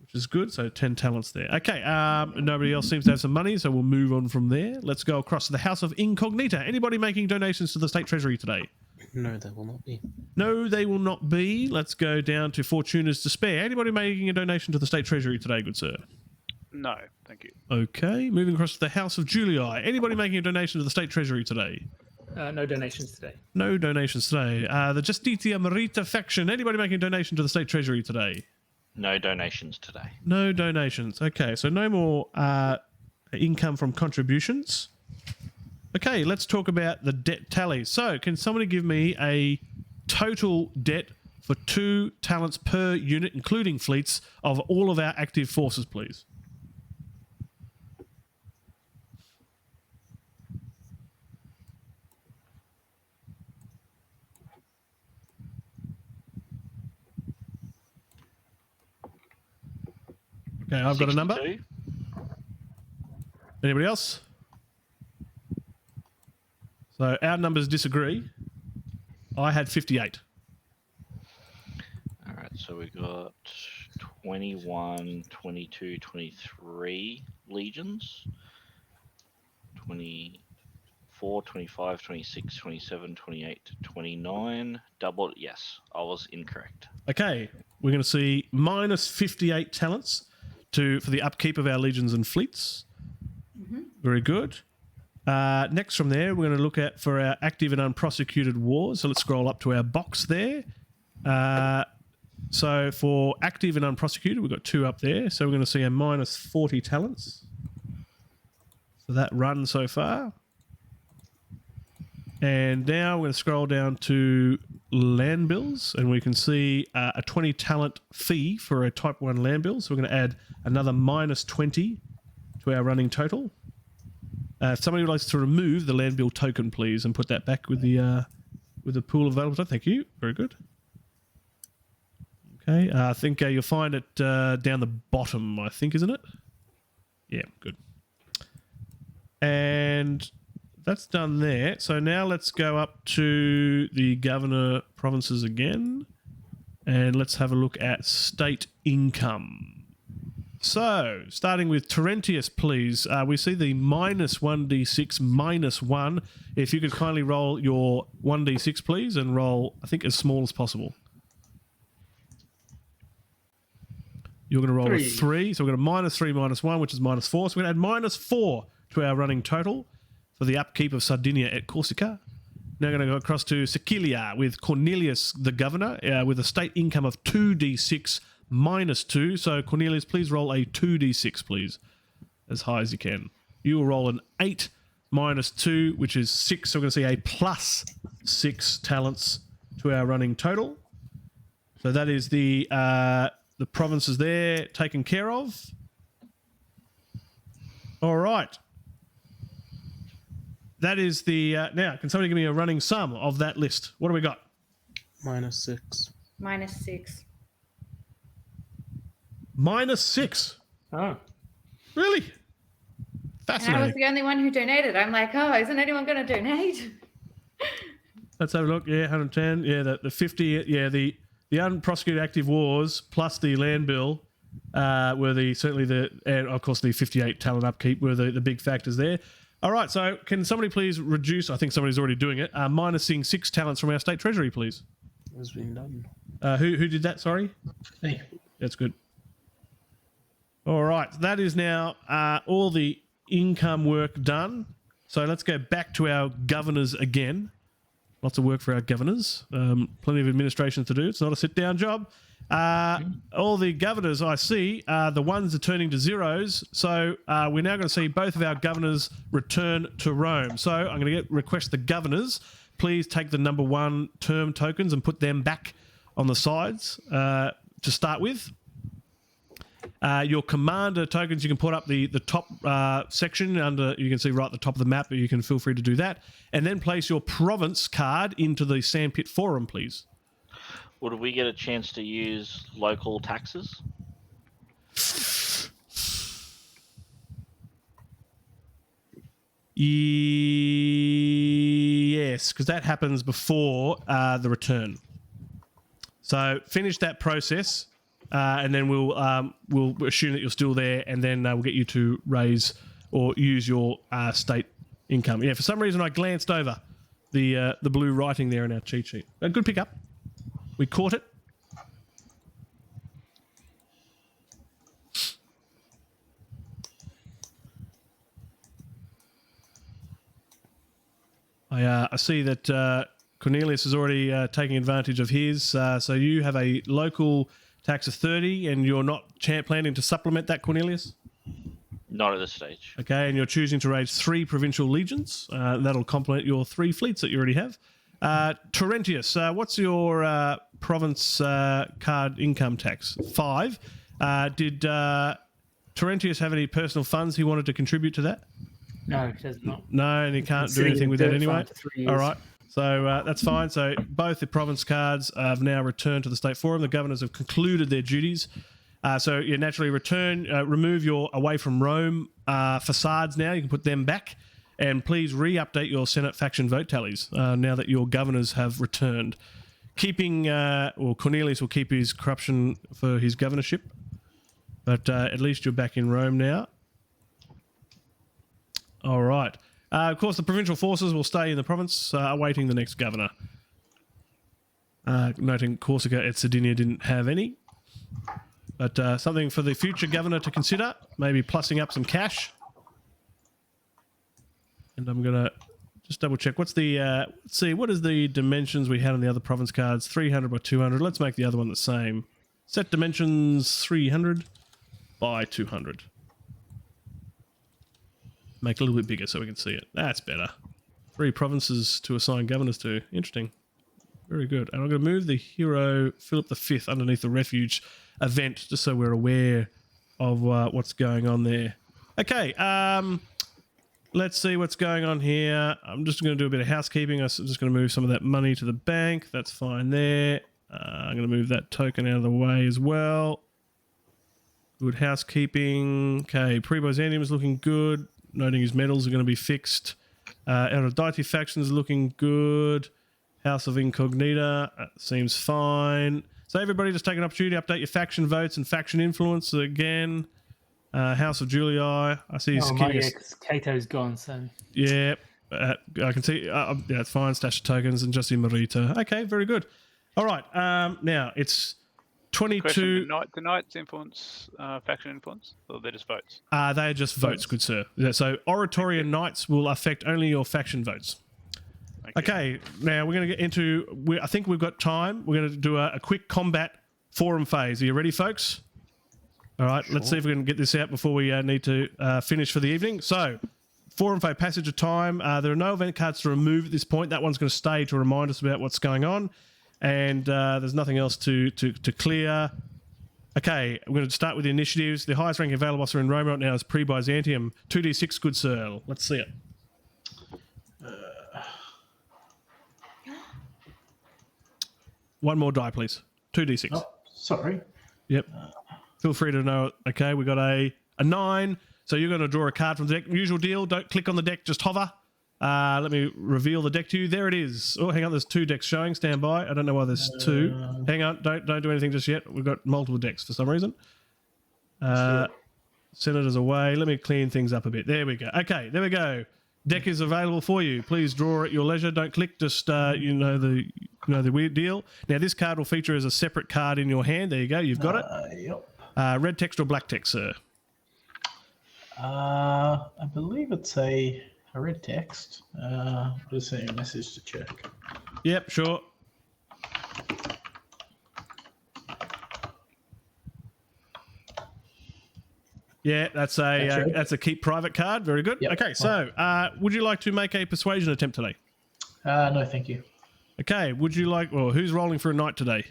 which is good. So 10 talents there. Okay, nobody else seems to have some money, so we'll move on from there. Let's go across to the House of Incognita. Anybody making donations to the state treasury today? No, there will not be. No, they will not be. Let's go down to Fortuna's Despair. Anybody making a donation to the state treasury today, good sir? No, thank you. Okay, moving across to the House of Julii. Anybody making a donation to the state treasury today? No donations today. No donations today. The Justitia Merita faction. Anybody making a donation to the state treasury today? No donations today. No donations. Okay, so no more income from contributions. Okay, let's talk about the debt tally. So, can somebody give me a total debt for 2 talents per unit, including fleets, of all of our active forces, please? Okay, I've got a number. 62. Anybody else? So our numbers disagree. I had 58. All right, so we got 21, 22, 23 legions. 24, 25, 26, 27, 28, 29. Double, yes, I was incorrect. Okay, we're going to see minus 58 talents for the upkeep of our legions and fleets. Mm-hmm. Very good. Next from there, we're going to look at for our active and unprosecuted wars. So let's scroll up to our box there. So for active and unprosecuted, we've got 2 up there. So we're going to see a minus 40 talents. So that run so far. And now we're going to scroll down to land bills, and we can see a 20 talent fee for a type 1 land bill. So we're going to add another minus 20 to our running total. If somebody would like to remove the land bill token, please, and put that back with the pool available. Thank you. Very good. Okay, I think you'll find it down the bottom, I think, isn't it? Yeah, good. And that's done there. So now let's go up to the governor provinces again, and let's have a look at state income. So, starting with Terentius, please. We see the minus 1d6 minus 1. If you could kindly roll your 1d6, please, and roll, I think, as small as possible. You're going to roll 3. a 3. So we're going to minus 3 minus 1, which is minus 4. So we're going to add minus 4 to our running total for the upkeep of Sardinia at Corsica. Now we're going to go across to Sicilia with Cornelius, the governor, with a state income of 2d6 minus 2. So Cornelius, please roll a 2d6, please, as high as you can. You will roll an 8 minus 2, which is 6. So we're going to see a plus 6 talents to our running total. So that is the provinces there taken care of. All right. That is the... now, can somebody give me a running sum of that list? What do we got? Minus 6. Minus 6. Minus 6. Oh. Really? And Fascinating. I was the only one who donated. I'm like, oh, isn't anyone going to donate? Let's have a look. Yeah, 110. Yeah, the 50. Yeah, the unprosecuted active wars plus the land bill were and of course the 58 talent upkeep were the big factors there. All right, so can somebody please reduce? I think somebody's already doing it. Minusing 6 talents from our state treasury, please. Has been done. Who did that? Sorry. Me. That's good. All right, that is now all the income work done. So let's go back to our governors again. Lots of work for our governors. Plenty of administration to do. It's not a sit-down job. All the governors I see, the ones are turning to zeros. So we're now going to see both of our governors return to Rome. So I'm going to request the governors, please take the number 1 term tokens and put them back on the sides to start with. Your commander tokens, you can put up the top section under, you can see right at the top of the map, but you can feel free to do that. And then place your province card into the Sandpit Forum, please. Would we get a chance to use local taxes? Yes, because that happens before the return. So finish that process, and then we'll assume that you're still there, and then we'll get you to raise or use your state income. Yeah, for some reason I glanced over the blue writing there in our cheat sheet. A good pickup. We caught it. I see that Cornelius is already taking advantage of his. So you have a local tax of 30, and you're not planning to supplement that, Cornelius? Not at this stage. Okay, and you're choosing to raise 3 provincial legions. That'll complement your 3 fleets that you already have. Terentius, what's your province card income tax? 5. Did Terentius have any personal funds he wanted to contribute to that? No, he does not. No, and he can't do anything with that anyway. All right, so that's fine. So both the province cards have now returned to the State Forum. The governors have concluded their duties. So you naturally remove your away from Rome facades now. You can put them back. And please re-update your Senate faction vote tallies now that your governors have returned. Or Cornelius will keep his corruption for his governorship. But at least you're back in Rome now. All right. Of course, the provincial forces will stay in the province, awaiting the next governor. Noting Corsica and Sardinia didn't have any. But something for the future governor to consider, maybe plussing up some cash. And I'm going to just double check. What's the, let's see, what is the dimensions we had on the other province cards? 300 by 200. Let's make the other one the same. Set dimensions 300 by 200. Make it a little bit bigger so we can see it. That's better. 3 provinces to assign governors to. Interesting. Very good. And I'm going to move the hero Philip V underneath the refuge event just so we're aware of what's going on there. Okay. Let's see what's going on here. I'm just going to do a bit of housekeeping. I'm just going to move some of that money to the bank. That's fine there. I'm going to move that token out of the way as well. Good housekeeping. Okay, Pre-Byzantium is looking good. Noting his medals are going to be fixed. Aphrodite faction is looking good. House of Incognita seems fine. So everybody just take an opportunity to update your faction votes and faction influence again. House of Julii. I see he's Cato's gone, so... Yeah, I can see... yeah, it's fine. Stash of tokens and just in Marita. Okay, very good. All right, now it's 22... Question, do knights influence faction influence, or they're just votes? They are just votes, good sir. Yeah, so Oratory and Knights will affect only your faction votes. Okay, now we're going to get into... I think we've got time. We're going to do a quick combat forum phase. Are you ready, folks? All right, Let's see if we can get this out before we need to finish for the evening. So, forum phase, passage of time. There are no event cards to remove at this point. That one's going to stay to remind us about what's going on. And there's nothing else to clear. Okay, we're going to start with the initiatives. The highest ranking available officer in Rome right now is Pre-Byzantium. 2d6, good sir. Let's see it. One more die, please. 2d6. Oh, sorry. Yep. Feel free to know. Okay, we got a 9. So you're going to draw a card from the deck. Usual deal. Don't click on the deck. Just hover. Let me reveal the deck to you. There it is. Oh, hang on. There's 2 decks showing. Stand by. I don't know why there's 2. Hang on. Don't do anything just yet. We've got multiple decks for some reason. Senators away. Let me clean things up a bit. There we go. Okay, there we go. Deck is available for you. Please draw at your leisure. Don't click. Just you know the weird deal. Now this card will feature as a separate card in your hand. There you go. You've got it. Yep. Red text or black text, sir? I believe it's a red text. Just send a message to check. Yep, sure. Yeah, that's a keep private card. Very good. Yep. Okay, so would you like to make a persuasion attempt today? No, thank you. Okay, would you like? Well, who's rolling for a knight today?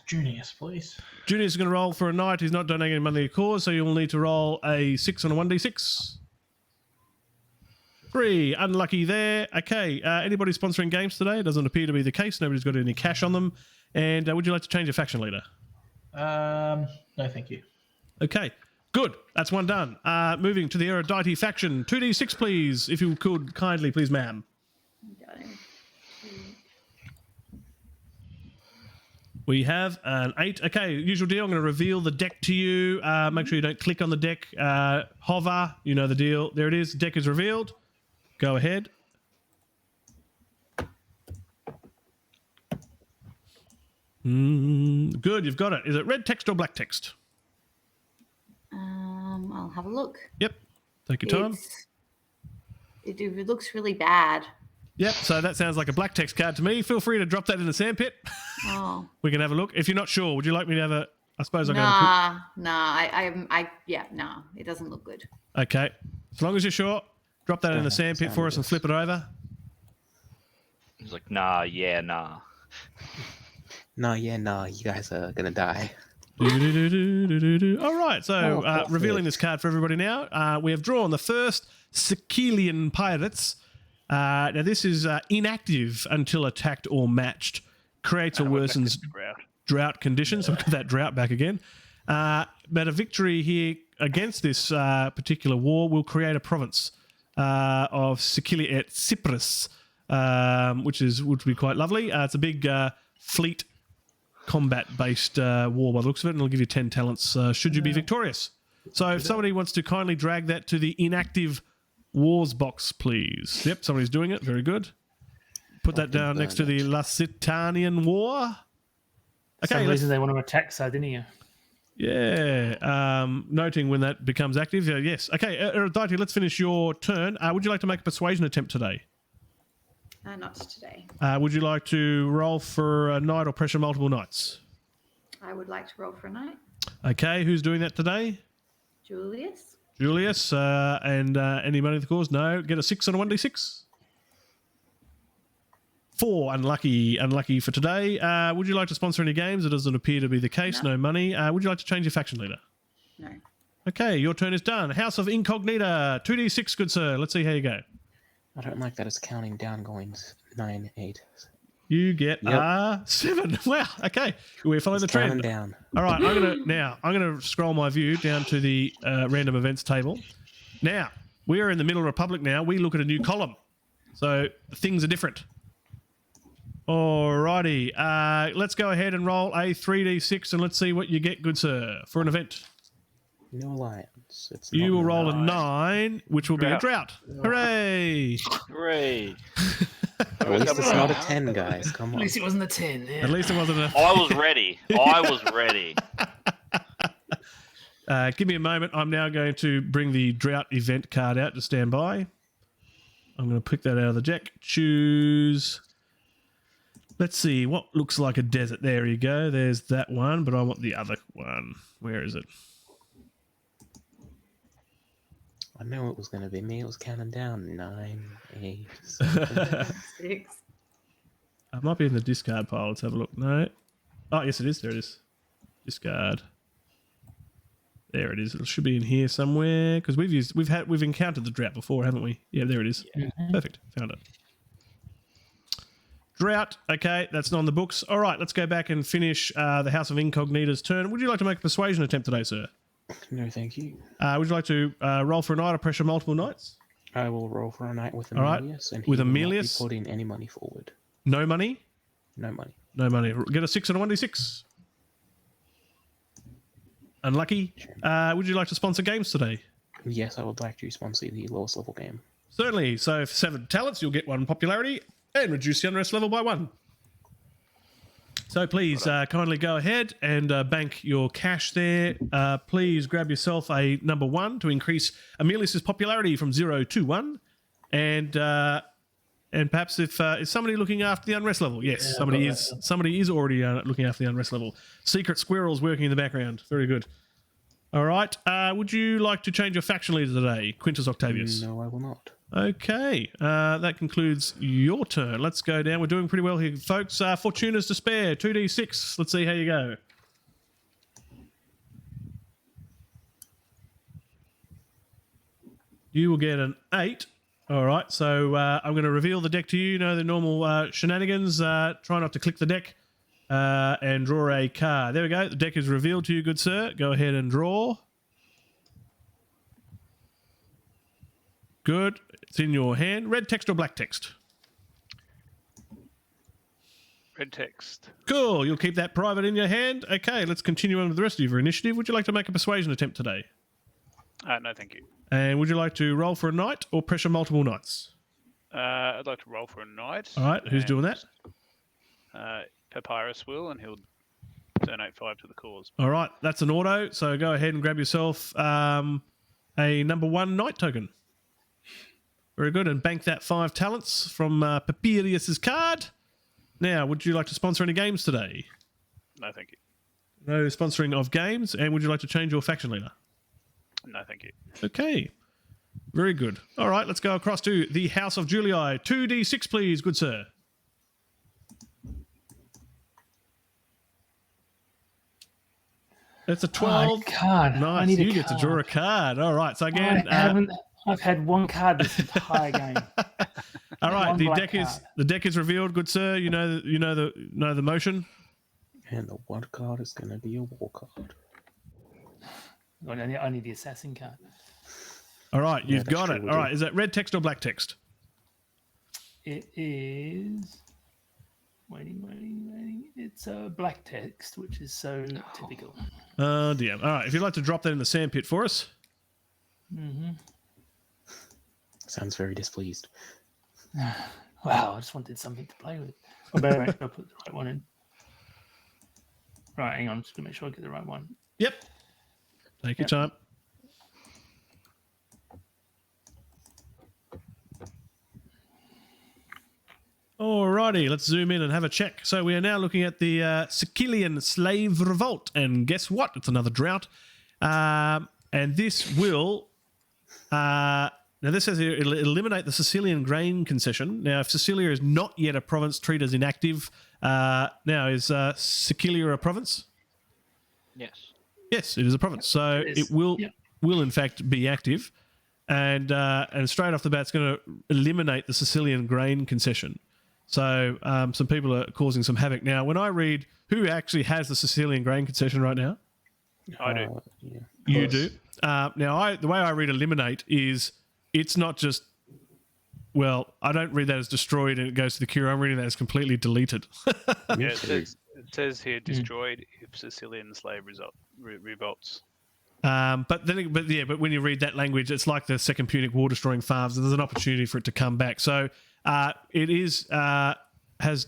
Junius, please. Junius is going to roll for a knight. He's not donating any money to the cause, so you'll need to roll a 6 on a 1d6. 3, unlucky there. Okay, anybody sponsoring games today? It doesn't appear to be the case. Nobody's got any cash on them. And would you like to change your faction leader? No, thank you. Okay, good. That's one done. Moving to the Erudite faction. 2d6, please, if you could kindly, please, ma'am. Got him. We have an 8. Okay, usual deal. I'm going to reveal the deck to you. Make sure you don't click on the deck. Hover, you know the deal. There it is. Deck is revealed. Go ahead. Good, you've got it. Is it red text or black text? I'll have a look. Yep. Take your time. It looks really bad. Yep, so that sounds like a black text card to me. Feel free to drop that in the sandpit. Oh. We can have a look. If you're not sure, would you like me to have a... I suppose I'll go no, it doesn't look good. Okay. As long as you're sure, drop that in the sandpit for us and flip it over. He's like, nah, yeah, nah. No, yeah, no, you guys are going to die. All right, so revealing this card for everybody now. We have drawn the first Sicilian Pirates. Now, this is inactive until attacked or matched. Creates or worsens drought conditions. I've got that drought back again. But a victory here against this particular war will create a province of Sicilia et Cyprus, which would be quite lovely. It's a big fleet combat-based war by the looks of it, and it'll give you 10 talents should you be victorious. So if somebody wants to kindly drag that to the inactive wars box, please. Yep, somebody's doing it. Very good. Put that down next to the Lusitanian War. For some reason they want to attack Sardinia. Yeah. Noting when that becomes active. Yes. Okay, Erudite, let's finish your turn. Would you like to make a persuasion attempt today? Not today. Would you like to roll for a knight or pressure multiple knights? I would like to roll for a knight. Okay, who's doing that today? Julius. Julius. And any money to the cause? No. Get a 6 on a 1d6. 4, unlucky for today. Would you like to sponsor any games? It doesn't appear to be the case. No money. Would you like to change your faction leader? No. Okay, your turn is done. House of Incognita, 2d6, good sir. Let's see how you go. I don't like that it's counting down, going 9, 8. You get 7. Wow. Okay, we follow the trend. Down. All right, I'm gonna scroll my view down to the random events table. Now we are in the Middle Republic. Now we look at a new column, so things are different. Alrighty, let's go ahead and roll a 3d6 and let's see what you get, good sir, for an event. No alliance. You will roll a 9, which will be a drought. Hooray! Hooray! At least it's not a 10, guys. Come on. At least it wasn't a 10. Yeah. At least it wasn't a... I was ready. Give me a moment. I'm now going to bring the drought event card out to stand by. I'm going to pick that out of the deck. Choose... Let's see, what looks like a desert? There you go. There's that one, but I want the other one. Where is it? I knew it was going to be me. It was counting down 9, 8, 7. 6. I might be in the discard pile. Let's have a look. No. Oh, yes, it is. There it is. Discard. There it is. It should be in here somewhere because we've encountered the drought before, haven't we? Yeah, there it is. Yeah. Perfect. Found it. Drought. Okay, that's not on the books. All right, let's go back and finish the House of Incognita's turn. Would you like to make a persuasion attempt today, sir? No, thank you. Would you like to roll for a knight or pressure multiple knights? I will roll for a knight with All right. Aurelius. And with he will Aurelius? not be putting any money forward. No money? No money. No money. Get a 6 and a 1d6. Unlucky. Would you like to sponsor games today? Yes, I would like to sponsor the lowest level game. Certainly. So for 7 talents, you'll get 1 popularity and reduce the unrest level by 1. So please kindly go ahead and bank your cash there. Please grab yourself a number 1 to increase Aurelius's popularity from 0 to 1. And and perhaps if is somebody looking after the unrest level? Yes, Yeah, somebody got is. that. Somebody is already looking after the unrest level. Secret squirrels working in the background. Very good. All right. Would you like to change your faction leader today, Quintus Octavius? No, I will not. Okay. That concludes your turn. Let's go down. We're doing pretty well here, folks. Fortuna's Despair, 2d6. Let's see how you go. You will get an 8. All right, so I'm going to reveal the deck to you. You know the normal shenanigans. Try not to click the deck and draw a card. There we go. The deck is revealed to you, good sir. Go ahead and draw. Good. It's in your hand. Red text or black text? Red text. Cool. You'll keep that private in your hand. Okay, let's continue on with the rest of your initiative. Would you like to make a persuasion attempt today? No, thank you. And would you like to roll for a knight or pressure multiple knights? I'd like to roll for a knight. All right, who's doing that? Papyrus will, and he'll donate 5 to the cause. All right, that's an auto. So go ahead and grab yourself a number 1 knight token. Very good, and bank that 5 talents from Papirius's card. Now, would you like to sponsor any games today? No, thank you. No sponsoring of games. And would you like to change your faction leader? No, thank you. Okay. Very good. All right, let's go across to the House of Julii. 2d6, please, good sir. It's a 12. Card. Nice. I need You a get to card. draw a card. All right. So again, I've had one card this entire game. all right. One black The deck is revealed, good sir. You know the motion. And the one card is going to be a war card. I need the assassin card. All right, Yeah, you've that's got true, it. we All do. right, is that red text or black text? It is. Waiting. It's a black text, which is so typical. Oh dear. All right, if you'd like to drop that in the sandpit for us. Mm-hmm. Sounds very displeased. Wow, I just wanted something to play with. Oh, wait, I'll put the right one in. Right, hang on. I'm just going to make sure I get the right one. Yep. Take your time. Alrighty, let's zoom in and have a check. So we are now looking at the Sicilian slave revolt, and guess what? It's another drought, and this will. Now this says it'll eliminate the Sicilian grain concession. Now, if Sicilia is not yet a province, treat as inactive. Now, is Sicilia a province? Yes. Yes, it is a province. So it will in fact be active, and straight off the bat, it's going to eliminate the Sicilian grain concession. So some people are causing some havoc. Now, when I read who actually has the Sicilian grain concession right now, I do. Yeah. you do. Now, the way I read eliminate is it's not just. Well, I don't read that as destroyed and it goes to the queue. I'm reading that as completely deleted. Yeah, it says here destroyed if Sicilian slave revolts. But when you read that language, it's like the Second Punic War destroying farms. There's an opportunity for it to come back. So it is has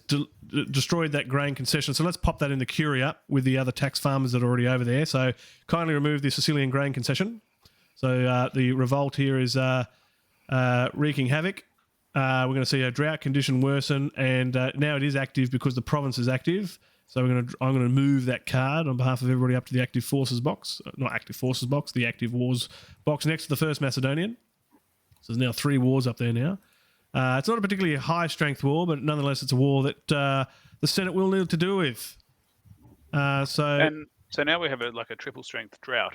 destroyed that grain concession. So let's pop that in the curia with the other tax farmers that are already over there. So kindly remove the Sicilian grain concession. So the revolt here is wreaking havoc. We're going to see a drought condition worsen, and now it is active because the province is active. So I'm going to move that card on behalf of everybody up to the active forces box, not active forces box, the active wars box next to the First Macedonian. So there's now 3 wars up there now. It's not a particularly high strength war, but nonetheless it's a war that the Senate will need to deal with. So now we have a triple strength drought.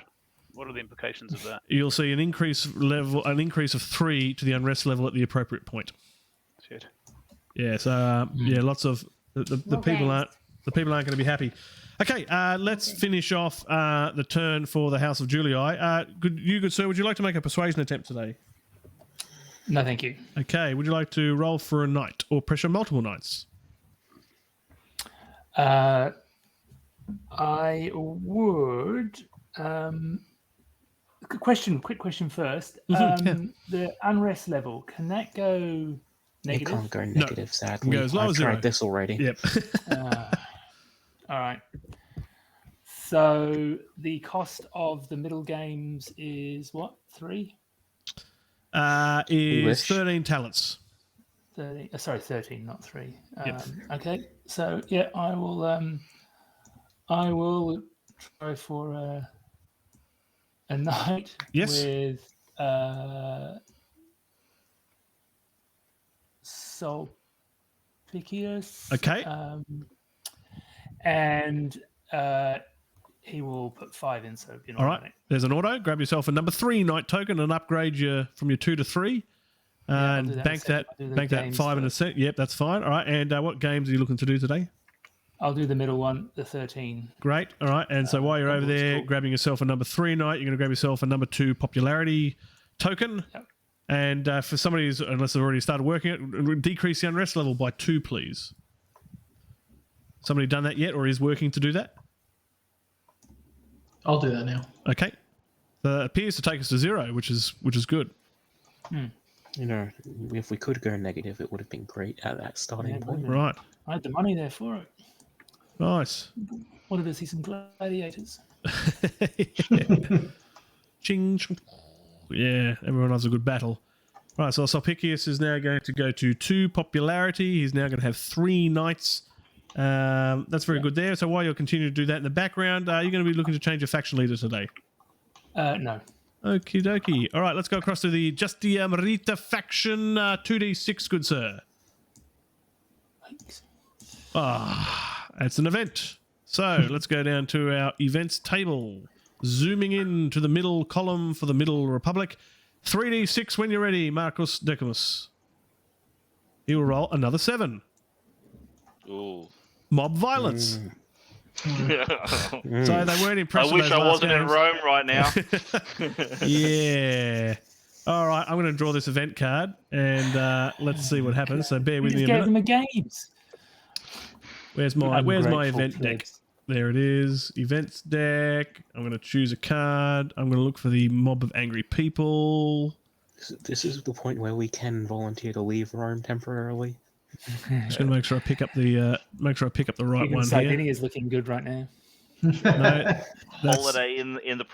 What are the implications of that? you'll see an increase of 3 to the unrest level at the appropriate point. Shit. Yeah. So lots of the people aren't. The people aren't going to be happy. Okay, let's finish off the turn for the House of Julii. Good sir, would you like to make a persuasion attempt today? No, thank you. Okay, would you like to roll for a knight or pressure multiple knights? I would. Quick question first. The unrest level, can that go negative? It can't go negative, sadly. It can go as low I've as tried 0. this already. Yep. All right. So the cost of the middle games is what? 3? Is English. 13 talents. 13. Sorry, 13, not 3. Yep. Okay, so yeah, I will try for a knight Yes. with Sulpicius. Okay. And he will put 5 in, so All right. There's an auto. Grab yourself a number 3 knight token and upgrade you from your 2 to 3. And bank that 5 in a set. Yep, that's fine. All right. And what games are you looking to do today? I'll do the middle one, the 13. Great. All right. And so while you're over there grabbing yourself a number 3 knight, you're going to grab yourself a number 2 popularity token. Yep. And for somebody who's, unless they've already started working it, decrease the unrest level by 2, please. Somebody done that yet or is working to do that? I'll do that now. Okay. So it appears to take us to 0, which is good. You know, if we could go negative, it would have been great at that starting point. Right. I had the money there for it. Nice. Wanted to see some gladiators. Ching. Yeah, everyone loves a good battle. Right, so Sulpicius is now going to go to 2 popularity. He's now going to have 3 knights. That's very good there. So while you're continuing to do that in the background, are you going to be looking to change your faction leader today? No. Okie dokie. All right, let's go across to the Justia Marita faction. 2d6, good sir. Thanks. It's an event. So let's go down to our events table. Zooming in to the middle column for the Middle Republic. 3d6 when you're ready, Marcus Decimus. He will roll another 7. Ooh. Mob violence. So they weren't impressed. I wish I wasn't in Rome right now. Yeah. All right, I'm going to draw this event card and let's see what happens. So bear with me a minute. Gave them a games. Where's my event deck? There it is. Events deck. I'm going to choose a card. I'm going to look for the mob of angry people. This is the point where we can volunteer to leave Rome temporarily. Just going to make sure I pick up the right one Sardinia here. is looking good right now. No, Holiday in the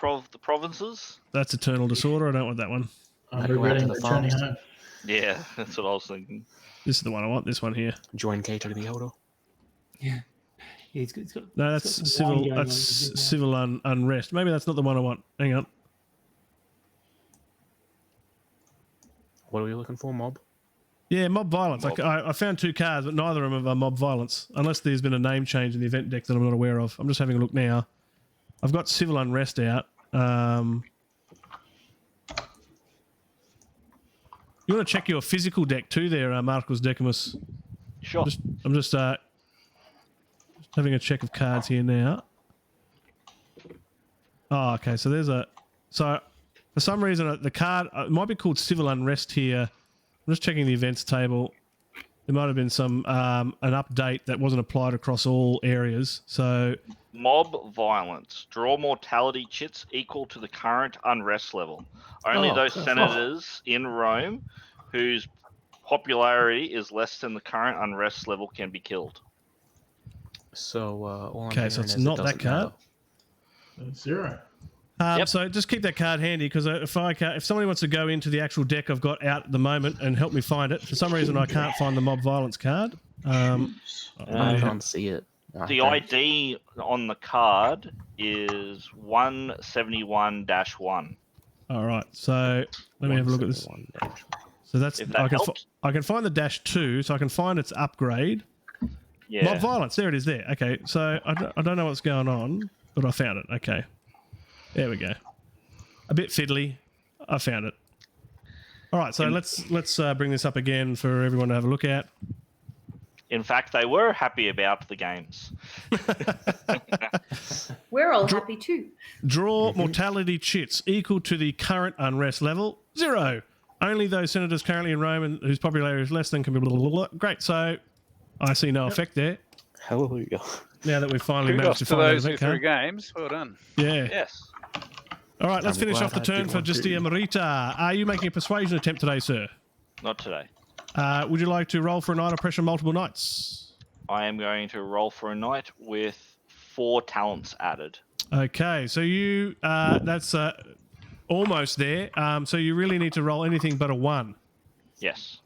provinces. That's Eternal Disorder. I don't want that one. I'm regretting returning home. Yeah, that's what I was thinking. This is the one I want. This one here. Join Cato the Elder. Yeah. He's got No, that's civil. That's civil unrest. Maybe that's not the one I want. Hang on. What are we looking for, mob? Yeah, mob violence. Mob. I found 2 cards, but neither of them are mob violence, unless there's been a name change in the event deck that I'm not aware of. I'm just having a look now. I've got civil unrest out. You want to check your physical deck too, there, Marcus Decimus. Sure. I'm just having a check of cards here now. Oh, okay. So there's so for some reason the card it might be called civil unrest here. I'm just checking the events table. There might have been some an update that wasn't applied across all areas. So mob violence. Draw mortality chits equal to the current unrest level. Only those senators in Rome whose popularity is less than the current unrest level can be killed. So all I'm okay, so hearing it's is not it that doesn't card. matter. 0. So just keep that card handy because if somebody wants to go into the actual deck I've got out at the moment and help me find it, for some reason I can't find the mob violence card. I can't see it. The ID on the card is 171-1. All right, so let me have a look at this. So that's If that helps. I can find the -2, so I can find its upgrade. Yeah. Mob violence, there it is. There. Okay, so I don't know what's going on, but I found it. Okay, there we go. A bit fiddly. I found it. All right, so let's bring this up again for everyone to have a look at. In fact, they were happy about the games. We're all happy too. Draw mortality chits equal to the current unrest level 0. Only those senators currently in Rome and whose popularity is less than can be blah, blah, blah. Great. So I see no effect there. Hallelujah. Now that we've finally Kudos managed to to find those that who event threw card. games. Well done. Yeah. Yes. All right, let's I'm finish glad off the I turn did for one too. Justia Marita. Are you making a persuasion attempt today, sir? Not today. Would you like to roll for a night of pressure multiple nights? I am going to roll for a knight with 4 talents added. Okay, so you that's almost there. So you really need to roll anything but a 1. Yes.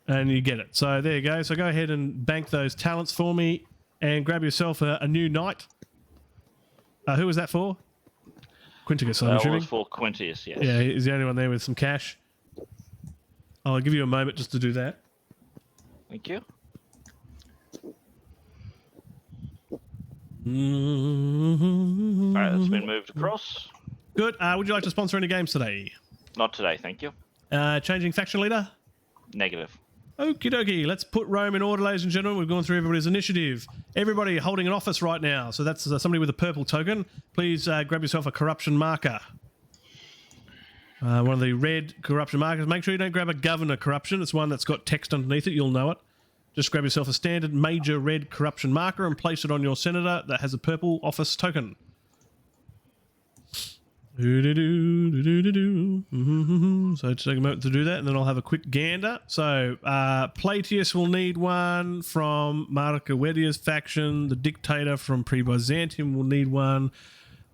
and you get it. So there you go. So go ahead and bank those talents for me and grab yourself a new knight. Who was that for? Quinticus, I'm That assuming. was for Quintius, yes. Yeah, he's the only one there with some cash. I'll give you a moment just to do that. Thank you. Mm-hmm. All right, that's been moved across. Good. Would you like to sponsor any games today? Not today, thank you. Changing faction leader? Negative. Okie dokie. Let's put Rome in order, ladies and gentlemen. We've gone through everybody's initiative. Everybody holding an office right now. So that's somebody with a purple token. Please grab yourself a corruption marker. One of the red corruption markers. Make sure you don't grab a governor corruption. It's one that's got text underneath it. You'll know it. Just grab yourself a standard major red corruption marker and place it on your senator that has a purple office token. So just take a moment to do that, and then I'll have a quick gander. So Plautius will need one from Marcovedia's faction. The Dictator from Pre-Byzantium will need one.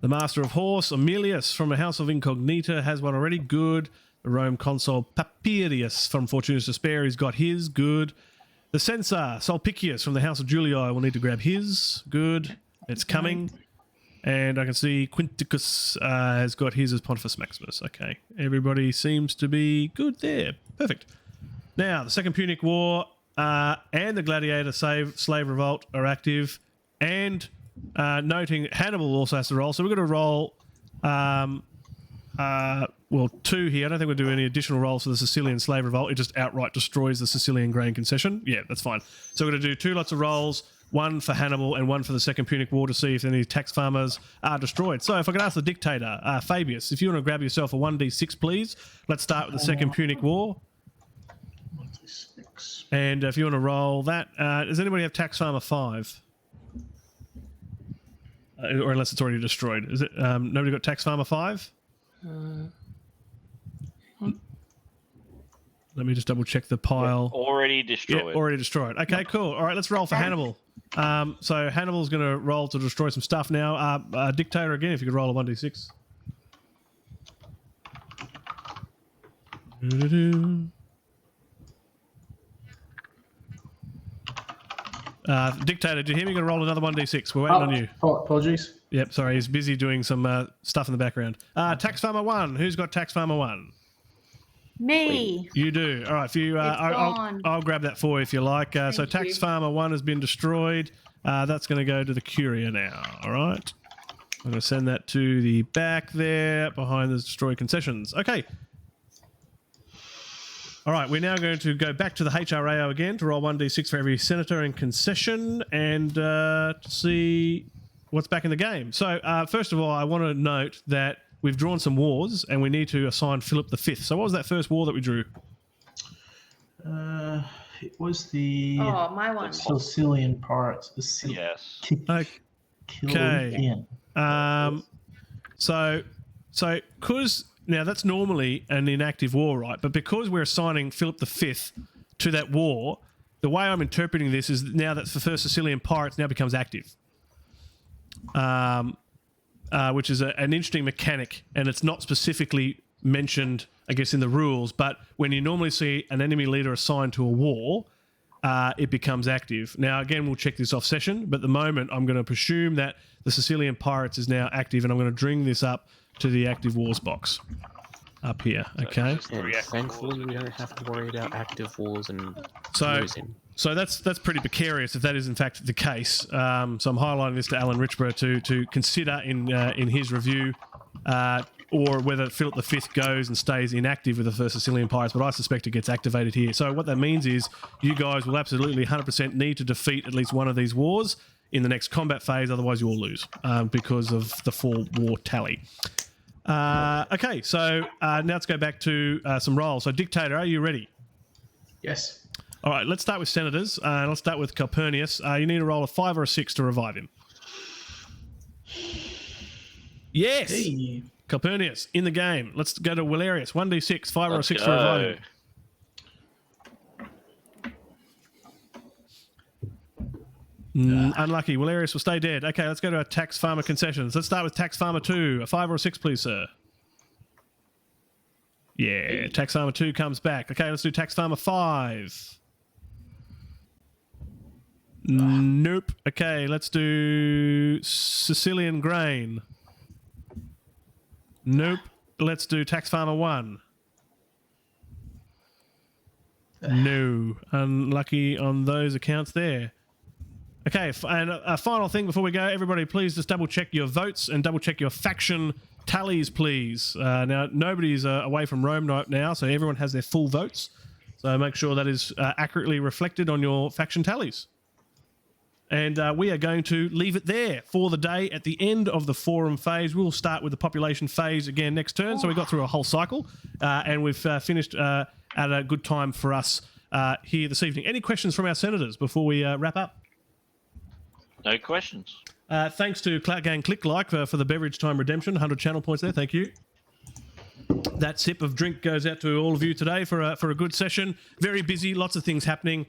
The Master of Horse, Aemilius from the House of Incognita, has one already. Good. The Rome Consul Papirius from Fortunus Despair, he's got his. Good. The Censor Sulpicius from the House of Julii will need to grab his. Good. It's coming. And I can see Quinticus has got his as Pontifex Maximus. Okay. Everybody seems to be good there. Perfect. Now, the Second Punic War and the Gladiator Slave Revolt are active. And noting Hannibal also has to roll. So we're going to roll, well, 2 here. I don't think we'll do any additional rolls for the Sicilian Slave Revolt. It just outright destroys the Sicilian Grain Concession. Yeah, that's fine. So we're going to do 2 lots of rolls. 1 for Hannibal and 1 for the Second Punic War to see if any tax farmers are destroyed. So if I could ask the Dictator, Fabius, if you want to grab yourself a 1d6, please. Let's start with the Second Punic War. 1d6. And if you want to roll that, does anybody have tax farmer 5? Or unless it's already destroyed. Is it? Nobody got tax farmer 5? Let me just double check the pile. Yeah, already destroyed. Yeah, already destroyed. Okay, cool. All right, let's roll for Hannibal. So Hannibal's going to roll to destroy some stuff now. Dictator again, if you could roll a 1d6. Dictator, do you hear me? Going to roll another 1d6. We're waiting on you. Apologies. Yep, sorry, he's busy doing some stuff in the background. Tax Farmer 1. Who's got Tax Farmer 1? Me. You do. All right, if you, I'll grab that for you if you like. So Tax Farmer 1 has been destroyed. That's going to go to the Curia now. All right. I'm going to send that to the back there behind the destroyed concessions. Okay. All right, we're now going to go back to the HRAO again to roll 1d6 for every senator and concession and to see what's back in the game. So first of all, I want to note that we've drawn some wars and we need to assign Philip V. So what was that first war that we drew? It was the my one. Sicilian pirates. Yes. Okay. So because now that's normally an inactive war, right? But because we're assigning Philip V to that war, the way I'm interpreting this is now that the first Sicilian pirates now becomes active, which is an interesting mechanic, and it's not specifically mentioned, I guess, in the rules. But when you normally see an enemy leader assigned to a war, it becomes active. Now, again, we'll check this off session, but at the moment, I'm going to presume that the Sicilian pirates is now active, and I'm going to bring this up to the active wars box up here. Okay. And thankfully, we don't have to worry about active wars and losing. So that's pretty precarious if that is in fact the case. So I'm highlighting this to Alan Richborough to consider in his review, or whether Philip V goes and stays inactive with the first Sicilian pirates. But I suspect it gets activated here. So what that means is you guys will absolutely 100% need to defeat at least one of these wars in the next combat phase, otherwise you will lose because of the 4-war tally. Okay, so now let's go back to some rolls. So Dictator, are you ready? Yes. All right, let's start with Senators. Let's start with Calpurnius. You need to roll a 5 or a 6 to revive him. Yes! Hey. Calpurnius, in the game. Let's go to Valerius. 1d6, 5 or a 6 to revive him. Unlucky. Valerius will stay dead. Okay, let's go to our Tax Farmer concessions. Let's start with Tax Farmer 2. A 5 or a 6, please, sir. Yeah, Tax Farmer 2 comes back. Okay, let's do Tax Farmer 5. Nope. Okay, let's do Sicilian Grain. Nope. Let's do Tax Farmer 1. No. Unlucky on those accounts there. Okay, and a final thing before we go, everybody please just double check your votes and double check your faction tallies, please. Now, nobody's away from Rome right now, so everyone has their full votes. So make sure that is accurately reflected on your faction tallies. And we are going to leave it there for the day. At the end of the forum phase, we'll start with the population phase again next turn. So we got through a whole cycle, and we've finished at a good time for us here this evening. Any questions from our senators before we wrap up? No questions. Thanks to Clout Gang Click Like for the beverage time redemption, 100 channel points there. Thank you. That sip of drink goes out to all of you today for a good session. Very busy, lots of things happening.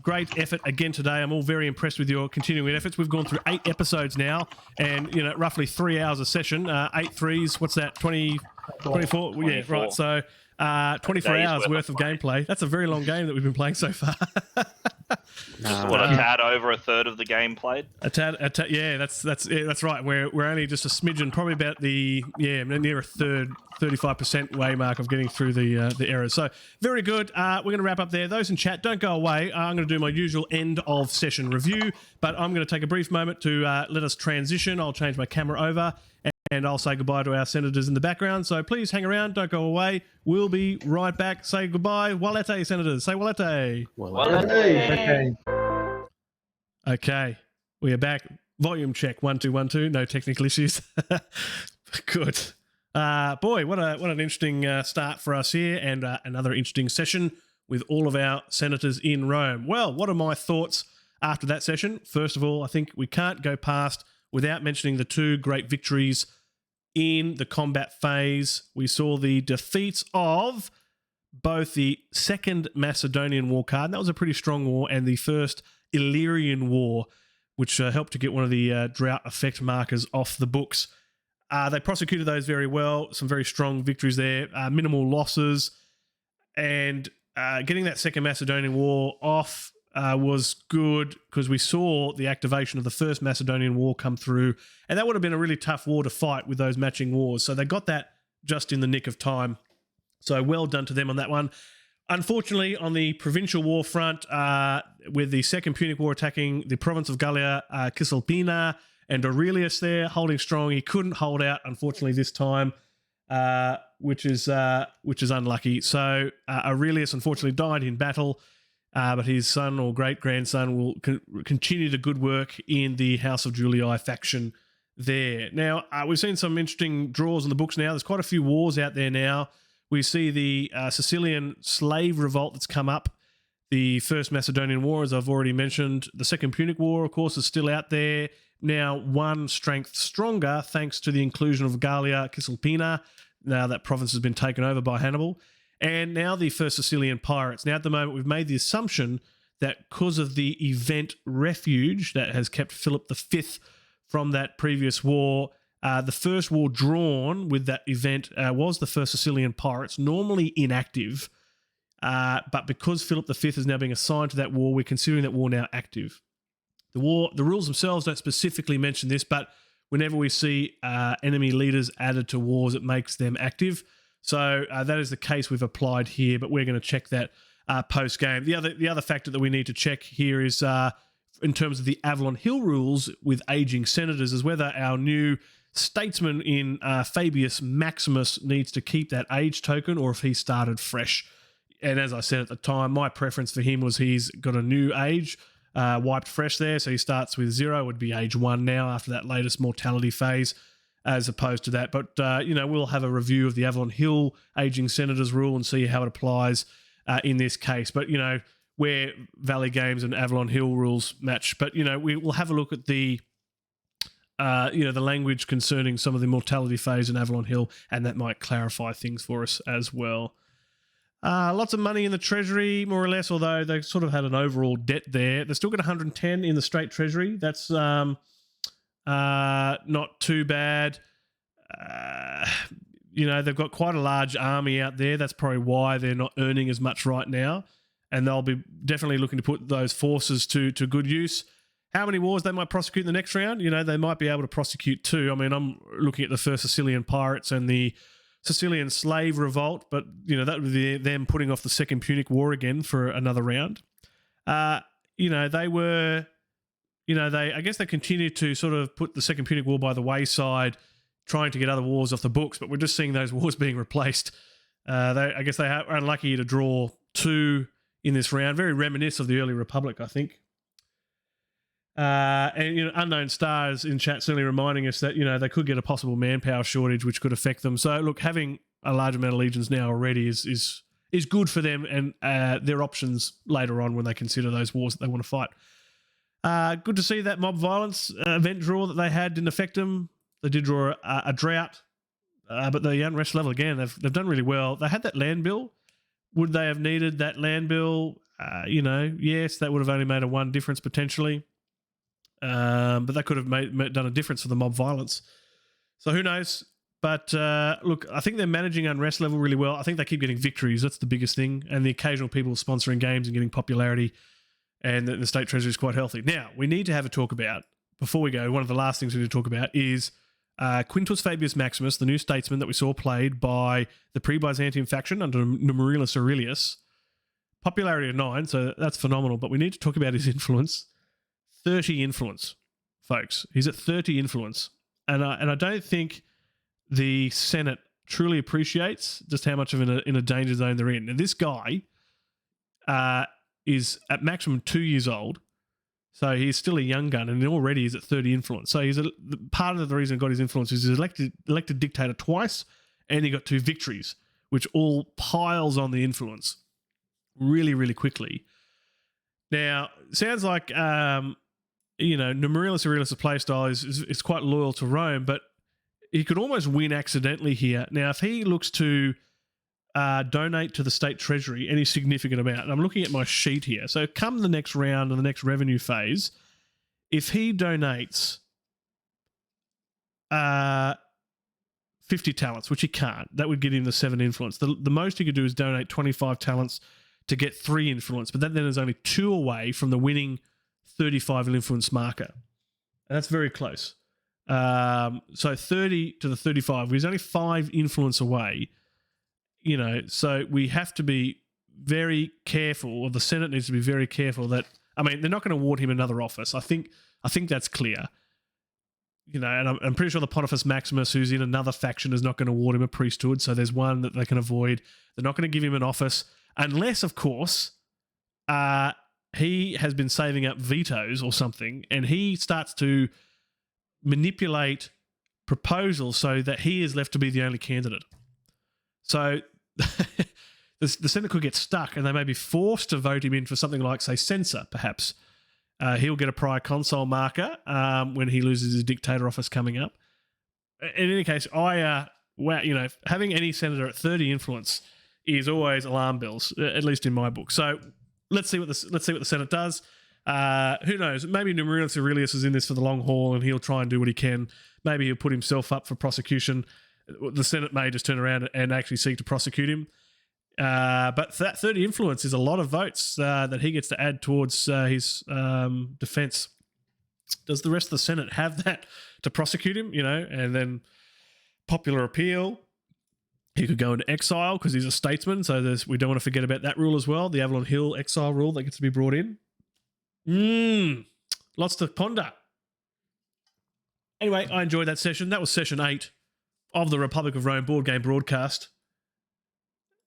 Great effort again today. I'm all very impressed with your continuing efforts. We've gone through 8 episodes now, and roughly 3 hours a session. 8 threes. What's that? 24. 24. Yeah, right. So 24 hours worth of gameplay. That's a very long game that we've been playing so far. Just a tad over a third of the game played. A tad, yeah, that's right. We're only just a smidgen, probably about near a third, 35% way mark of getting through the errors. So very good. We're going to wrap up there. Those in chat, don't go away. I'm going to do my usual end of session review, but I'm going to take a brief moment to let us transition. I'll change my camera over, and I'll say goodbye to our senators in the background. So please hang around, don't go away. We'll be right back. Say goodbye. Walete, senators. Say walete. Okay. Okay, we are back. Volume check, 1 2 1 2. No technical issues. Good. Boy, what an interesting start for us here, and another interesting session with all of our senators in Rome. Well, what are my thoughts after that session? First of all, I think we can't go past without mentioning the 2 great victories in the combat phase. We saw the defeats of both the Second Macedonian War card, and that was a pretty strong war, and the First Illyrian War, which helped to get one of the drought effect markers off the books. They prosecuted those very well, some very strong victories there, minimal losses, and getting that Second Macedonian War off was good because we saw the activation of the First Macedonian War come through, and that would have been a really tough war to fight with those matching wars. So they got that just in the nick of time. So well done to them on that one. Unfortunately, on the provincial war front, with the Second Punic War attacking the province of Gallia, Cisalpina, and Aurelius there holding strong, he couldn't hold out, unfortunately, this time, which is unlucky. So Aurelius unfortunately died in battle, but his son or great-grandson will continue the good work in the House of Julii faction there. Now, we've seen some interesting draws in the books now. There's quite a few wars out there now. We see the Sicilian slave revolt that's come up, the First Macedonian War, as I've already mentioned. The Second Punic War, of course, is still out there. Now, 1 strength stronger thanks to the inclusion of Gallia Cisalpina. Now that province has been taken over by Hannibal. And now the First Sicilian Pirates. Now, at the moment, we've made the assumption that because of the event refuge that has kept Philip V from that previous war, the first war drawn with that event was the First Sicilian Pirates, normally inactive, but because Philip V is now being assigned to that war, we're considering that war now active. The rules themselves don't specifically mention this, but whenever we see enemy leaders added to wars, it makes them active. So that is the case we've applied here, but we're going to check that post-game. The other factor that we need to check here is in terms of the Avalon Hill rules with aging senators is whether our new Statesman in Fabius Maximus needs to keep that age token or if he started fresh. And as I said at the time, my preference for him was he's got a new age, wiped fresh there, so he starts with 0, would be age 1 now after that latest mortality phase, as opposed to that. But, we'll have a review of the Avalon Hill aging senators rule and see how it applies in this case. But, where Valley Games and Avalon Hill rules match. But, we will have a look at the language concerning some of the mortality phase in Avalon Hill, and that might clarify things for us as well. Lots of money in the treasury, more or less, although they sort of had an overall debt there. They've still got 110 in the straight treasury. That's not too bad. They've got quite a large army out there. That's probably why they're not earning as much right now. and they'll be definitely looking to put those forces to good use. How many wars they might prosecute in the next round? They might be able to prosecute 2. I mean, I'm looking at the First Sicilian Pirates and the Sicilian Slave Revolt, but, that would be them putting off the Second Punic War again for another round. They were, I guess they continued to sort of put the Second Punic War by the wayside, trying to get other wars off the books, but we're just seeing those wars being replaced. I guess they are unlucky to draw 2 in this round. Very reminiscent of the early Republic, I think. And Unknown Stars in chat certainly reminding us that they could get a possible manpower shortage, which could affect them. So look, having a large amount of legions now already is good for them and their options later on when they consider those wars that they want to fight. Good to see that mob violence event draw that they had didn't affect them. They did draw a drought, but the unrest level again, they've done really well. They had that land bill. Would they have needed that land bill? Yes, that would have only made a 1 difference potentially. But that could have done a difference for the mob violence. So who knows? But look, I think they're managing unrest level really well. I think they keep getting victories. That's the biggest thing. And the occasional people sponsoring games and getting popularity. And the state treasury is quite healthy. Now, we need to have a talk about, before we go, one of the last things we need to talk about is Quintus Fabius Maximus, the new statesman that we saw played by the Pre-Byzantium faction under Numerius Aurelius. Popularity of 9, so that's phenomenal. But we need to talk about his influence. 30 influence, folks. He's at 30 influence. And I don't think the Senate truly appreciates just how much of in a danger zone they're in. And this guy is at maximum 2 years old. So he's still a young gun and already is at 30 influence. So part of the reason he got his influence is he's elected dictator twice and he got 2 victories, which all piles on the influence really, really quickly. Now, sounds like Numerius Aurelius' playstyle is quite loyal to Rome, but he could almost win accidentally here. Now, if he looks to donate to the state treasury any significant amount, and I'm looking at my sheet here, so come the next round and the next revenue phase, if he donates 50 talents, which he can't, that would get him the 7 influence. The most he could do is donate 25 talents to get 3 influence, but that then is only 2 away from the winning 35 influence marker. And that's very close. So 30 to the 35. He's only 5 influence away. So we have to be very careful, or the Senate needs to be very careful that, they're not going to award him another office. I think that's clear. And I'm pretty sure the Pontifex Maximus, who's in another faction, is not going to award him a priesthood. So there's one that they can avoid. They're not going to give him an office unless, of course, he has been saving up vetoes or something, and he starts to manipulate proposals so that he is left to be the only candidate. So the Senate could get stuck, and they may be forced to vote him in for something like, say, censor, perhaps. He'll get a Prior Consul marker when he loses his dictator office coming up. In any case, having any senator at 30 influence is always alarm bells, at least in my book. So let's see what the Senate does. Who knows? Maybe Numerius Aurelius is in this for the long haul, and he'll try and do what he can. Maybe he'll put himself up for prosecution. The Senate may just turn around and actually seek to prosecute him. But that 30 influence is a lot of votes that he gets to add towards his defense. Does the rest of the Senate have that to prosecute him? And then popular appeal. He could go into exile because he's a statesman, so we don't want to forget about that rule as well, the Avalon Hill exile rule that gets to be brought in. Lots to ponder. Anyway, I enjoyed that session. That was session 8 of the Republic of Rome board game broadcast.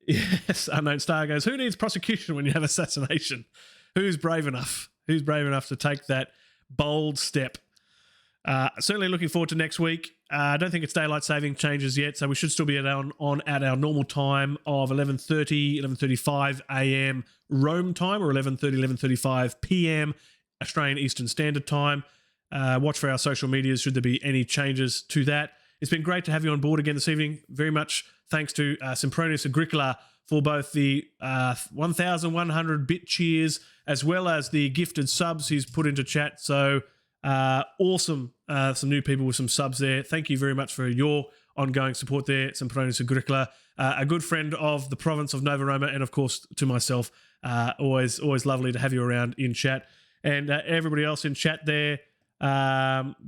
Yes, Unknown Star goes, who needs prosecution when you have assassination? Who's brave enough? Who's brave enough to take that bold step? Certainly looking forward to next week. I don't think it's daylight saving changes yet, so we should still be at our normal time of 11:35 a.m. Rome time, or 11:35 p.m. Australian Eastern Standard Time. Watch for our social medias should there be any changes to that. It's been great to have you on board again this evening. Very much thanks to Sempronius Agricola for both the 1,100 bit cheers as well as the gifted subs he's put into chat. So awesome. Some new people with some subs there. Thank you very much for your ongoing support there, Sempronius Agricola, a good friend of the province of Nova Roma, and of course to myself, Always lovely to have you around in chat. And everybody else in chat there,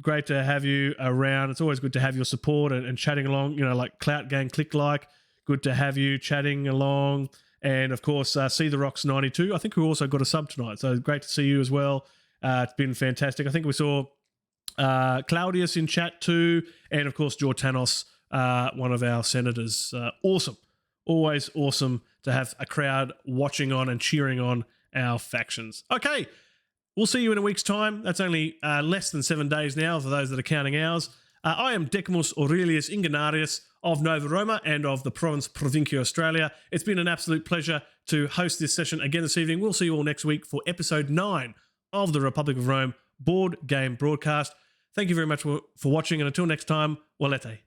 great to have you around. It's always good to have your support and chatting along, like Clout Gang Click Like. Good to have you chatting along. And, of course, See the Rocks 92. I think we also got a sub tonight, so great to see you as well. It's been fantastic. I think we saw Claudius in chat too, and, of course, Jortanos, one of our senators. Awesome. Always awesome to have a crowd watching on and cheering on our factions. Okay, we'll see you in a week's time. That's only less than 7 days now for those that are counting hours. I am Decimus Aurelius Ingeniarius of Nova Roma and of the Province Provincia Australia. It's been an absolute pleasure to host this session again this evening. We'll see you all next week for episode 9 of the Republic of Rome board game broadcast. Thank you very much for watching, and until next time, Walete.